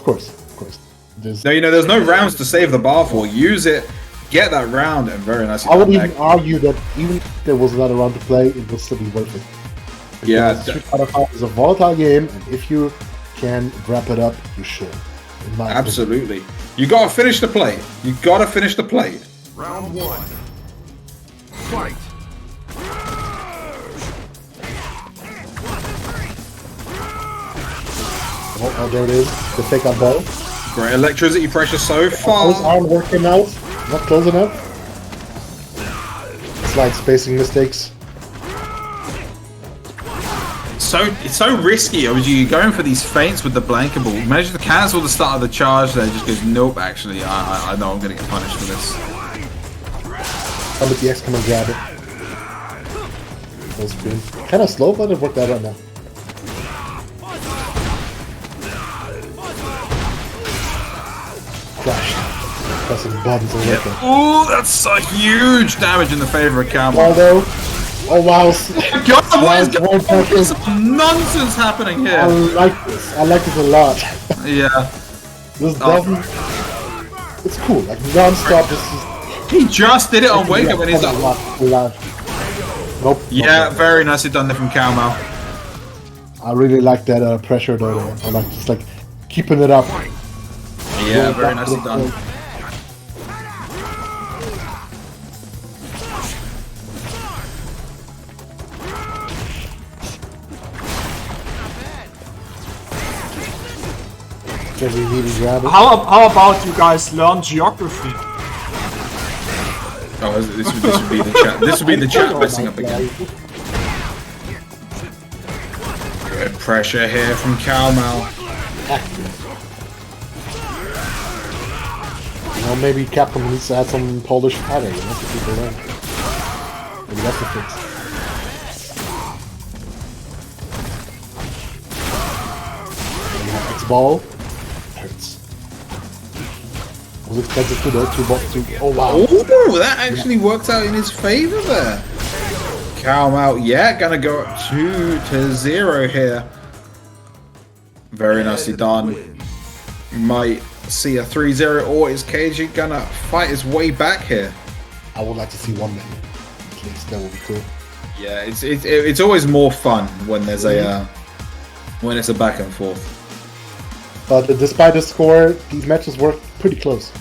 No, you know, there's no rounds to save the bar for. Use it, get that round, and very nicely I would done even there. argue that even if there was another round to play, it would still be worth it. Because Yeah, StreetFighter V is a volatile game, and if you can wrap it up, you should. In my opinion. absolutely. You gotta finish the play. You gotta finish the play. Round 1. Fight. Oh, there it is. The take up ball. Great electricity pressure so Those far. aren't working out. Not close enough. Slight spacing mistakes. It's so risky. Obviously, you're going for these feints with the blanket ball. Managed to cancel the start of the charge there. Just goes, nope, actually, I know I'm going to get punished for this. I'll let the X come and grab it. Full screen. Kind of slow, but it worked out right now. Crashed. Pressing buttons and working. Oh, that's a huge damage in the favor of Campbell. Although, oh wow. God, what is Nice going one on? second. Some nonsense happening I here. like this. I like this a lot. Yeah. This doesn't. It's cool. Like non-stop. This is. He just did it on Wake Up and he's a like, lot. Nope. yeah, Nope. very nicely done there from Calmal. I really like that pressure though. I like just like keeping it up. Yeah, very nicely done. Every needy grab it. How about you guys learn geography? Oh, this would be the chat. This would be the chat messing up again. Good pressure here from Calmal. You know, maybe Capcom needs to add some Polish fighter, you know, so people learn. Maybe that's the fix. X-ball. Hurts. Was expensive to those two boxes too. Oh wow. Oh, that actually worked out in his favor there. Calmal, yeah, gonna go up 2-0 here. Very nicely done. You might see a 3-0, or is KG gonna fight his way back here? I would like to see one minute. At least that would be cool. Yeah, it's always more fun when there's a when it's a back and forth. But despite the score, these matches were pretty close.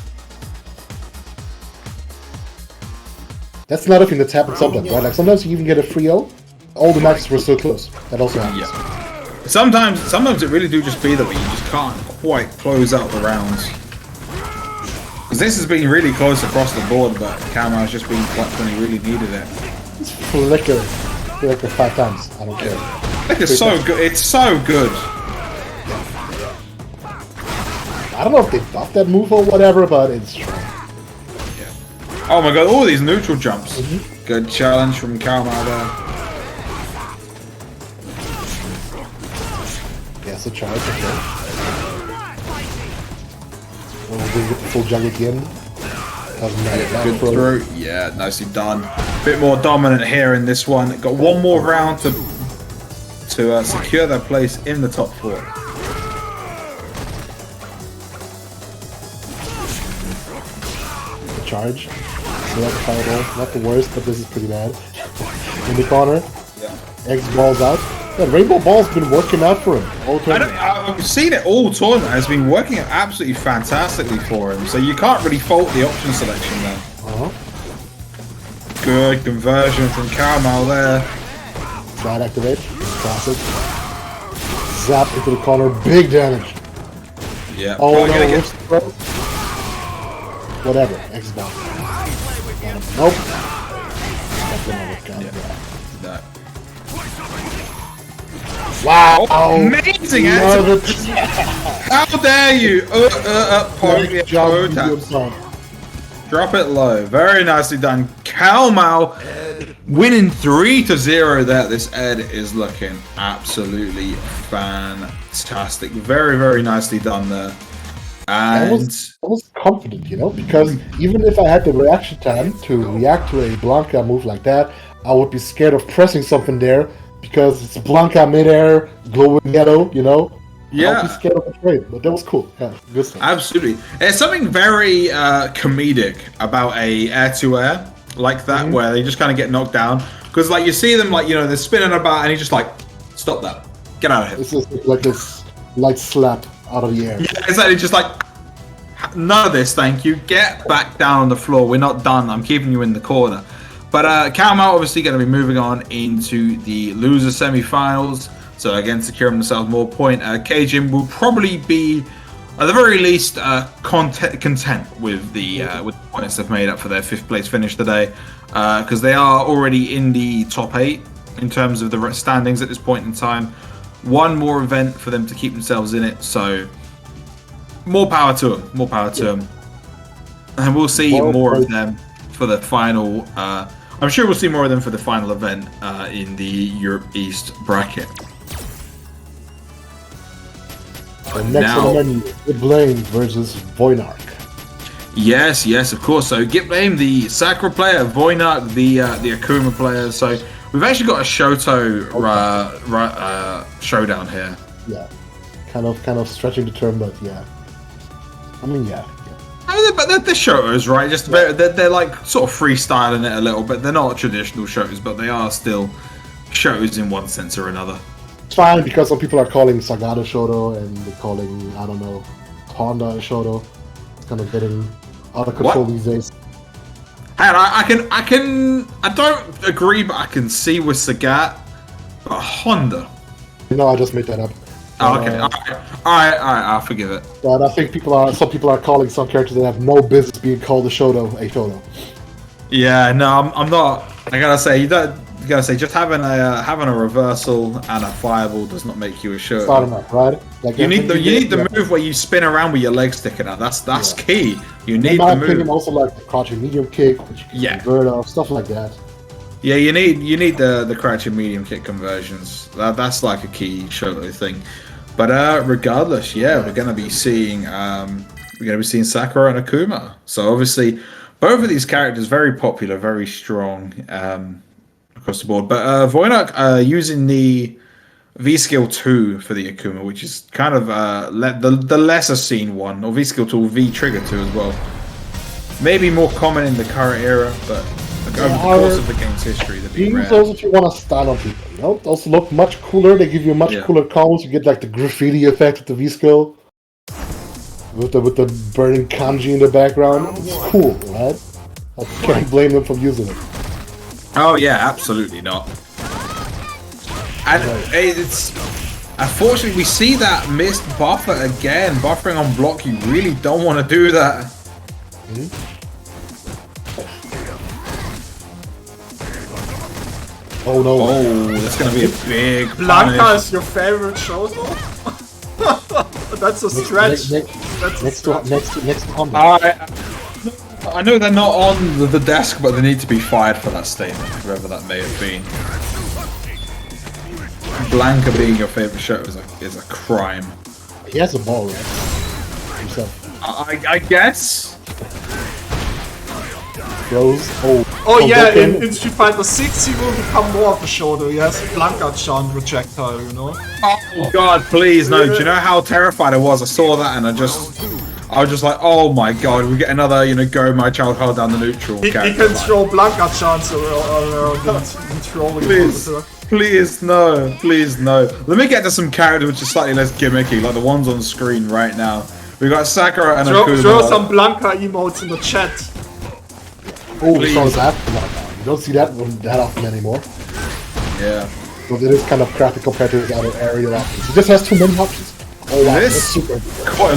That's another thing that's happened sometimes, right? Like sometimes you even get a 3-0. All the matches were so close. That also happens. Yeah. Sometimes it really do just be that way. You just can't quite close out the rounds. Because this has been really close across the board, but Camel's just been clutch when he really needed it. It's flicker 5 times. I don't care. Look, it's so good. It's so good. I don't know if they buffed that move or whatever, but it's strong. Oh my god, all these neutral jumps. Good challenge from Calmal there. Yes, a charge, okay. We'll do the full jug again. Doesn't matter. Good throw. Yeah, nicely done. Bit more dominant here in this one. Got one more round to secure their place in the top 4. The charge. So that's a fireball. Not the worst, but this is pretty bad. In the corner. Yeah. X balls out. That rainbow ball's been working out for him. I've seen it all tournament. It's been working out absolutely fantastically for him. So you can't really fault the option selection there. Good conversion from Calmal there. Side activate. Classic. Zap into the corner. Big damage. Yeah. Oh no. Whatever. X ball. Nope. That's another guy. That. Wow! Amazing, Love Anthony. it. How dare you? Great job, medium sound. Drop it low. Very nicely done. Calmau winning 3-0 there. This Ed is looking absolutely fantastic. Very, very nicely done there. I And was confident, you know, because even if I had the reaction time to react to a Blanca move like that, I would be scared of pressing something there because it's Blanca midair, glowing yellow, you know. yeah. I'd be scared of the trade, but that was cool. Yeah, good stuff. Absolutely. There's something very comedic about a air-to-air like that, where they just kind of get knocked down. Because, like, you see them, like, you know, they're spinning about, and he's just like, stop that. Get out of here. It's just like this light slap out of the air. Yeah, exactly. Just like, none of this, thank you. Get back down on the floor. We're not done. I'm keeping you in the corner. But Calmau obviously going to be moving on into the loser semi-finals. So again, securing themselves more point. Kajin will probably be, at the very least, content with the points they've made up for their 5th place finish today, because they are already in the top 8 in terms of the standings at this point in time. One more event for them to keep themselves in it. So more power to them. More power to them. And we'll see more of them for the final. I'm sure we'll see more of them for the final event in the Europe East bracket. And next on the menu, Gitblame versus Voynark. Yes, of course. So Gitblame, the Sakura player, Voynark, the Akuma player. So we've actually got a Shoto showdown here. Yeah, kind of stretching the term, but yeah. I mean, yeah. I mean, but they're Shotos, right? Just they're like sort of freestyling it a little bit. They're not traditional Shotos, but they are still Shotos in one sense or another. It's fine because some people are calling Sagada Shoto and they're calling, I don't know, Honda Shoto. It's kind of getting out of control these days. And I don't agree, but I can see with Sagat, but Honda. No, I just made that up. Oh, okay. All right. I'll forgive it. But I think some people are calling some characters that have no business being called a Shoto. Yeah, no, I'm not. I gotta say, just having a reversal and a fireball does not make you a Shoto. It's not enough, right? Like you need the move where you spin around with your legs sticking out. That's key. You need the move. Opinion, also like the crouching medium kick, which you can convert off, stuff like that. Yeah, you need the crouching medium kick conversions. That's like a key Shoto thing. But regardless, we're gonna be seeing Sakura and Akuma. So obviously, both of these characters very popular, very strong across the board. But Voynark using the V skill 2 for the Akuma, which is kind of the lesser seen one, or V skill 2, V trigger 2 as well. Maybe more common in the current era, but over the course of the game's history, they've been rare. Use those if you want to style on people, you know? Those look much cooler. They give you much cooler combos. You get like the graffiti effect with the V skill, with the burning kanji in the background. It's cool, right? I can't blame them for using it. Oh yeah, absolutely not. And it's unfortunately we see that missed buffer again. Buffering on block, you really don't want to do that. Oh no! Oh, that's gonna be a big Blanca punish. is your favorite Shoto? That's a stretch. Next to combo. I know they're not on the desk, but they need to be fired for that statement, whoever that may have been. Blanca being your favorite show is a crime. He has a ball, right? Himself. I guess. Goes. Oh yeah, in StreetFighter 6 he will become more of a Shoto. He has Blanca charm projectile, you know? Oh god, please no. Do you know how terrified I was? I saw that and I was just like, oh my god, we get another, go my child held down the neutral. He can throw Blanca chance around and throwing. Please no. Let me get to some characters which are slightly less gimmicky, like the ones on screen right now. We got Sakura and Akuma. Throw some Blanca emotes in the chat. Oh, we saw that. You don't see that that often anymore. Yeah. So it is kind of crappy compared to his other aerial options. He just has too many options. Oh wow, that's super.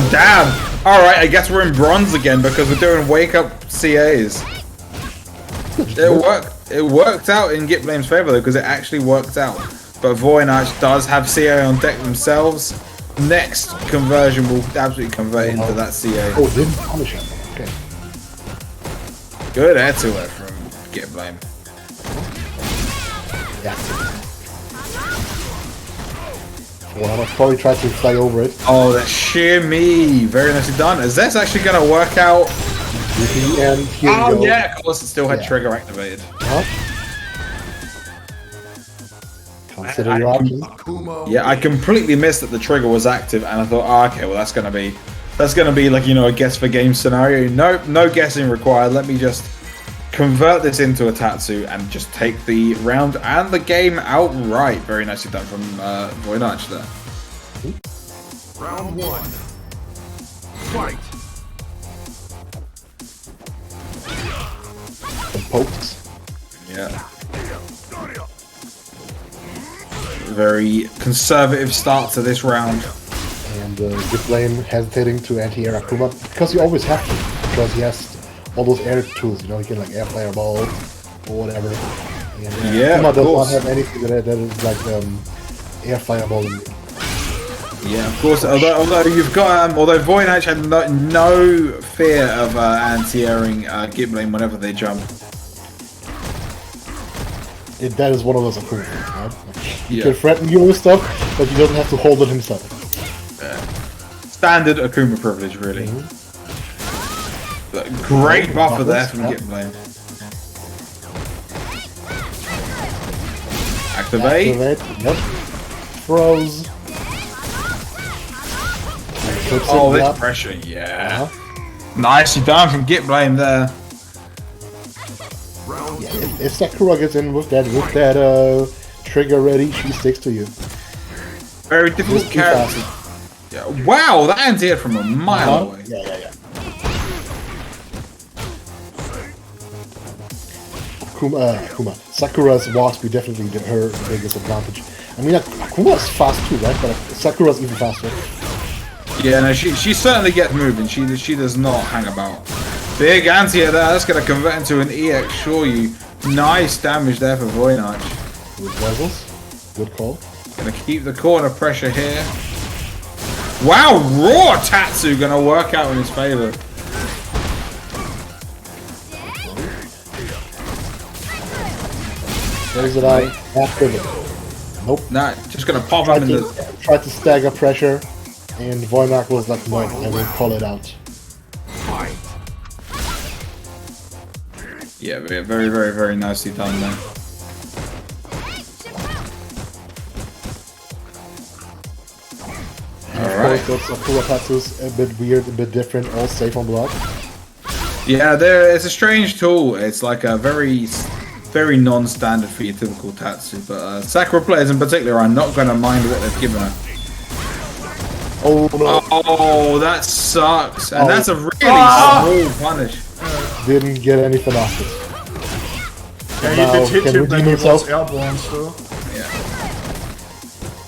Damn. Alright, I guess we're in bronze again because we're doing wake up CAs. It worked out in Gitblame's favor though, because it actually worked out. but Voynich does have CA on deck themselves. Next conversion will absolutely convert into that CA. Oh, didn't punish him. Okay. Good air to it from Get Blame. Yeah. Well, I'll probably try to fly over it. Oh, that shimmy! Very nicely done. Is this actually going to work out? And here we go. Yeah, of course it still had trigger activated. Consider your options. Yeah, I completely missed that the trigger was active, and I thought, oh, okay, well that's gonna be like, you know, a guess for game scenario. Nope, no guessing required. Let me just convert this into a Tatsu and just take the round and the game outright. Very nicely done from Voynich there. Round 1. Fight. Some pokes. Yeah. Very conservative start to this round. And Get Blame hesitating to anti-air Akuma because you always have to, because he has all those air tools, you know, he can like air fireball or whatever. And yeah, Akuma does not course. have anything that is like air fireball. Yeah, of course. Although you've got, although Voynich had no fear of anti-airing Get Blame whenever they jump. That is one of those Akuma things, right? Like, he Yeah. can threaten you with stuff, but he doesn't have to hold it himself. Standard Akuma privilege, really. But great buffer there from Get Blame. Activate. Yep. Froze. Oh, this pressure, yeah. Nicely done from Get Blame there. Yeah, if Sakura gets in with that trigger ready, she sticks to you. Very difficult character. Yeah. Wow, that anti-air from a mile away. Yeah. Akuma. Sakura's wasp is definitely her biggest advantage. I mean, Akuma's fast too, right? But Sakura's even faster. Yeah, no, she certainly gets moving. She does not hang about. Big anti-air there. That's going to convert into an EX, sure you. Nice damage there for Voynich. Good bezels. Good call. Going to keep the corner pressure here. Wow, raw Tatsu going to work out in his favor. There's that eye. After it. Nope. Nah, just going to pop him in the... Tried to stagger pressure, and Voynich was like, no, I will call it out. Yeah, very, very, very nicely done there. Alright. Those Akuma Tatsus a bit weird, a bit different, all safe on block. Yeah, it's a strange tool. It's like a very, very non-standard for your typical Tatsu. But Sakura players in particular are not going to mind what they've given her. Oh no. Oh, that sucks. And that's a really small punish. Didn't get anything off it. Yeah, Now, he did hit can him, then redeem he himself. was airborne still.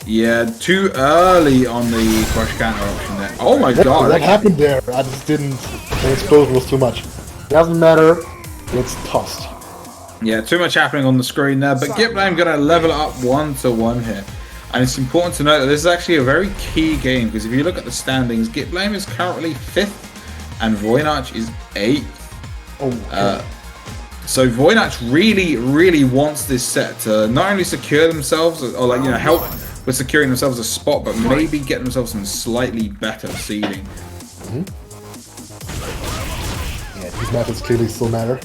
Yeah, too early on the crush counter option there. Oh my god. What happened there? I just didn't. The explosion was too much. Doesn't matter. It's tossed. Yeah, too much happening on the screen there. But Get Blame going to level it up 1-1 here. And it's important to note that this is actually a very key game, because if you look at the standings, Get Blame is currently 5th and Voynich is 8th. Oh, okay. So Voynich really, really wants this set to not only secure themselves, or like, you know, help with securing themselves a spot, but maybe get themselves some slightly better seeding. Yeah, these methods clearly still matter.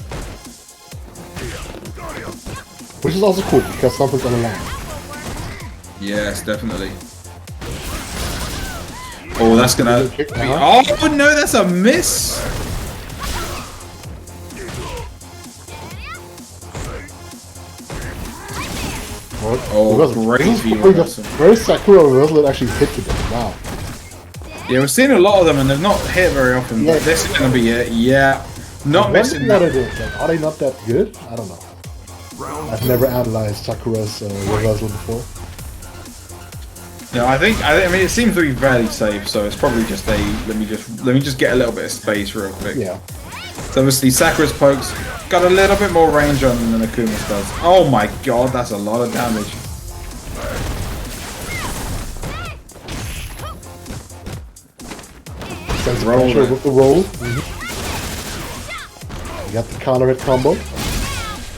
Which is also cool, because something's gonna land. Yes, definitely. Oh, that's gonna be... Uh-huh. Oh no, that's a miss! Oh, great view. Where is Sakura reversal that actually hit today? Wow. Yeah, we've seen a lot of them and they've not hit very often, Yeah. but this is going to be it. Yeah, not missing What that. it is, like, are they not that good? I don't know. I've never analyzed Sakura's reversal before. No, I mean, it seems to be fairly safe, so it's probably just a, let me just get a little bit of space real quick. Yeah. So obviously Sakura's pokes got a little bit more range on them than Akuma's does. Oh my god, that's a lot of damage. Sends Roll pressure it. with the roll. You got the counter hit combo.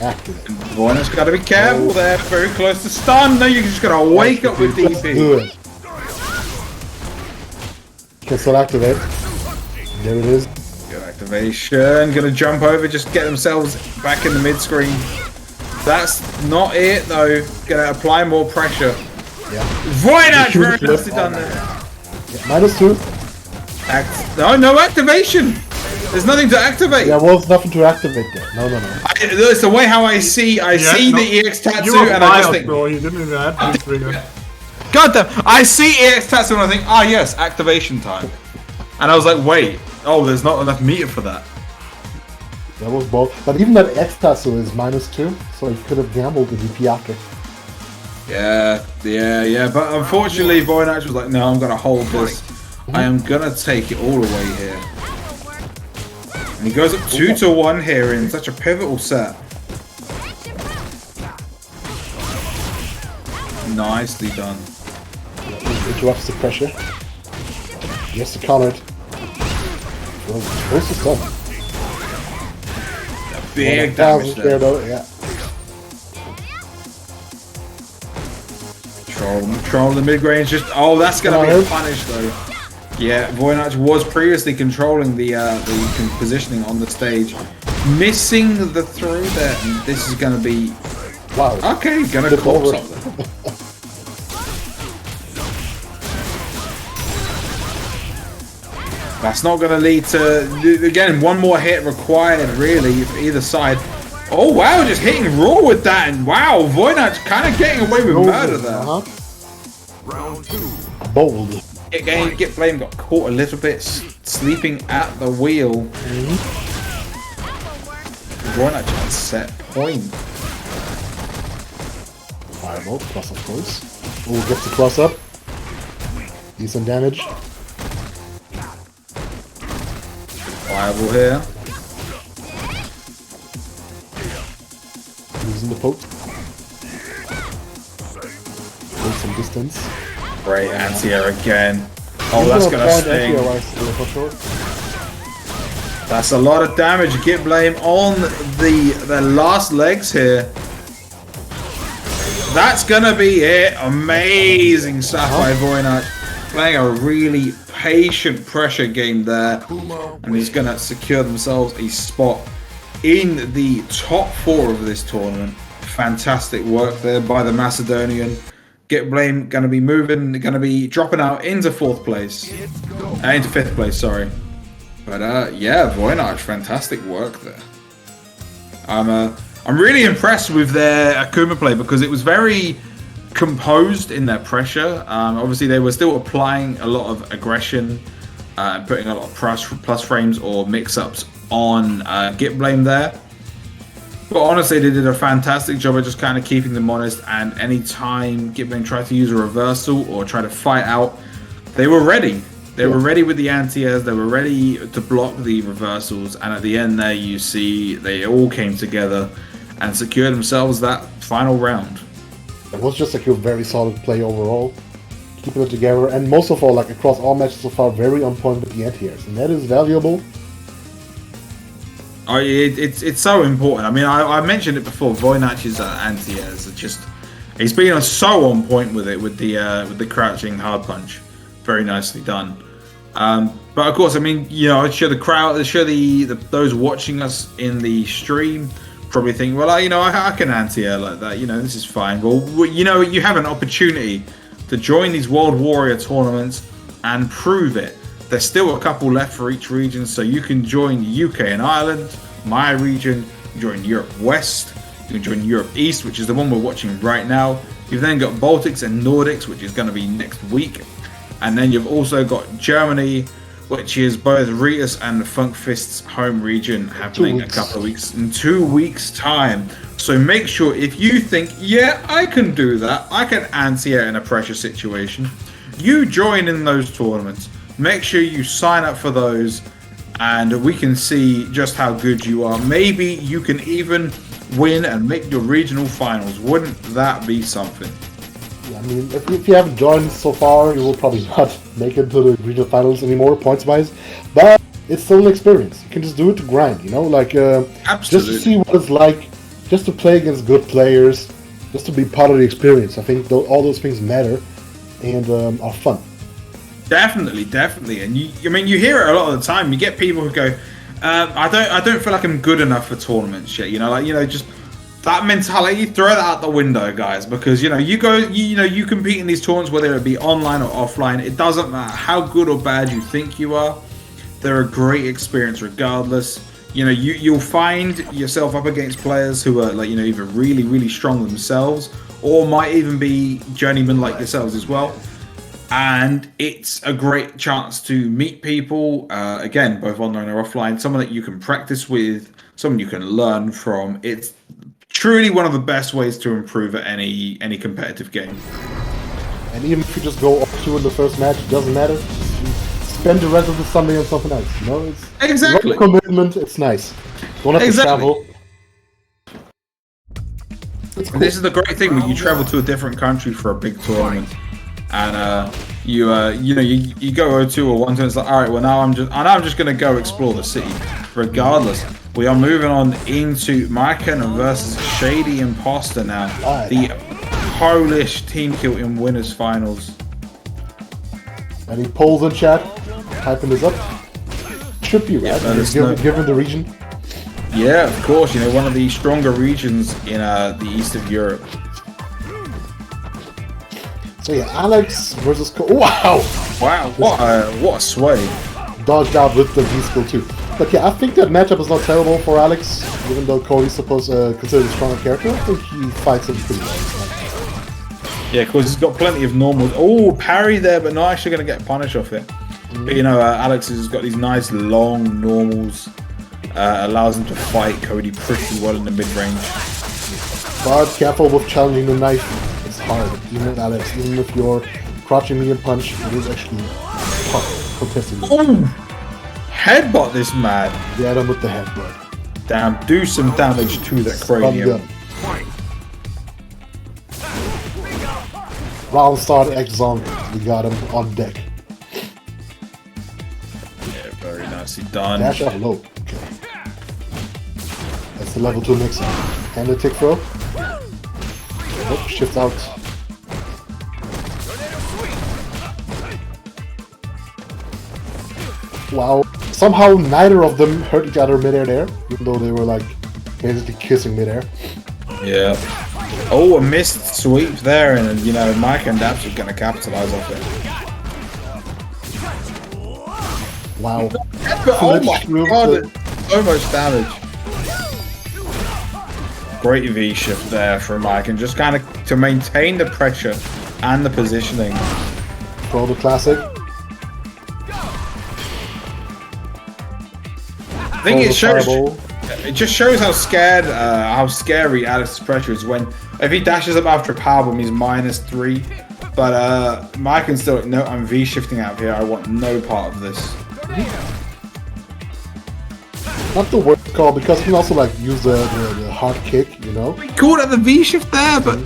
Activate. Voynach's got to be careful there. Very close to stun. No, you just got to wake up with That's DP. good. Can still activate. There it is. Good activation. Gonna jump over, just get themselves back in the mid screen. That's not it though. Gonna apply more pressure. Yeah. Voynach, very Flip. nicely done there. Yeah, -2. No activation. There's nothing to activate. There was nothing to activate there. No. It's the way how I see the EX Tatsu, You were and I just fired, think, bro. You didn't even have this trigger. God damn! I see EX Tatsu and I think, ah yes, activation time. And I was like, wait, oh, there's not enough meter for that. That was both. But even that X-Tasso is -2, so you could have gambled the DP after. Yeah. But unfortunately, Voynach was like, no, I'm gonna hold this. I am gonna take it all away here. And he goes up 2-1 here in such a pivotal set. Nicely done. Interrupts the pressure. Yes, to counter it. Well, close to stun. Big damage there. though, yeah. Control the mid range. Just that's gonna be a punish though. Yeah, Voynach was previously controlling the positioning on the stage, missing the through there, and this is gonna be okay. Gonna corpse up there. That's not going to lead to, again, one more hit required, really, for either side. Oh, wow, just hitting raw with that. And wow, Voynach kind of getting away with murder there. Round 2. Bold. Again, Get Blame got caught a little bit sleeping at the wheel. Voynach had set point. Fireball, plus of course. Oh, gets the cross up. Decent damage. Viable here. Losing the poke. Take some distance. Great anti-air again. Oh, that's gonna sting. That's a lot of damage. Get Blame on the last legs here. That's gonna be it. Amazing stuff by Voynach. Playing a really patient pressure game there, and he's gonna secure themselves a spot in the top 4 of this tournament. Fantastic work there by the Macedonian. Get Blame gonna be dropping out into 4th place, into 5th place, sorry. But yeah, Voynach, fantastic work there. I'm really impressed with their Akuma play because it was very composed in their pressure. Obviously, they were still applying a lot of aggression, putting a lot of plus frames or mix-ups on Get Blame there. But honestly, they did a fantastic job of just kind of keeping them honest. And any time Get Blame tried to use a reversal or try to fight out, they were ready. They were ready with the anti-airs. They were ready to block the reversals. And at the end there, you see they all came together and secured themselves that final round. It was just like a very solid play overall, keeping it together, and most of all, like across all matches so far, very on point with the anti-airs, and that is valuable. Oh, it's so important. I mean, I mentioned it before. Voynach's anti-airs are just—he's been so on point with it with the crouching hard punch, very nicely done. But of course, I mean, you know, I'm sure the crowd, those watching us in the stream probably think, well, you know, I can anti-air like that, you know, this is fine. Well, you know, you have an opportunity to join these World Warrior tournaments and prove it. There's still a couple left for each region, so you can join UK and Ireland, my region, join Europe West, you can join Europe East, which is the one we're watching right now. You've then got Baltics and Nordics, which is going to be next week. And then you've also got Germany, which is both Ritus and Funk Fist's home region, happening a couple of weeks, in 2 weeks' time. So make sure, if you think, yeah, I can do that, I can anti-air in a pressure situation, you join in those tournaments. Make sure you sign up for those, and we can see just how good you are. Maybe you can even win and make your regional finals. Wouldn't that be something? Yeah, I mean, if you haven't joined so far, you will probably not make it to the regional finals anymore, points-wise. But it's still an experience. You can just do it to grind, you know? Like, just to see what it's like, just to play against good players, just to be part of the experience. I think all those things matter and are fun. Definitely. And you hear it a lot of the time. You get people who go, I don't feel like I'm good enough for tournaments yet. Just that mentality, throw that out the window, guys. Because you compete in these tournaments, whether it be online or offline. It doesn't matter how good or bad you think you are. They're a great experience regardless. You'll find yourself up against players who are either really, really strong themselves, or might even be journeymen like yourselves as well. And it's a great chance to meet people, again, both online or offline, someone that you can practice with, someone you can learn from. It's truly one of the best ways to improve at any competitive game. And even if you just go up 2 in the first match, it doesn't matter. Spend the rest of the Sunday on something else. It's exactly commitment. It's nice. Don't have to travel. It's cool. This is the great thing when you travel to a different country for a big tournament, and you go 0-2 or 1-2. It's like, all right, well now I'm just gonna go explore the city. Regardless, we are moving on into Marken versus Shady Imposter now. The Polish team kill in winners finals. Any polls in chat? Typing this up. Should be right. Given the region. Yeah, of course. One of the stronger regions in the east of Europe. So yeah, Alex versus Wow! What a sway. Dodged out with the V-skill too. But yeah, I think that matchup is not terrible for Alex, even though Cody's considered a stronger character. I think he fights him pretty well. Yeah, because he's got plenty of normals. Oh, parry there, but not actually going to get punished off it. But Alex has got these nice long normals. Allows him to fight Cody pretty well in the mid-range. But careful with challenging the knife. It's hard. Even with Alex, even if you're crouching medium punch, it is actually tough contesting. Oh! Headbutt this man. Get him with the headbutt. Damn, do some damage to that cranium. Round start X-Zone. We got him on deck. Yeah, very nicely done. Dash up low. Okay. That's the level 2 mixer. And the tick throw. Oh, shift out. Wow. Somehow neither of them hurt each other midair there, even though they were like basically kissing midair. Yeah. Oh, a missed sweep there, and Mike and Daps are going to capitalize off it. Wow. Oh my god, so much damage. Great V shift there from Mike, and just kind of to maintain the pressure and the positioning. Throw the classic. I think it just shows how scary Alex's pressure is when if he dashes up after a powerbomb, he's -3. But Mike can still no. I'm V shifting out of here. I want no part of this. Not the worst call because he can also use the hard kick, He called out the V shift there, but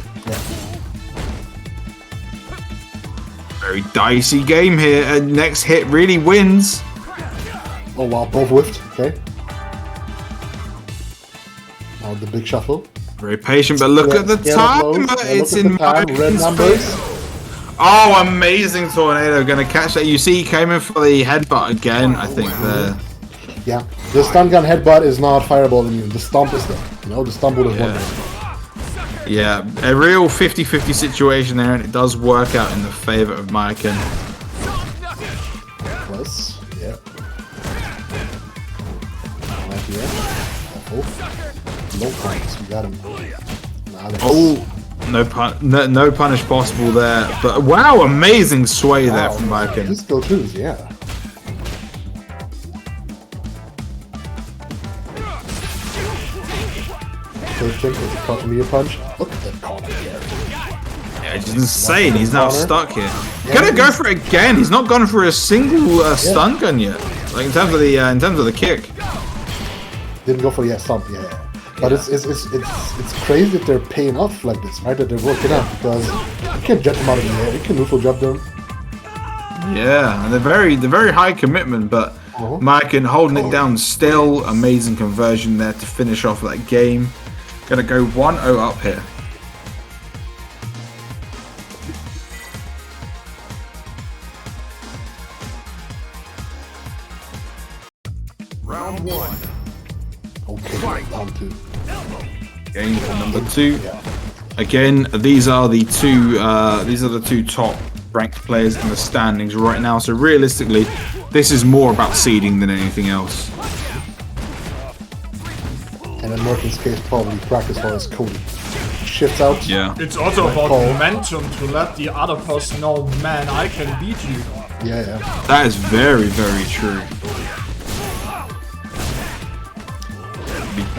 very dicey game here. And next hit really wins. Oh wow, both whiffed. Okay. Now the big shuffle. Very patient, but look at the time. It's in red numbers. Oh, amazing tornado! Gonna catch that. You see, he came in for the headbutt again. I think there. Yeah, the stun gun headbutt is not fireball immune. The stomp is there. The stomp would have won. Yeah, a real 50-50 situation there, and it does work out in the favor of Marken. Plus, yeah. Right here. No points. We got him. Oh, no punish possible there. But wow, amazing sway there from Marken. This go twos, yeah. First trick is a caught me a punch. Look at that corner here. Yeah, it's insane. He's now stuck here. Gonna go for it again. He's not gone for a single stun gun yet. Like in terms of the kick. Didn't go for the stomp. Yeah. But it's crazy that they're paying off like this, right? That they're working out, because you can't jump them out of the air. You can neutral jump them. Yeah, and they're very high commitment, but Markin holding it down still. Amazing conversion there to finish off that game. Gonna go 1-0 up here. Round 1. Okay, down to Game number 2. Again, these are the two top ranked players in the standings right now. So realistically, this is more about seeding than anything else. And in Merkin's case, probably practice for his Cody. Shifts out. Yeah. It's also about momentum to let the other person know, man, I can beat you. Yeah. That is very true.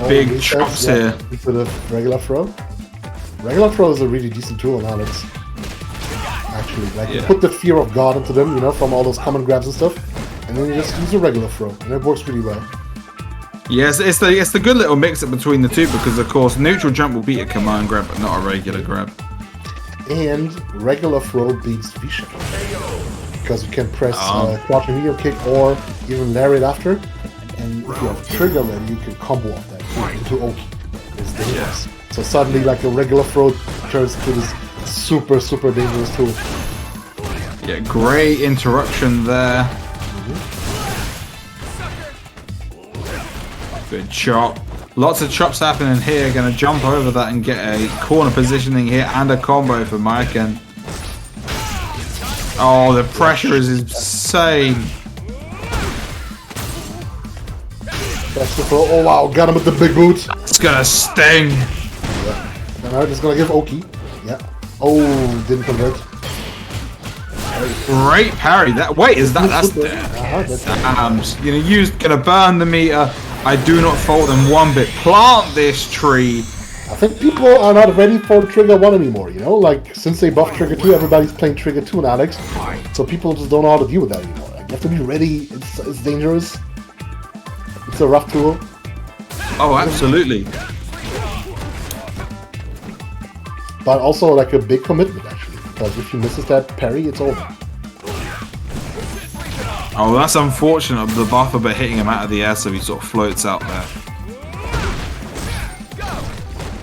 Big chops here. Into the regular throw. Regular throw is a really decent tool on Alex. Actually, like you put the fear of God into them, you know, from all those common grabs and stuff, and then you just use a regular throw, and it works really well. Yes, it's the good little mix-up between the two, because of course neutral jump will beat a command grab, but not a regular grab. And regular throw beats V-shot, because you can press crouching medium kick or even lariat after, and if you have trigger ready, you can combo off that into Oki. It's dangerous. So suddenly, like a regular throw turns to this super dangerous tool. Yeah, great interruption there. Good chop. Lots of chops happening here. Gonna jump over that and get a corner positioning here and a combo for Maiken. Oh, the pressure is insane. That's the throw. Oh wow, got him with the big boots. It's gonna sting. Yeah. And I'm just gonna give Oki. Yeah. Oh, didn't convert. Great parry. That's you know, gonna burn the meter. I do not fault them one bit. Plant this tree. I think people are not ready for Trigger 1 anymore, you know? Like, since they buffed Trigger 2, everybody's playing Trigger 2 and Alex. So people just don't know how to deal with that anymore. Like, you have to be ready. It's dangerous. It's a rough tool. Oh, absolutely. But also, like, a big commitment, actually. Because if he misses that parry, it's over. Oh, that's unfortunate of the buffer, but hitting him out of the air, so he sort of floats out there.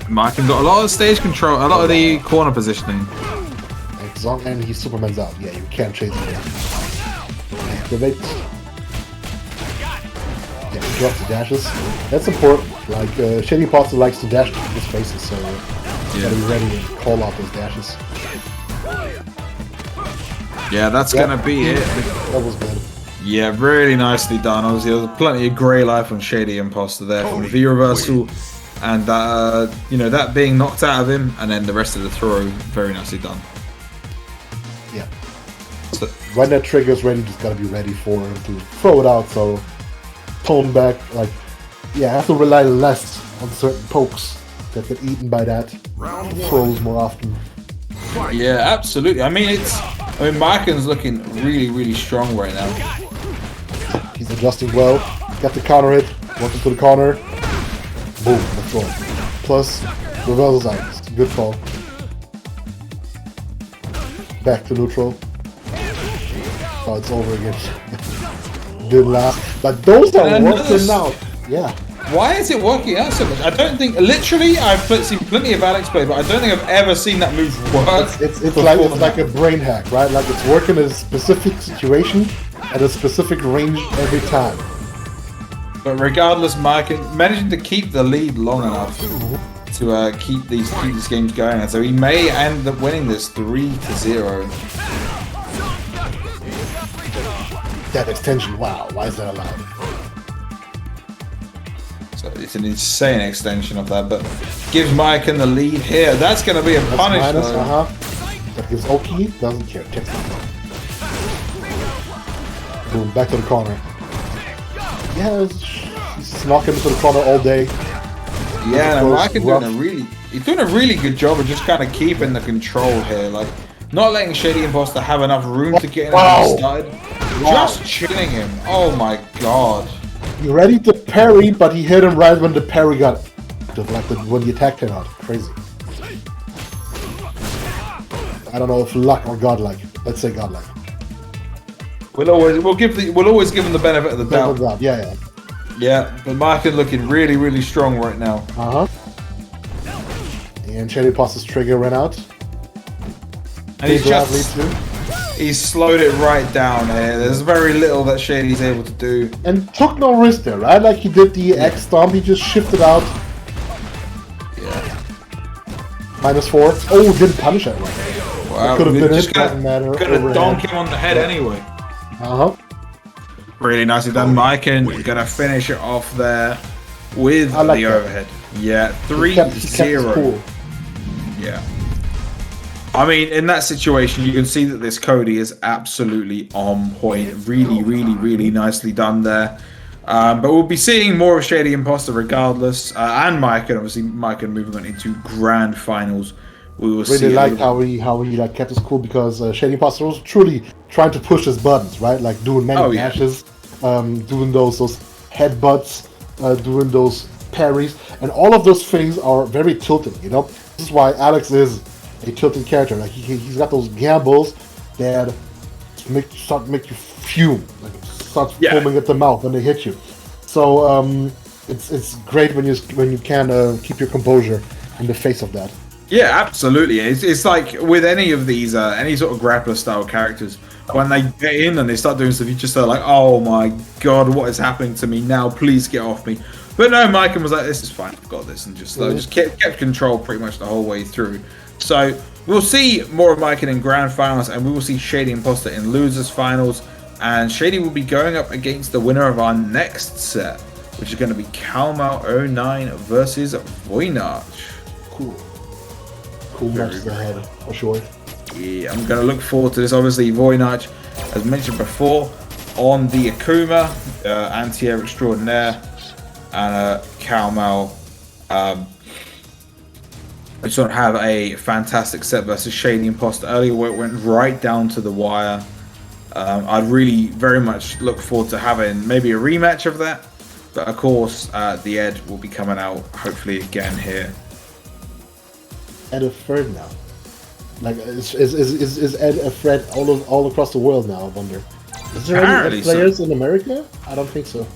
Maiken got a lot of stage control, a lot of the corner positioning. And he Superman's out. Yeah, you can't chase him. Activate. Yeah, he drops the dashes. That's important. Like, Shady Imposter likes to dash his faces, so you gotta be ready to call out those dashes. Yeah, that's gonna be it. That was good. Yeah, really nicely done. Obviously, there was plenty of grey life on Shady Imposter there from the V reversal, and you know, that being knocked out of him, and then the rest of the throw, very nicely done. Yeah. So, when that trigger's ready, just gotta be ready for him to throw it out. So tone back, like, yeah, I have to rely less on certain pokes that get eaten by that. Throws more often. yeah, absolutely. I mean, Maiken's looking really strong right now. He's adjusting well. Got the counter hit. Went into the corner. Boom, that's all. Plus, reversals out. Good call. Back to neutral. Oh, it's over again. Didn't last. But those are working out. Yeah. Why is it working out so much? I don't think, literally, I've seen plenty of Alex play, but I don't think I've ever seen that move work. It's like a brain hack, right? Like, it's working in a specific situation at a specific range every time. But regardless, Maiken managing to keep the lead long enough to keep these games going, and so he may end up winning this 3-0. That extension, wow! Why is that allowed? So it's an insane extension of that, but gives Maiken the lead here. That's going to be a punish. That gives Oki, doesn't care. Takes it. Boom! Back to the corner. Yeah, he's knocking into the corner all day. Yeah, and Maiken doing a really good job of just kind of keeping the control here, like not letting Shady Imposter have enough room to get in on the side. Just chilling him. Oh my god. He ready to parry, but he hit him right when the parry got like when the attack came out. Crazy. I don't know if luck or godlike. Let's say godlike. We'll always give him the benefit of the doubt. Yeah. Yeah, but Markin looking really, really strong right now. And Shady Pasta's trigger ran out. And he's slowed it right down here. There's very little that Shady's able to do. And took no risk there, right? Like he did the X stomp, he just shifted out. Yeah. -4. Oh, didn't punish that right. Wow, could have been just it, doesn't matter. Could have donked him on the head anyway. Really nicely done. Myken gonna finish it off there with the overhead. Yeah, 3-0. Cool. Yeah. I mean, in that situation, you can see that this Cody is absolutely on point. Really, really, really nicely done there. But we'll be seeing more of Shady Imposter regardless. And Myken, obviously, Myken moving on into grand finals. We will really like how he like kept his cool because Shady Imposter was truly trying to push his buttons, right? Like doing many dashes, doing those headbutts, doing those parries, and all of those things are very tilted. You know, this is why Alex is a tilted character. Like he's got those gambles that make you fume, like start foaming at the mouth when they hit you. So it's great when you can keep your composure in the face of that. Yeah, absolutely. It's like with any of these, any sort of grappler style characters, when they get in and they start doing stuff, you just are like, oh my god, what is happening to me now? Please get off me. But no, Myken was like, this is fine, I've got this, and just kept control pretty much the whole way through. So we'll see more of Myken in grand finals, and we will see Shady Imposter in losers finals, and Shady will be going up against the winner of our next set, which is going to be Calmal09 versus Voynarch. Cool matches ahead, for sure. Yeah, I'm going to look forward to this. Obviously, Voynarch, as mentioned before, on the Akuma, anti-air extraordinaire, and Calmal. I just don't have a fantastic set versus Shady Imposter earlier where it went right down to the wire. I'd really very much look forward to having maybe a rematch of that. But of course, the Ed will be coming out hopefully again here. Ed a threat now. Like is Ed a threat all across the world now? I wonder. Is there any Ed players in America? I don't think so.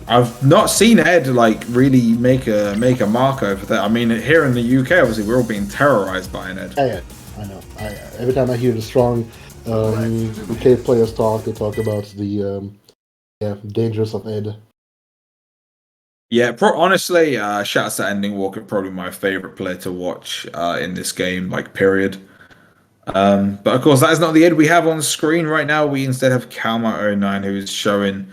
I've not seen Ed like really make a mark over that. I mean, here in the UK, obviously, we're all being terrorized by an Ed. Yeah, I know. Every time I hear the strong UK players talk, they talk about the dangers of Ed. Yeah, honestly, shouts to Ending Walker, probably my favorite player to watch in this game, like period. But of course, that is not the Ed we have on screen right now. We instead have Calma09, who is showing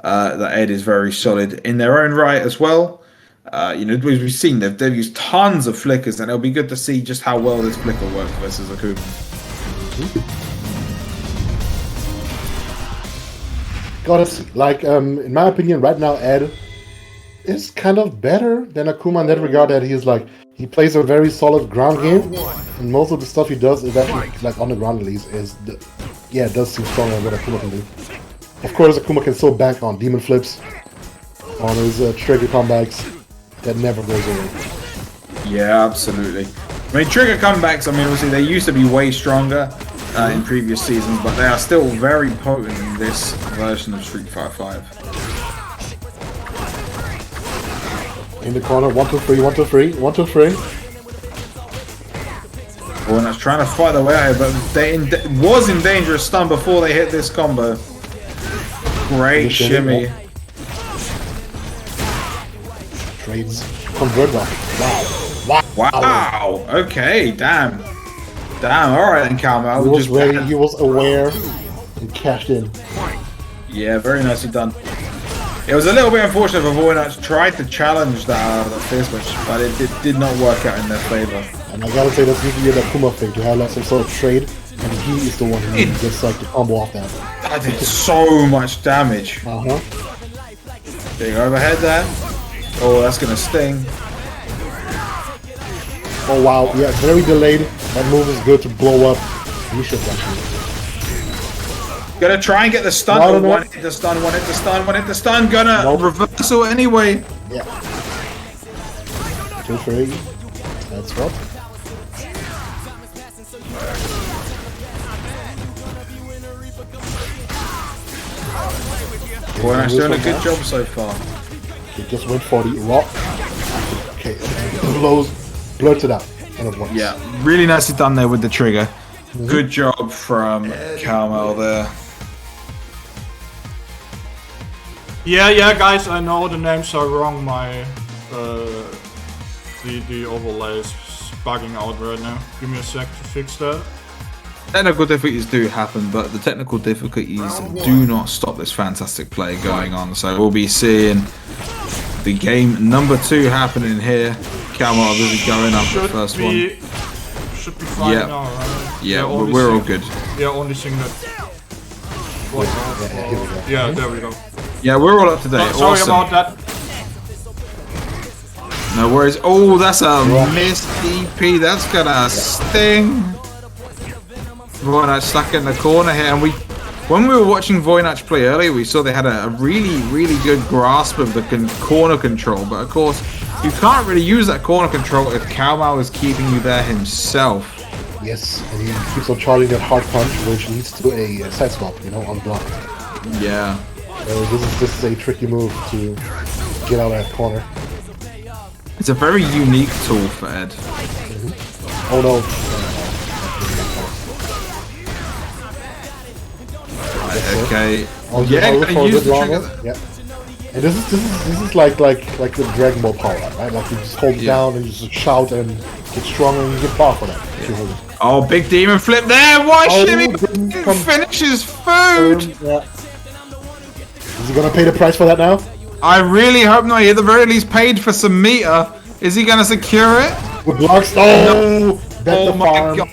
that Ed is very solid in their own right as well. You know, we've seen they've used tons of flickers, and it'll be good to see just how well this flicker works versus Akuma. Gotta see. Like, in my opinion, right now, Ed is kind of better than Akuma in that regard that he plays a very solid ground game, and most of the stuff he does is actually, like on the ground at least, it does seem stronger than what Akuma can do. Of course, Akuma can still bank on demon flips, on his trigger comebacks. That never goes away. Yeah, absolutely. I mean, trigger comebacks, I mean, obviously they used to be way stronger in previous seasons, but they are still very potent in this version of Street Fighter 5. In the corner, 1, 2, 3, 1, 2, 3, 1, 2, 3. Well, that's trying to fight their way out here, but they was in danger of stun before they hit this combo. Great shimmy. Trades. Convert rocket. Wow. Okay, damn. Alright then, Calma. He was ready, he was aware, and cashed in. Yeah, very nicely done. It was a little bit unfortunate for Voynarch tried to challenge that first switch, but it did not work out in their favor. And I gotta say, that's usually the Akuma thing, to have like some sort of trade, and he is the one who gets like the combo off that. That did so much damage. Big overhead there. Oh, that's gonna sting. Oh wow, yeah, very delayed. That move is good to blow up. You should actually. Gonna try and get the stun. One hit the stun, one hit the stun, one hit the stun. Gonna reversal anyway. Yeah. 2-3. That's what. Voynach's doing a good job so far. He just went for the rock. Okay, blurted out. Yeah, really nicely done there with the trigger. Good job from Carmel there. Yeah, guys, I know the names are wrong. My the overlay is bugging out right now. Give me a sec to fix that. Technical difficulties do happen, but the technical difficulties do not stop this fantastic play going on. So we'll be seeing the game number 2 happening here. Carmel obviously going up the first one. Should be fine now, right? Yeah, we're all good. Yeah, only thing that. Yeah, there we go. Yeah, we're all up to date. Sorry Awesome. about that. No worries. Oh, that's a missed DP. That's gonna sting. Voynach stuck in the corner here, and when we were watching Voynach play earlier, we saw they had a really good grasp of the corner control. But of course, you can't really use that corner control if Calmal is keeping you there himself. Yes, and he keeps on charging that hard punch, which leads to a side swap, unblocked. Yeah. This is a tricky move to get out of that corner. It's a very unique tool for Ed. Oh no. Okay. Yeah, gonna use the trigger. Yeah. And this is like the Dragon Ball power up, right? Like you just hold it down and you just shout and get stronger and you get power for that. Oh, big demon flip there! Why shimmy finish his food? Yeah. Is he gonna pay the price for that now? I really hope not. He at the very least paid for some meter. Is he gonna secure it? With blocks? Oh, bet the farm. God.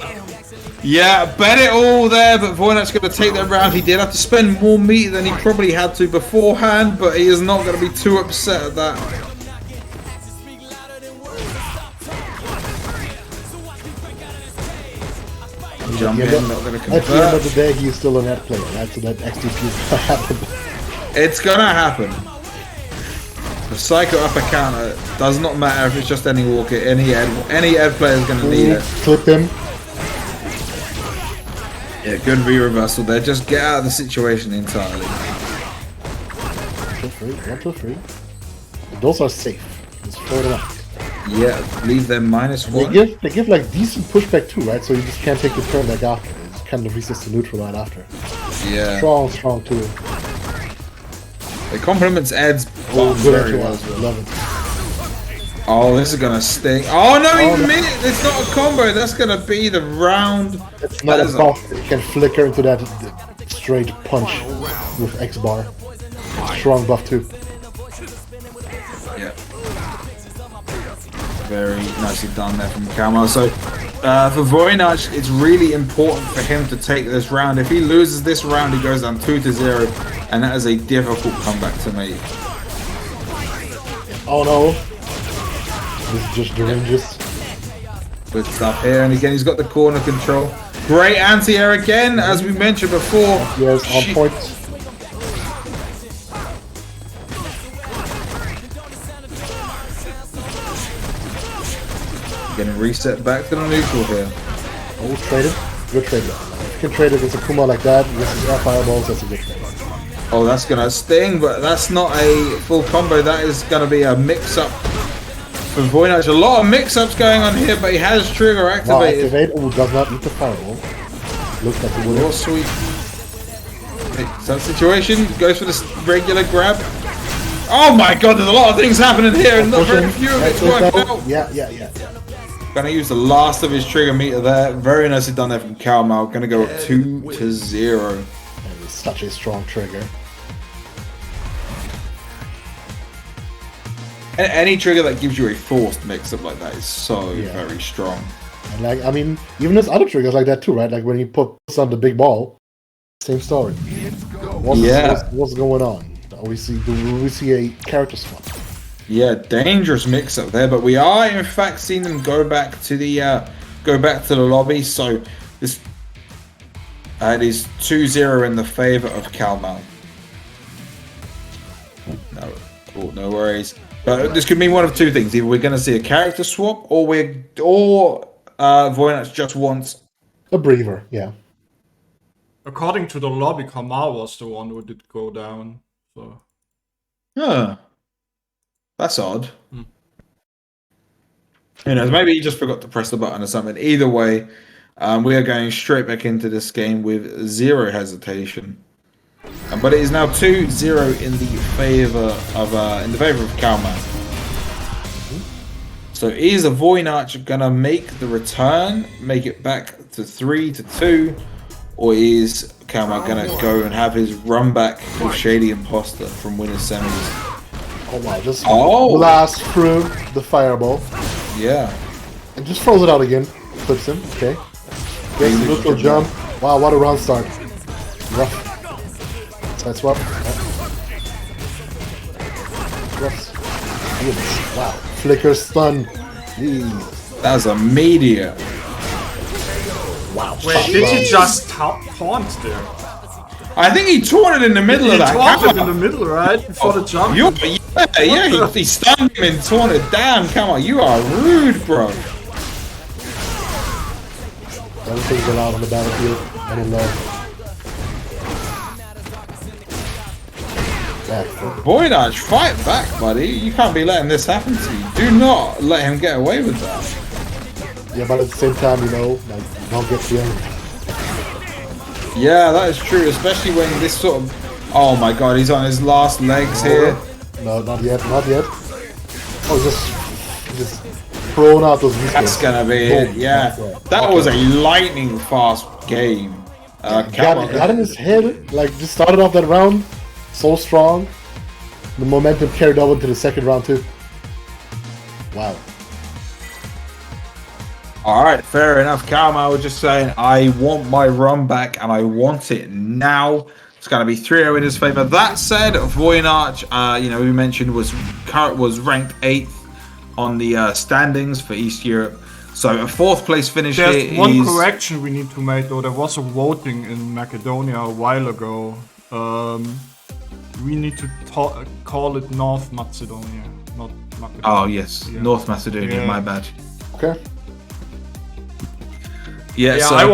Yeah, bet it all there, but Voynach's going to take that round. He did have to spend more meter than he probably had to beforehand, but he is not going to be too upset at that. Jump in, not going to convert. At the end of the day, he's still a net player, right? So that XDP is going to happen. It's going to happen. The psycho upper counter does not matter if it's just any walker, any Ed player is going to need it. Clip him. Yeah, good V-reversal there. Just get out of the situation entirely. 1-2-3. Those are safe. Just throw them out. Yeah, leave them -1. They give like decent pushback too, right? So you just can't take the turn back after. It's kind of resist to neutral right after. Yeah. Strong too. It complements Ed's good very well. Love it. Oh, this is gonna sting. Oh no, he missed it. It's not a combo. That's gonna be the round. It's not a buff. It can flicker into that straight punch with X bar. Strong buff too. Yeah. Very nicely done there from Calmo. So for Voynach, it's really important for him to take this round. If he loses this round, he goes down 2-0, and that is a difficult comeback to make. Oh no. This is just deranged. Good stuff here, and again he's got the corner control. Great anti-air again, as we mentioned before. Yes, on point. Getting reset back to the neutral here. Oh, traded. Good trade. If you can trade against a Kuma like that, this is air fireballs, that's a good trade. Oh, that's gonna sting, but that's not a full combo. That is gonna be a mix-up. For Voynach, a lot of mix-ups going on here, but he has trigger activated. Activate, does not need the fireball. Looks like the winner. Oh, sweet. Some situation, goes for this regular grab. Oh my god, there's a lot of things happening here, and not very few of it's worked out. Yeah. Gonna use the last of his trigger meter there. Very nicely done there from Calmal. Gonna go up 2-0. That is such a strong trigger. Any trigger that gives you a forced mix-up like that is so very strong. And like, I mean, even there's other triggers like that too, right? Like when he puts on the big ball, same story. What's going on? Do we see a character swap? Yeah, dangerous mix-up there, but we are in fact seeing them go back to the lobby. So this it is 2-0 in the favor of Calmal. No worries. This could mean one of two things: either we're going to see a character swap, or Voynich just wants A breather, yeah. According to the lobby, Kamar was the one who did go down. So. Huh. That's odd. Who knows? Maybe he just forgot to press the button or something. Either way, we are going straight back into this game with zero hesitation. But it is now 2-0 in the favor of Kalman. So is Voynich gonna make the return, make it back to 3-2, or is Kalman gonna go and have his run back with Shady Imposter from winner's semis? Oh wow, just blast through the fireball. Yeah. And just throws it out again. Clips him, okay. Gets a little jump. Wow, what a round start. Rough. Side swap. Rough. Wow. Flicker stun. Jeez. That was immediate. Wow. Wait, did he just taunt there? I think he taunted in the middle of that. He taunted in the middle, right? Before the jump. He stunned him and taunted down. Come on, you are rude, bro. Everything's allowed on the battlefield. I don't know. Voynich, fight back, buddy. You can't be letting this happen to you. Do not let him get away with that. Yeah, but at the same time, you know, like, you don't get the end. Yeah, that is true, especially when this sort of... Oh my god, he's on his last legs here. No, not yet, not yet. Oh, just throwing out those That's gonna be it, yeah. That was a lightning fast game. Got in his head, like, just started off that round so strong. The momentum carried over to the second round too. Wow. Alright, fair enough. Kalman was just saying, I want my run back and I want it now. It's going to be 3-0 in his favor. That said, Voynich, we mentioned was ranked 8th on the standings for East Europe. So a 4th place finish here. There's one correction we need to make though. There was a voting in Macedonia a while ago. We need to call it North Macedonia, not Macedonia. Oh yes, yeah. North Macedonia, yeah. my bad. Okay. Yeah, so I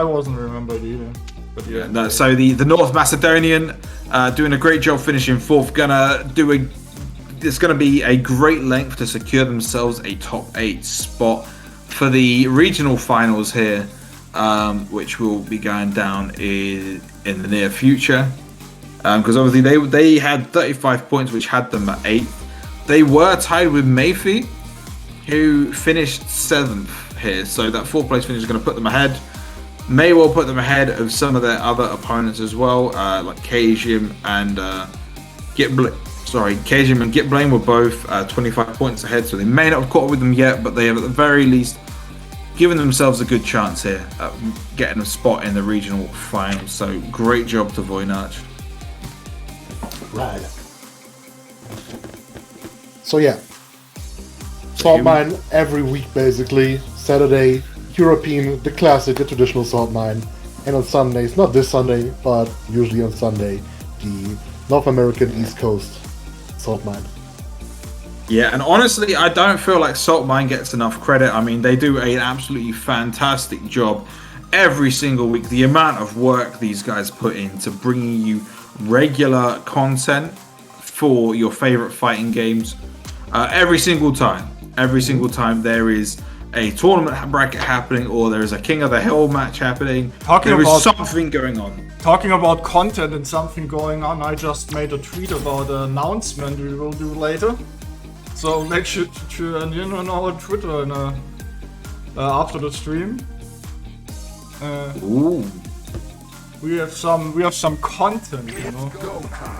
wasn't remembered either. But yeah. No, so the North Macedonian doing a great job finishing 4th. It's gonna be a great length to secure themselves a top 8 spot for the regional finals here, which will be going down in the near future. Because obviously they had 35 points, which had them at 8th. They were tied with Mayfi, who finished 7th here. So that 4th place finish is going to put them ahead. May well put them ahead of some of their other opponents as well, like Kajim and Kajim and Gitblame were both 25 points ahead. So they may not have caught up with them yet, but they have at the very least given themselves a good chance here at getting a spot in the regional finals. So great job to Voynich. Right. So yeah, Saltmine every week basically. Saturday, European, the classic, the traditional Saltmine, and on Sundays, not this Sunday, but usually on Sunday, the North American East Coast Saltmine. Yeah, and honestly, I don't feel like Saltmine gets enough credit. I mean, they do an absolutely fantastic job every single week. The amount of work these guys put into bringing you regular content for your favorite fighting games every single time there is a tournament bracket happening or there is a King of the Hill match happening. There is something going on. Talking about content and something going on, I just made a tweet about an announcement we will do later. So make sure to tune in on our Twitter and, after the stream. Ooh. We have some content, you know.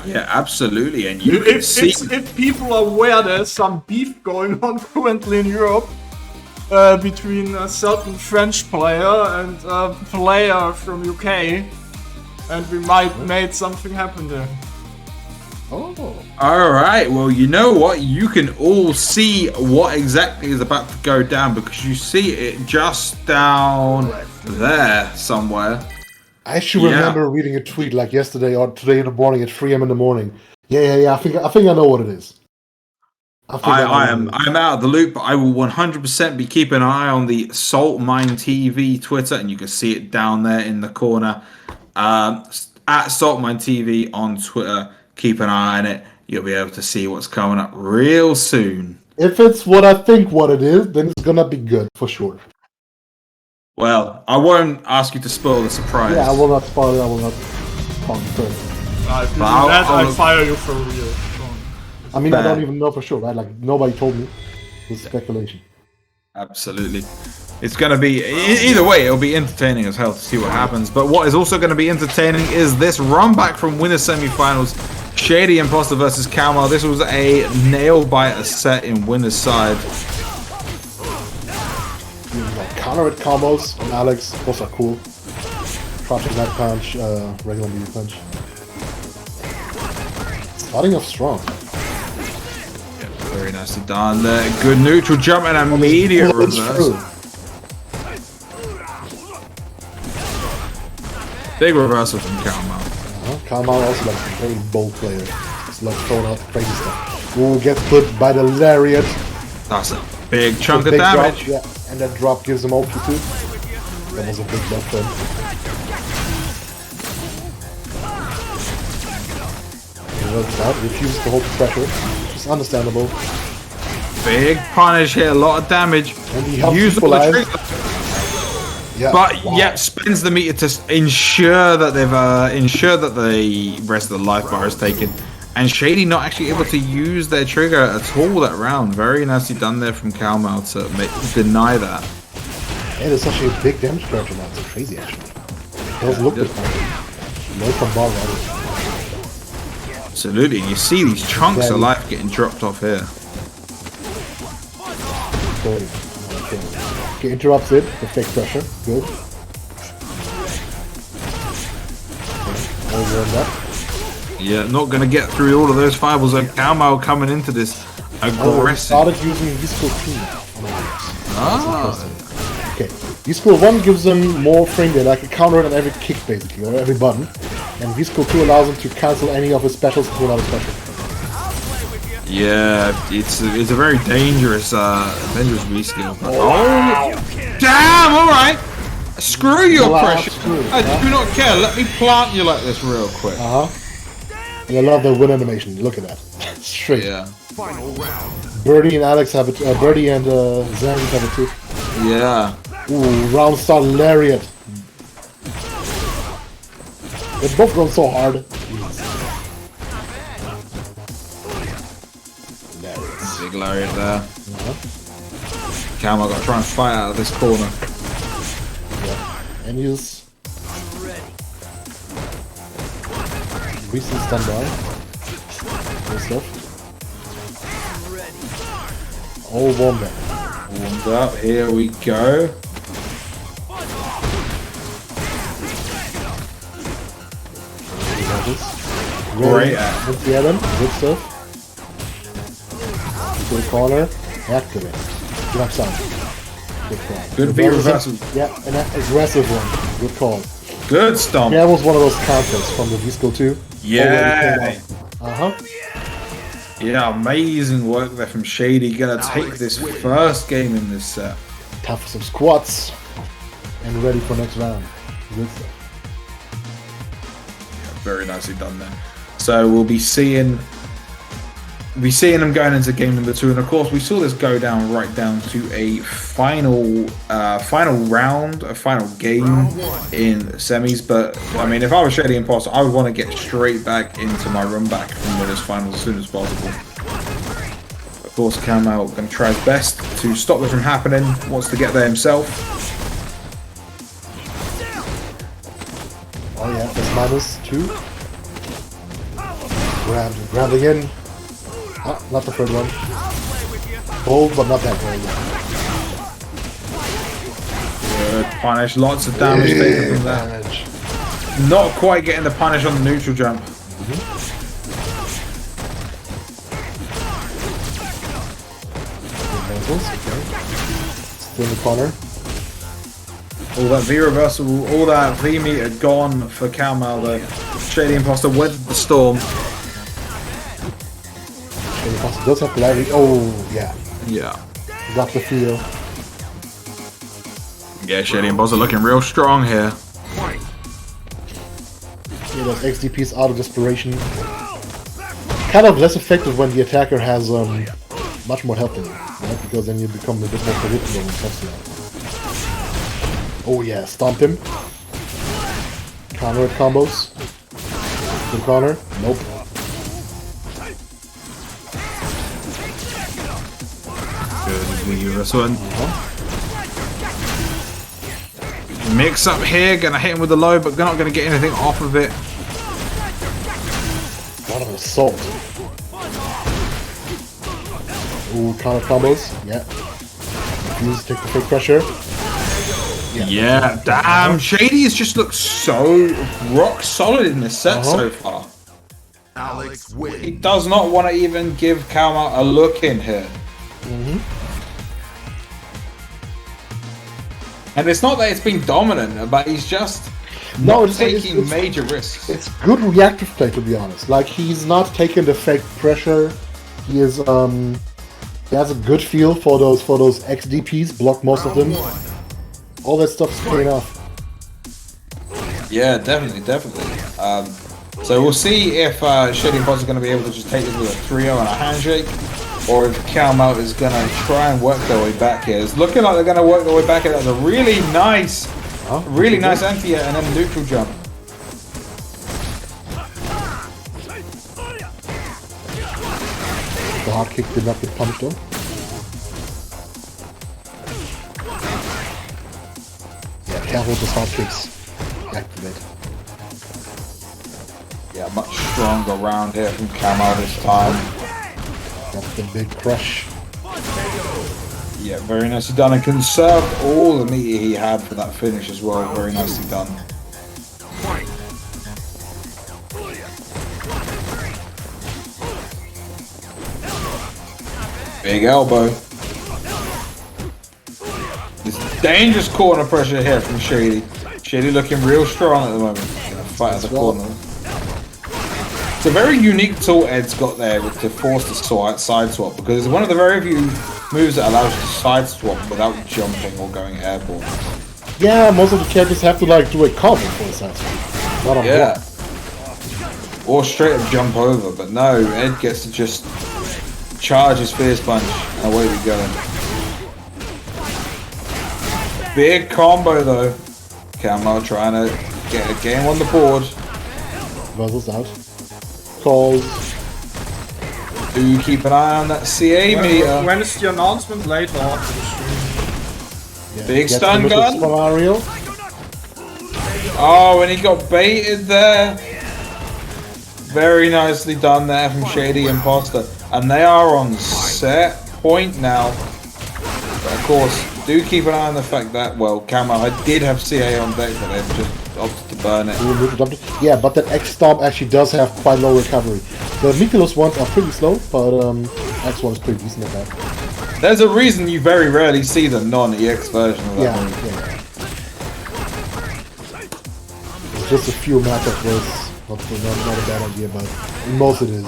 Yeah, absolutely, and you can see if people are aware, there's some beef going on currently in Europe between a certain French player and a player from UK, and we might make something happen there. Oh. All right, well, you know what? You can all see what exactly is about to go down because you see it just down there somewhere. I should remember reading a tweet like yesterday or today in the morning at 3 a.m. in the morning. Yeah. I think I know what it is. I'm out of the loop, but I will 100% be keeping an eye on the Saltmine TV Twitter, and you can see it down there in the corner. At Saltmine TV on Twitter, keep an eye on it. You'll be able to see what's coming up real soon. If it's what I think what it is, then it's gonna be good for sure. Well, I won't ask you to spoil the surprise. Yeah, I will not spoil it. I will not talk further. If you do that, I fire you for real. I mean, I don't even know for sure, right? Like, nobody told me. It's speculation. Absolutely. It's going to be, either way, it'll be entertaining as hell to see what happens. But what is also going to be entertaining is this run back from winner semifinals. Shady Imposter versus Calmo. This was a nail-biter set in winner's side. Counter at combos on Alex. Those are cool. Crouching that punch, regular melee punch. Starting off strong. Very nicely done there. Good neutral jump and immediate reverse. Big reversal from Calmo. Calmo also like a very bold player. Just like throwing out crazy stuff. Ooh, gets put by the lariat. That's a big chunk of damage. Drop, yeah, and that drop gives him OP too. That was a big buff for him. Refuses to hold the pressure, which is understandable. Big punish here, a lot of damage. And he helps use all the trigger. Yeah, but yet spends the meter to ensure that they've ensured that the rest of the life bar is taken. And Shady not actually able to use their trigger at all that round. Very nicely done there from Calmo to deny that. Yeah, there's such a big damage pressure now. It's crazy actually. It does look good. No from bar rather. Absolutely, and you see these chunks of life getting dropped off here. Okay, interrupts it, the fake pressure, good. Okay, over that. Yeah, not going to get through all of those fireballs, and Calmo coming into this aggressive. Started using V-Skill 2 now. Ah. Okay, V-Skill 1 gives them more frame rate, like a counter on every kick basically, or every button. And V-Skill 2 allows him to cancel any of his specials to another special. Yeah, it's a very dangerous V-Skill. Oh, damn! All right, screw your pressure. Screw, I do not care. Let me plant you like this real quick. And I love the win animation. Look at that, straight. Yeah. Final round. Birdie and Alex have it. Birdie and Zandy have it too. Yeah. Ooh, round start lariat. They're both going so hard. Big lariat there. Calmo got to try and fight out of this corner. Yeah. And use. Recent standby. Good stuff. All warmed up. Warmed up. Here we go. Great. Good Adam. Good stuff. Good corner. Activate. Drop sound. Good call. Good V reversal. Yeah, an aggressive one. Good call. Good stomp. Yeah, that was one of those counters from the V-Skill 2. Yeah. Yeah, amazing work there from Shady. Gonna take this first game in this set. Time for some squats. And ready for next round. Good stuff. Very nicely done there. So we'll be seeing them going into game number 2, and of course we saw this go down right down to a final round, a final game in semis. But I mean, if I was Shady Imposter, I would want to get straight back into my run back from winners finals as soon as possible. Of course, Calmo going to try his best to stop this from happening. Wants to get there himself. Oh yeah, that's -2. Grab again. Ah, not the third one. Bold, but not that very good. Good punish, lots of damage taken from that. Not quite getting the punish on the neutral jump. Still in the corner. All that V reversal, all that V meter gone for Calmo. The Shady Imposter weathered the storm. Imposter does have polarity. Oh, yeah. Yeah. Got the feel. Yeah, Shady and Boz are looking real strong here. Yeah, those XDPs out of desperation. Kind of less effective when the attacker has much more health than you, right? Because then you become a bit more predictable when it comes to that. Oh yeah, stomp him. Counter at combos. Good counter. Nope. Good this one. Mix up here, gonna hit him with the low, but not gonna get anything off of it. A lot of assault. Ooh, counter combos. Yeah. Use take the fake pressure. Yeah, damn. Shady has just looked so rock solid in this set so far. Alex He wins. does not want to even give Kalmar a look in here. And it's not that it's been dominant, but he's just not taking major risks. It's good reactive play, to be honest. Like, he's not taking the fake pressure. He is he has a good feel for those XDPs, block most of them. All that stuff is paying off. Yeah, definitely. So we'll see if Shady and Boz are going to be able to just take this with a 3-0 and a handshake, or if Kalmar is going to try and work their way back here. It's looking like they're going to work their way back here. That's a really nice anti-air and then neutral jump. The hard kick did not get punished though. Yeah, careful with those hard kicks. Activate. Yeah, much stronger round here from Kalmar this time. Got the big crush. Yeah, very nicely done, and conserved all the meat he had for that finish as well. Very nicely done. Big elbow. This dangerous corner pressure here from Shady. Shady looking real strong at the moment. Gonna fight at the corner. It's a very unique tool Ed's got there to force the side swap, because it's one of the very few moves that allows you to side swap without jumping or going airborne. Yeah, most of the characters have to like do a combo for the side swap. Not on block. Or straight up jump over, but no, Ed gets to just charge his fierce punch, and away we go. Big combo though. Kalmar trying to get a game on the board. Versus out. Calls. Do keep an eye on that CA meter. When is the announcement later after the stream? Yeah, Big get stun the missiles gun. from Ariel. Oh, and he got baited there. Very nicely done there from Shady Imposter. And they are on set point now. But of course, do keep an eye on the fact that, well, Kalmar did have CA on deck, but they've just opted to burn it. Yeah, but that X Stomp actually does have quite low recovery. The Mykolos ones are pretty slow, but X1 is pretty decent at that. There's a reason you very rarely see the non-EX version of that move. Yeah. It's just a few matchups where it's not a bad idea, but in most it is.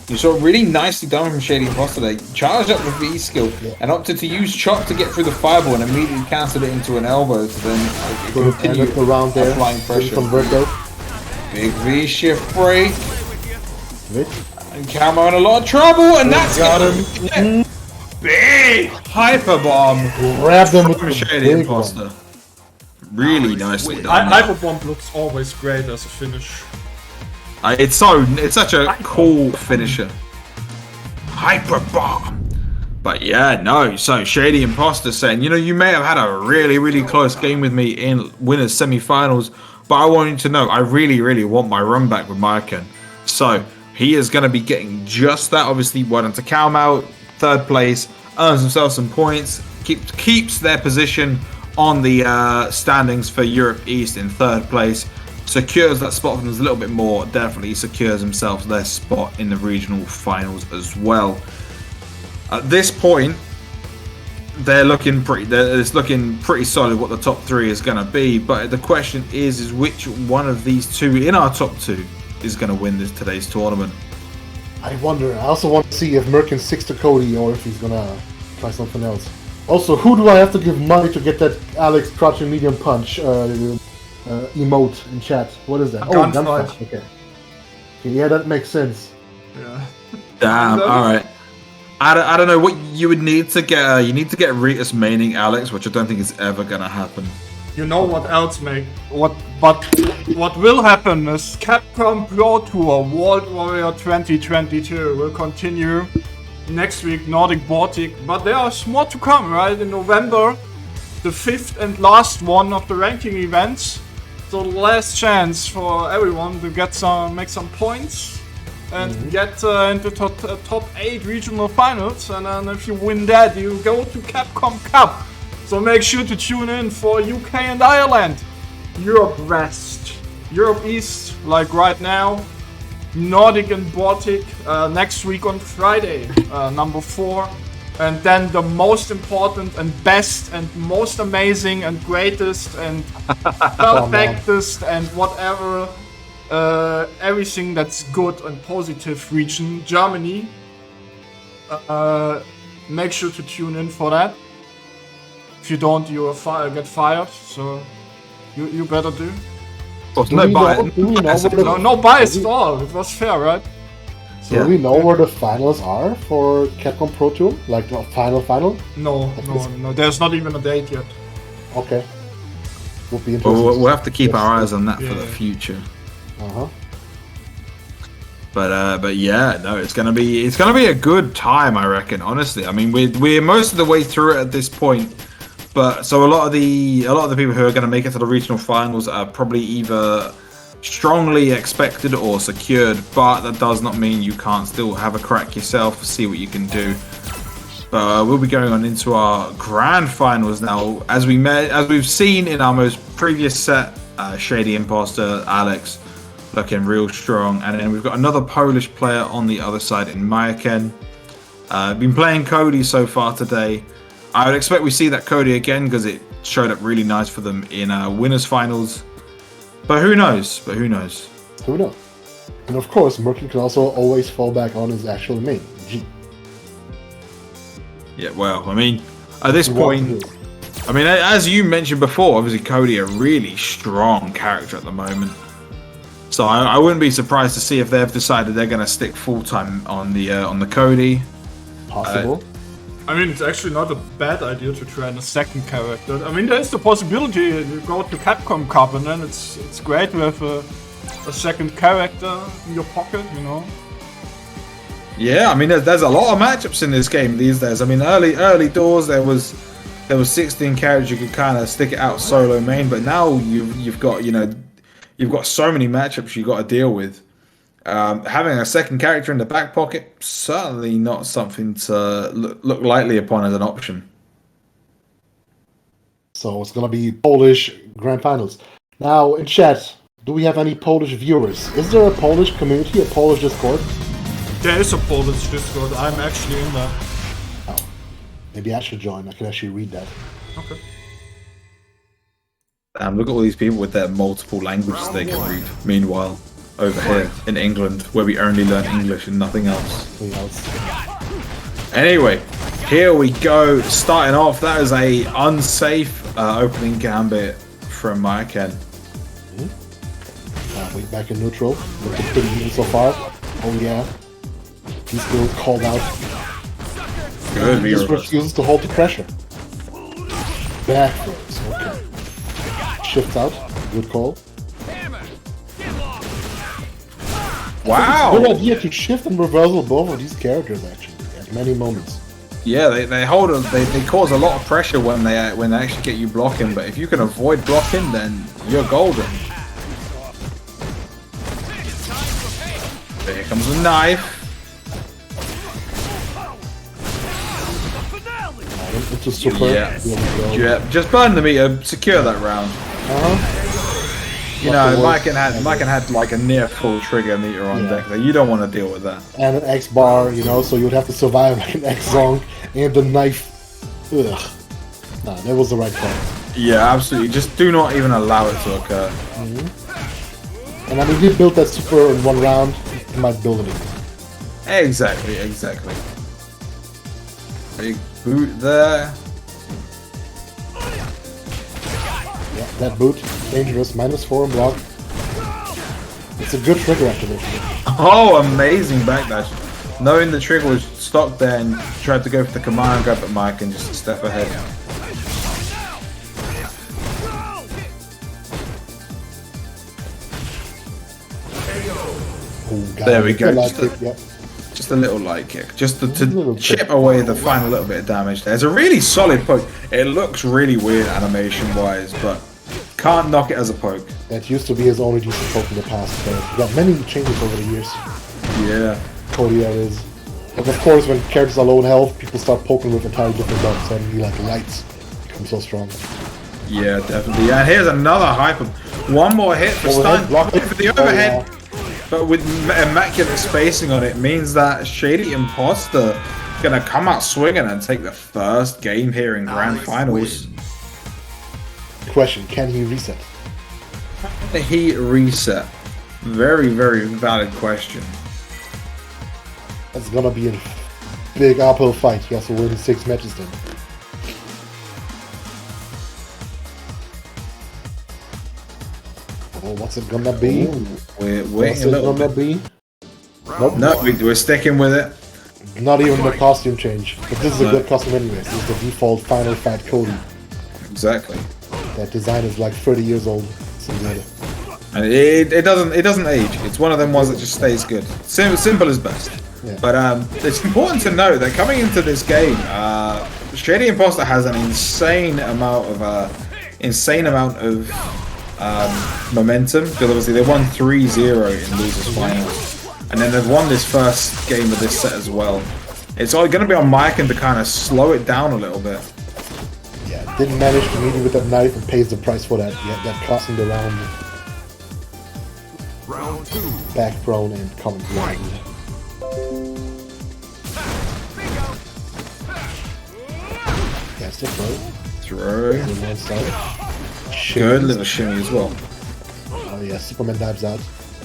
You saw really nicely done from Shady Imposter there. Charged up the V skill and opted to use chop to get through the fireball and immediately cancelled it into an elbow to then continue around there, applying pressure. Convert though. Big V shift break. Wait. And Kalmar in a lot of trouble, and that's got him. Big hyper bomb. Grab them with From the Shady big Imposter. one. Really nicely done. Hyperbomb looks always great as a finish. It's such a cool finisher. Hyper bomb. But yeah, no. So Shady Imposter saying, you may have had a really close game with me in winners semi-finals, but I want you to know I really want my run back with Maiken. So he is going to be getting just that. Obviously, well done to Kalmar, third place, earns himself some points, keeps their position on the standings for Europe East in third place. Secures that spot for them a little bit more. Definitely secures himself their spot in the regional finals as well. At this point, it's looking pretty solid what the top three is going to be. But the question is which one of these two in our top two is going to win today's tournament. I wonder. I also want to see if Merkin sticks to Cody or if he's gonna try something else. Also, who do I have to give money to get that Alex crouching medium punch emote in chat? What is that? Gunfight. Okay. Yeah, that makes sense. Yeah. Damn. All right. I don't know what you would need to get. You need to get Ritas maining Alex, which I don't think is ever gonna happen. You know what else what will happen is Capcom Pro Tour World Warrior 2022 will continue next week, Nordic Baltic, but there's more to come, right? In November, the 5th and last one of the ranking events. So the last chance for everyone to make some points and get into top 8 regional finals, and then if you win that, you go to Capcom Cup. So make sure to tune in for UK and Ireland, Europe West, Europe East, like right now, Nordic and Baltic next week on Friday, number 4. And then the most important and best and most amazing and greatest and perfectest and whatever, everything that's good and positive region, Germany. Make sure to tune in for that. If you don't, you will get fired, so you better do. No bias. No bias at all. It was fair, right? So do we know where the finals are for Capcom Pro Tour? Like the final? No. There's not even a date yet. Okay. Would be interesting. We'll have to keep our eyes on that for the future. But yeah, no, it's gonna be a good time, I reckon. Honestly, I mean, we're most of the way through it at this point. But so a lot of the people who are going to make it to the regional finals are probably either strongly expected or secured, but that does not mean you can't still have a crack yourself, see what you can do. But we'll be going on into our grand finals now. As we've seen in our most previous set, Shady Imposter, Alex looking real strong, and then we've got another Polish player on the other side in Mayaken. Been playing Cody so far today. I would expect we see that Cody again because it showed up really nice for them in winners finals. But who knows? Who knows? And of course, Merkin can also always fall back on his actual main, G. Yeah, well, I mean, at this point, I mean, as you mentioned before, obviously Cody a really strong character at the moment. So I wouldn't be surprised to see if they've decided they're going to stick full time on the Cody. Possible. I mean, it's actually not a bad idea to try a second character. I mean, there's the possibility you go to Capcom Cup and then it's great to have a second character in your pocket, you know? Yeah, I mean, there's a lot of matchups in this game these days. I mean, early doors there was 16 characters you could kind of stick it out solo main, but now you've got so many matchups you got to deal with. Having a second character in the back pocket, certainly not something to look lightly upon as an option. So it's going to be Polish Grand Finals. Now, in chat, do we have any Polish viewers? Is there a Polish community, a Polish Discord? There is a Polish Discord. I'm actually in there. Oh, maybe I should join. I can actually read that. Okay. Look at all these people with their multiple languages they can read. Meanwhile, over here in England, where we only learn English and nothing else. Anyway, here we go. Starting off, that is a unsafe opening gambit from Mayaken. Way back in neutral. Looking pretty even so far. Oh yeah. He's still called out. Good. He just refuses to hold the pressure. Back throws. Okay. Shift out. Good call. Wow. Good idea to shift and reversal both of these characters actually at many moments. Yeah, they hold them. They cause a lot of pressure when they actually get you blocking. But if you can avoid blocking, then you're golden. Here comes the knife. Into super. Yeah. Just burn the meter. Secure that round. You know, Mayaken had like a near full trigger meter on deck. So you don't want to deal with that. And an X bar, you know, so you'd have to survive like an X zone and the knife. Ugh. Nah, that was the right call. Yeah, absolutely. Just do not even allow it to occur. And I mean, he built that super in one round. He might build it again. Exactly. Big boot there. Yeah, that boot. Dangerous. -4 in block. It's a good trigger activation. Oh, amazing backdash. Knowing the trigger was stopped there and tried to go for the command grab at Mike and just a step ahead. Ooh, There we go. Yep. Just a little light kick. Just to chip away the final little bit of damage there. It's a really solid poke. It looks really weird animation-wise, but can't knock it as a poke. That used to be his only decent poke in the past, but he got many changes over the years. Yeah. Cody, that is. And of course, when characters are low in health, people start poking with entirely different buttons, suddenly like lights become so strong. Yeah, definitely. Yeah, here's another hyper. One more hit for Overhead, stun. block it. For the overhead. Oh, yeah. But with immaculate spacing on it, means that Shady Imposter gonna come out swinging and take the first game here in Grand Finals. Question, can he reset? He reset. Very, very valid question. That's gonna be a big uphill fight. He has to win 6 matches then. Oh, what's it gonna be? We're What's waiting a it little gonna bit. be? Nope. No, we're sticking with it. Not even the costume change. But this is a good costume anyways. This is the default Final Fight Cody. Exactly. That design is like 30 years old. So good. And it doesn't age. It's one of them ones that just stays good. Simple is best. Yeah. But it's important to note that coming into this game, Shady Imposter has an insane amount of momentum, because obviously they won 3-0 in losers finals, and then they've won this first game of this set as well. It's all going to be on Mike and to kind of slow it down a little bit. Yeah, didn't manage to meet you with that knife and pays the price for that. Yeah, that cost him the round. Round 2. Back prone and coming behind. That's the throw. Throw. On one side. Good little shimmy as well. Oh yeah, Superman dives out.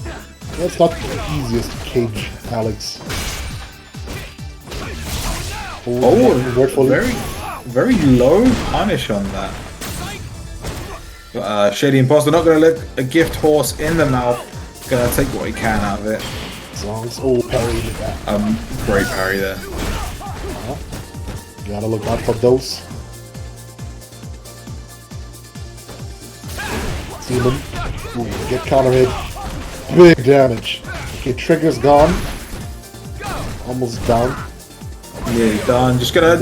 Yeah, it's not the easiest to cage Alex. Oh, Wordfully. very low punish on that. But, Shady Imposter not going to let a gift horse in the mouth. Going to take what he can out of it. Songs. Oh, parry with that. Great parry there. Gotta look out for those. Demon. Ooh, get counter hit. Big damage. Okay, trigger's gone. Almost down. Yeah, he's done. Just gonna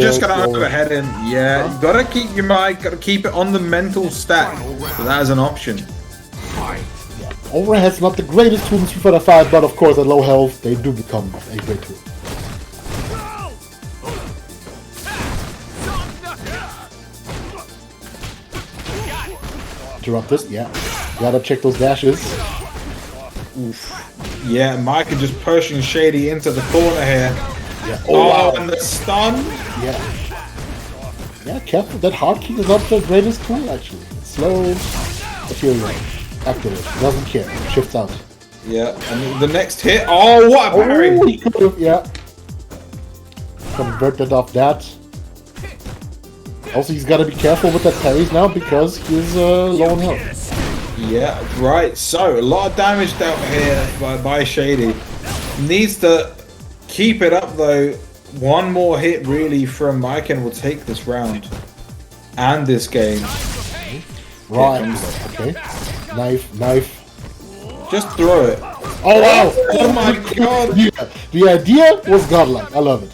overhead him. Yeah, you gotta keep your mic, gotta keep it on the mental stack. So that is an option. Overhead's not the greatest tool in StreetFighter 5, but of course at low health they do become a great tool. Interrupt this, yeah. Gotta check those dashes. Oof. Yeah, Mike is just pushing Shady into the corner here. Yeah. Oh, wow. and the stun. Yeah. Yeah, careful. That hard kick is not the greatest tool actually. It's slow. Material. Activate. Doesn't care. Shifts out. Yeah, and the next hit. Oh, what a parry! Oh, he could have, yeah. Converted off that. Also, he's got to be careful with that parries now because he's low on health. Yeah, right. So, a lot of damage down here by Shady. Needs to keep it up though. One more hit really from Mike and will take this round. And this game. Right. Okay. Knife. Just throw it. Oh, wow. Oh my god. Yeah. The idea was godlike. I love it.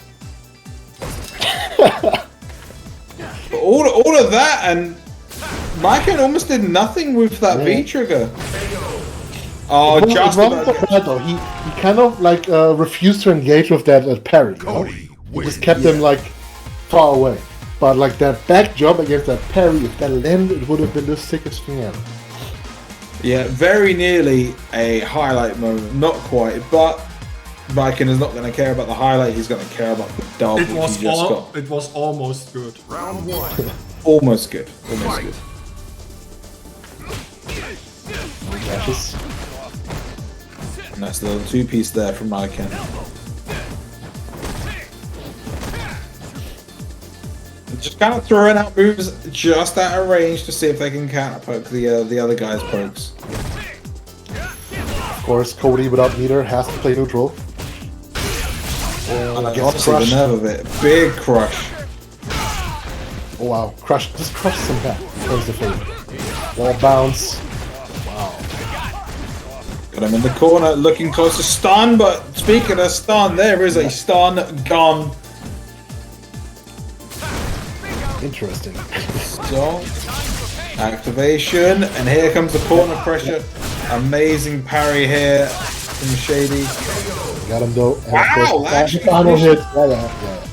All of that, and Mike almost did nothing with that V trigger. Oh, just about. Though. He kind of like refused to engage with that parry. You know? He just kept him like far away. But like that back jump against that parry, if that landed, it would have been the sickest thing ever. Yeah, very nearly a highlight moment. Not quite, but Viking is not going to care about the highlight. He's going to care about the dub It which was he just got. It was almost good. Round 1. Almost good. Almost good. Dashes. Nice little two-piece there from Marken. Just kind of throwing out moves just out of range to see if they can counter poke the other guy's pokes. Of course, Cody without meter has to play neutral. And honestly, the nerve of it. Big crush. Oh wow, crush, just crushes him back. Turns the fade. Wall bounce. Wow. Got him in the corner, looking close to stun, but speaking of stun, there is a stun gone. Interesting. So, activation, and here comes the corner pressure. Amazing parry here from Shady. Got him though. And Wow, that's the final hit. Yeah.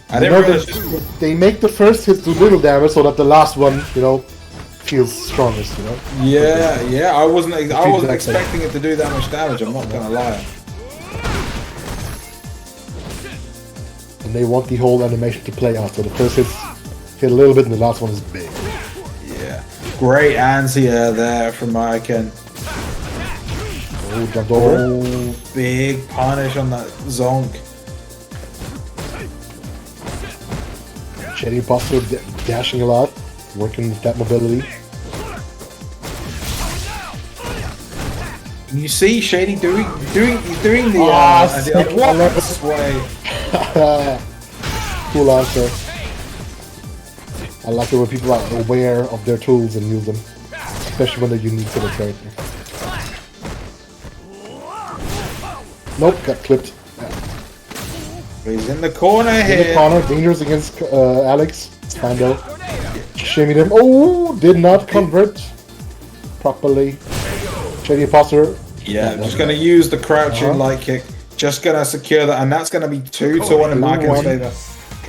I didn't realize they make the first hit do little damage so that the last one, feels strongest, Yeah, I wasn't expecting it to do that much damage, I'm not gonna lie. And they want the whole animation to play out, so the first hit a little bit and the last one is big. Yeah. Great anti-air there from Marken. Oh, jumped over. Oh, big punish on that Zonk. Shady Imposter dashing a lot, working with that mobility. Can you see Shady doing the sway? Cool answer. I like it when people are aware of their tools and use them, especially when they're unique to the character. Nope, got clipped. He's in the corner In here. the corner, dangerous against Alex. Spando. Shimmied him. Oh, did not convert properly. Shady Imposter. Yeah, just going to use the crouching light kick. Just going to secure that, and that's going to be 2-1 in Marken's favor.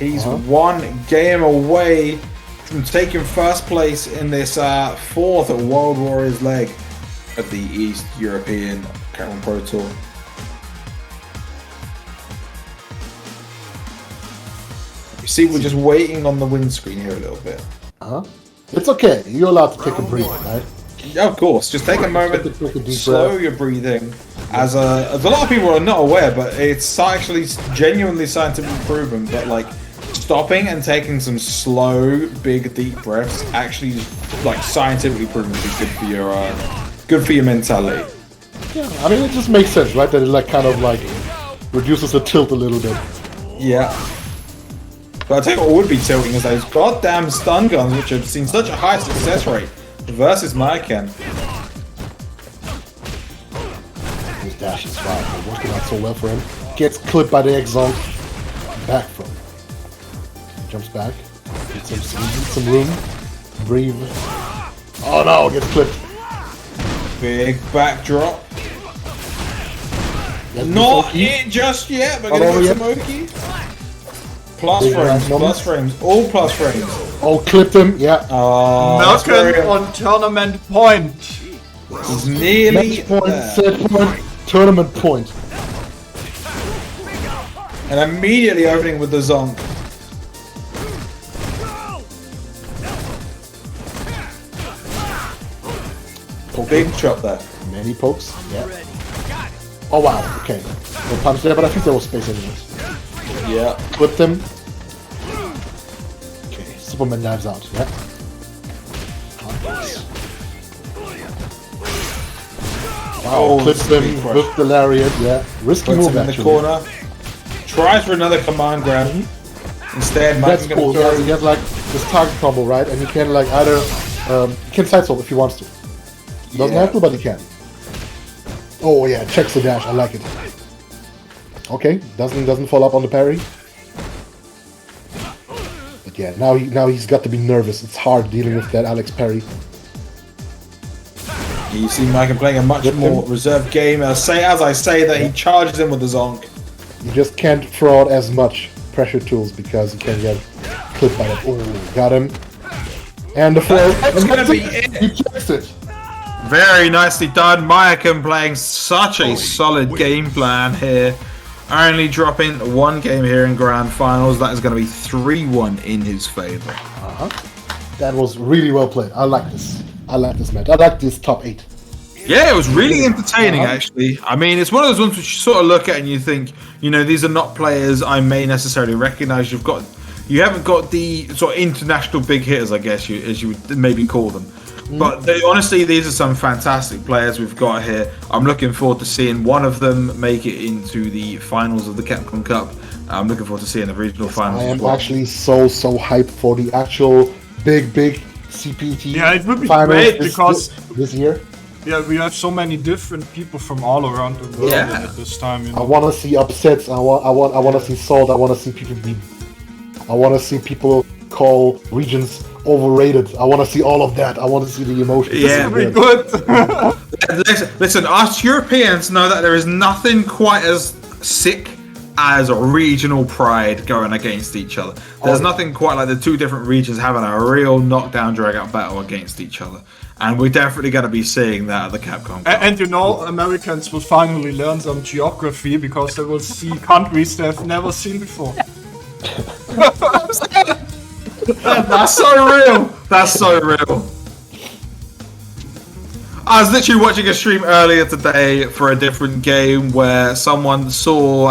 He's 1 game away from taking first place in this 4th World Warriors leg of the East European Capcom Pro Tour. You see, we're just waiting on the windscreen here a little bit. It's okay. You're allowed to take a breather, right? Yeah, of course. Just take a moment, Take a deep slow breath. your breathing. As a lot of people are not aware, but it's actually genuinely scientifically proven. But like stopping and taking some slow, big, deep breaths actually, like scientifically proven to be good for your mentality. Yeah, I mean, it just makes sense, right? That it kind of reduces the tilt a little bit. Yeah. But I'll tell you what would be tilting is those goddamn stun guns, which have seen such a high success rate versus Marken. His dash is fine. They're working out so well for him. Gets clipped by the X-Zone. Back from. Jumps back. Gets some room. Breathe. Oh no, gets clipped. Big backdrop. Gets Not Oki. it just yet, but Not gonna over get some Oki. Plus Big frames, moment. plus frames, all plus frames. Oh, clipped him. Yeah. Oh, that's very Marken good. on tournament point. He's nearly Match point, there. set point, tournament point. And immediately opening with the Zonk. Big chop there. Many pokes. Yeah. Oh wow. Okay. No punch there, but I think there was space anyways. Yeah. Clipped him. Okay. Superman dives out. Yeah. Oh, Clips this is a him big crush. with the lariat. Yeah. Risky Puts move him in the actually. corner. Tries for another command grab. Instead, That's Marken's cool. gonna Yeah, throw. you have this target combo, right? And you can either you can side swap if he wants to. Doesn't Yeah. have to, but he can. Oh yeah, checks the dash. I like it. Okay, doesn't fall up on the parry. But yeah, now he's got to be nervous. It's hard dealing with that Alex parry. You see Marken playing a much Whip him. more reserved game. As I say that, he charges in with the Zonk. You just can't throw out as much pressure tools because you can get clipped by that. Oh, got him. And the throw. That's gonna be it. He checks it. Very nicely done. Marken playing such a solid game plan here. Only dropping 1 game here in Grand Finals. That is going to be 3-1 in his favor. That was really well played. I like this. I like this match. I like this top 8. Yeah, it was really entertaining, actually. I mean, it's one of those ones which you sort of look at and you think, you know, these are not players I may necessarily recognise. You haven't got the sort of international big hitters, I guess, as you would maybe call them. But honestly, these are some fantastic players we've got here. I'm looking forward to seeing one of them make it into the finals of the Capcom Cup. I'm looking forward to seeing the regional finals. I am actually so hyped for the actual big CPT. Yeah, it would be finals great because this year. Yeah, we have so many different people from all around the world at this time. You know? I want to see upsets. I want to see Salt. I want to see people I want to see people call regions overrated. I want to see all of that. I want to see the emotions. Yeah, this would be good. listen, us Europeans know that there is nothing quite as sick as a regional pride going against each other. There's nothing quite like the two different regions having a real knockdown drag-out battle against each other. And we're definitely going to be seeing that at the Capcom Cup. And you know, Americans will finally learn some geography because they will see countries they've never seen before. That's so real. That's so real. I was literally watching a stream earlier today for a different game where someone saw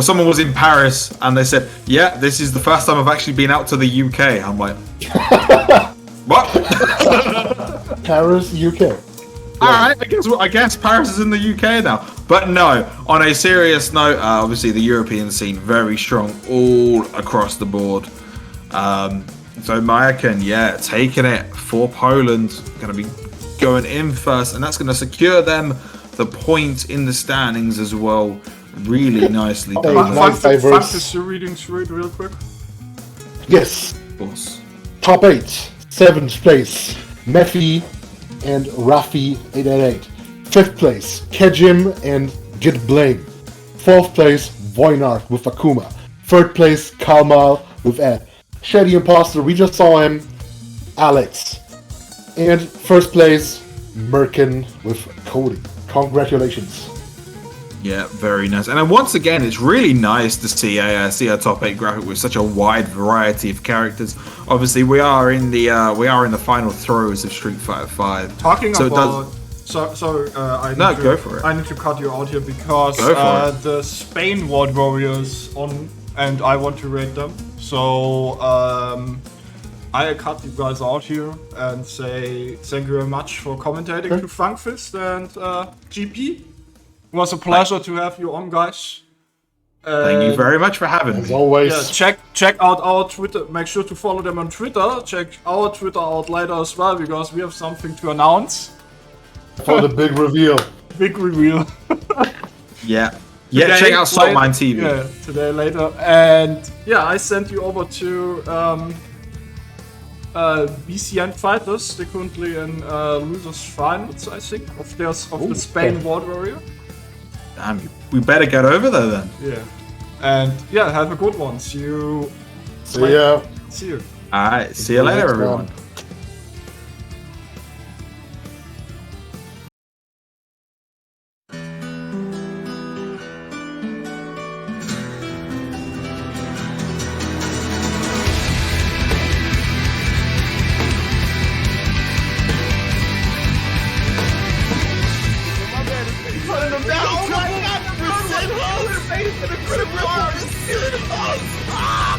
someone was in Paris and they said, "Yeah, this is the first time I've actually been out to the UK." I'm like, what? Paris, UK. Alright, I guess Paris is in the UK now. But no, on a serious note, obviously the European scene very strong all across the board. So Mayakan, taking it for Poland, going to be going in first, and that's going to secure them the point in the standings as well. Really nicely done. Fantasy reading through it real quick. Yes. Of course. Top 8, 7th place, Mephi and Rafi 888. 5th place, Kejim and Get Blame. 4th place, Voynard with Akuma. 3rd place, Kalmal with Ed. Shady Imposter, we just saw him, Alex. And 1st place, Merkin with Cody. Congratulations. Yeah, very nice. And then once again, it's really nice to see a top 8 graphic with such a wide variety of characters. Obviously, we are in the final throes of StreetFighter 5. Talking so about, sorry, go for it. I need to cut you out here because the Spain World Warriors on, and I want to rate them. So I cut you guys out here and say thank you very much for commentating to Funkfist and GP. It was a pleasure to have you on, guys. Thank you very much for having me. As always. Yeah, check out our Twitter. Make sure to follow them on Twitter. Check our Twitter out later as well because we have something to announce. For the big reveal. Big reveal. Yeah. Today, Check out Saltmine TV. Yeah, today later. And yeah, I sent you over to BCN Fighters. They're currently in losers finals, I think, of the Spain World Warrior. Damn, we better get over there then. Yeah. And yeah, have a good one. See you. See ya. See you. Alright, see you later, everyone.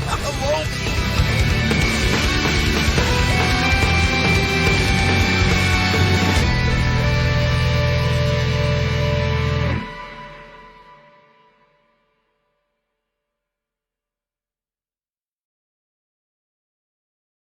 I'm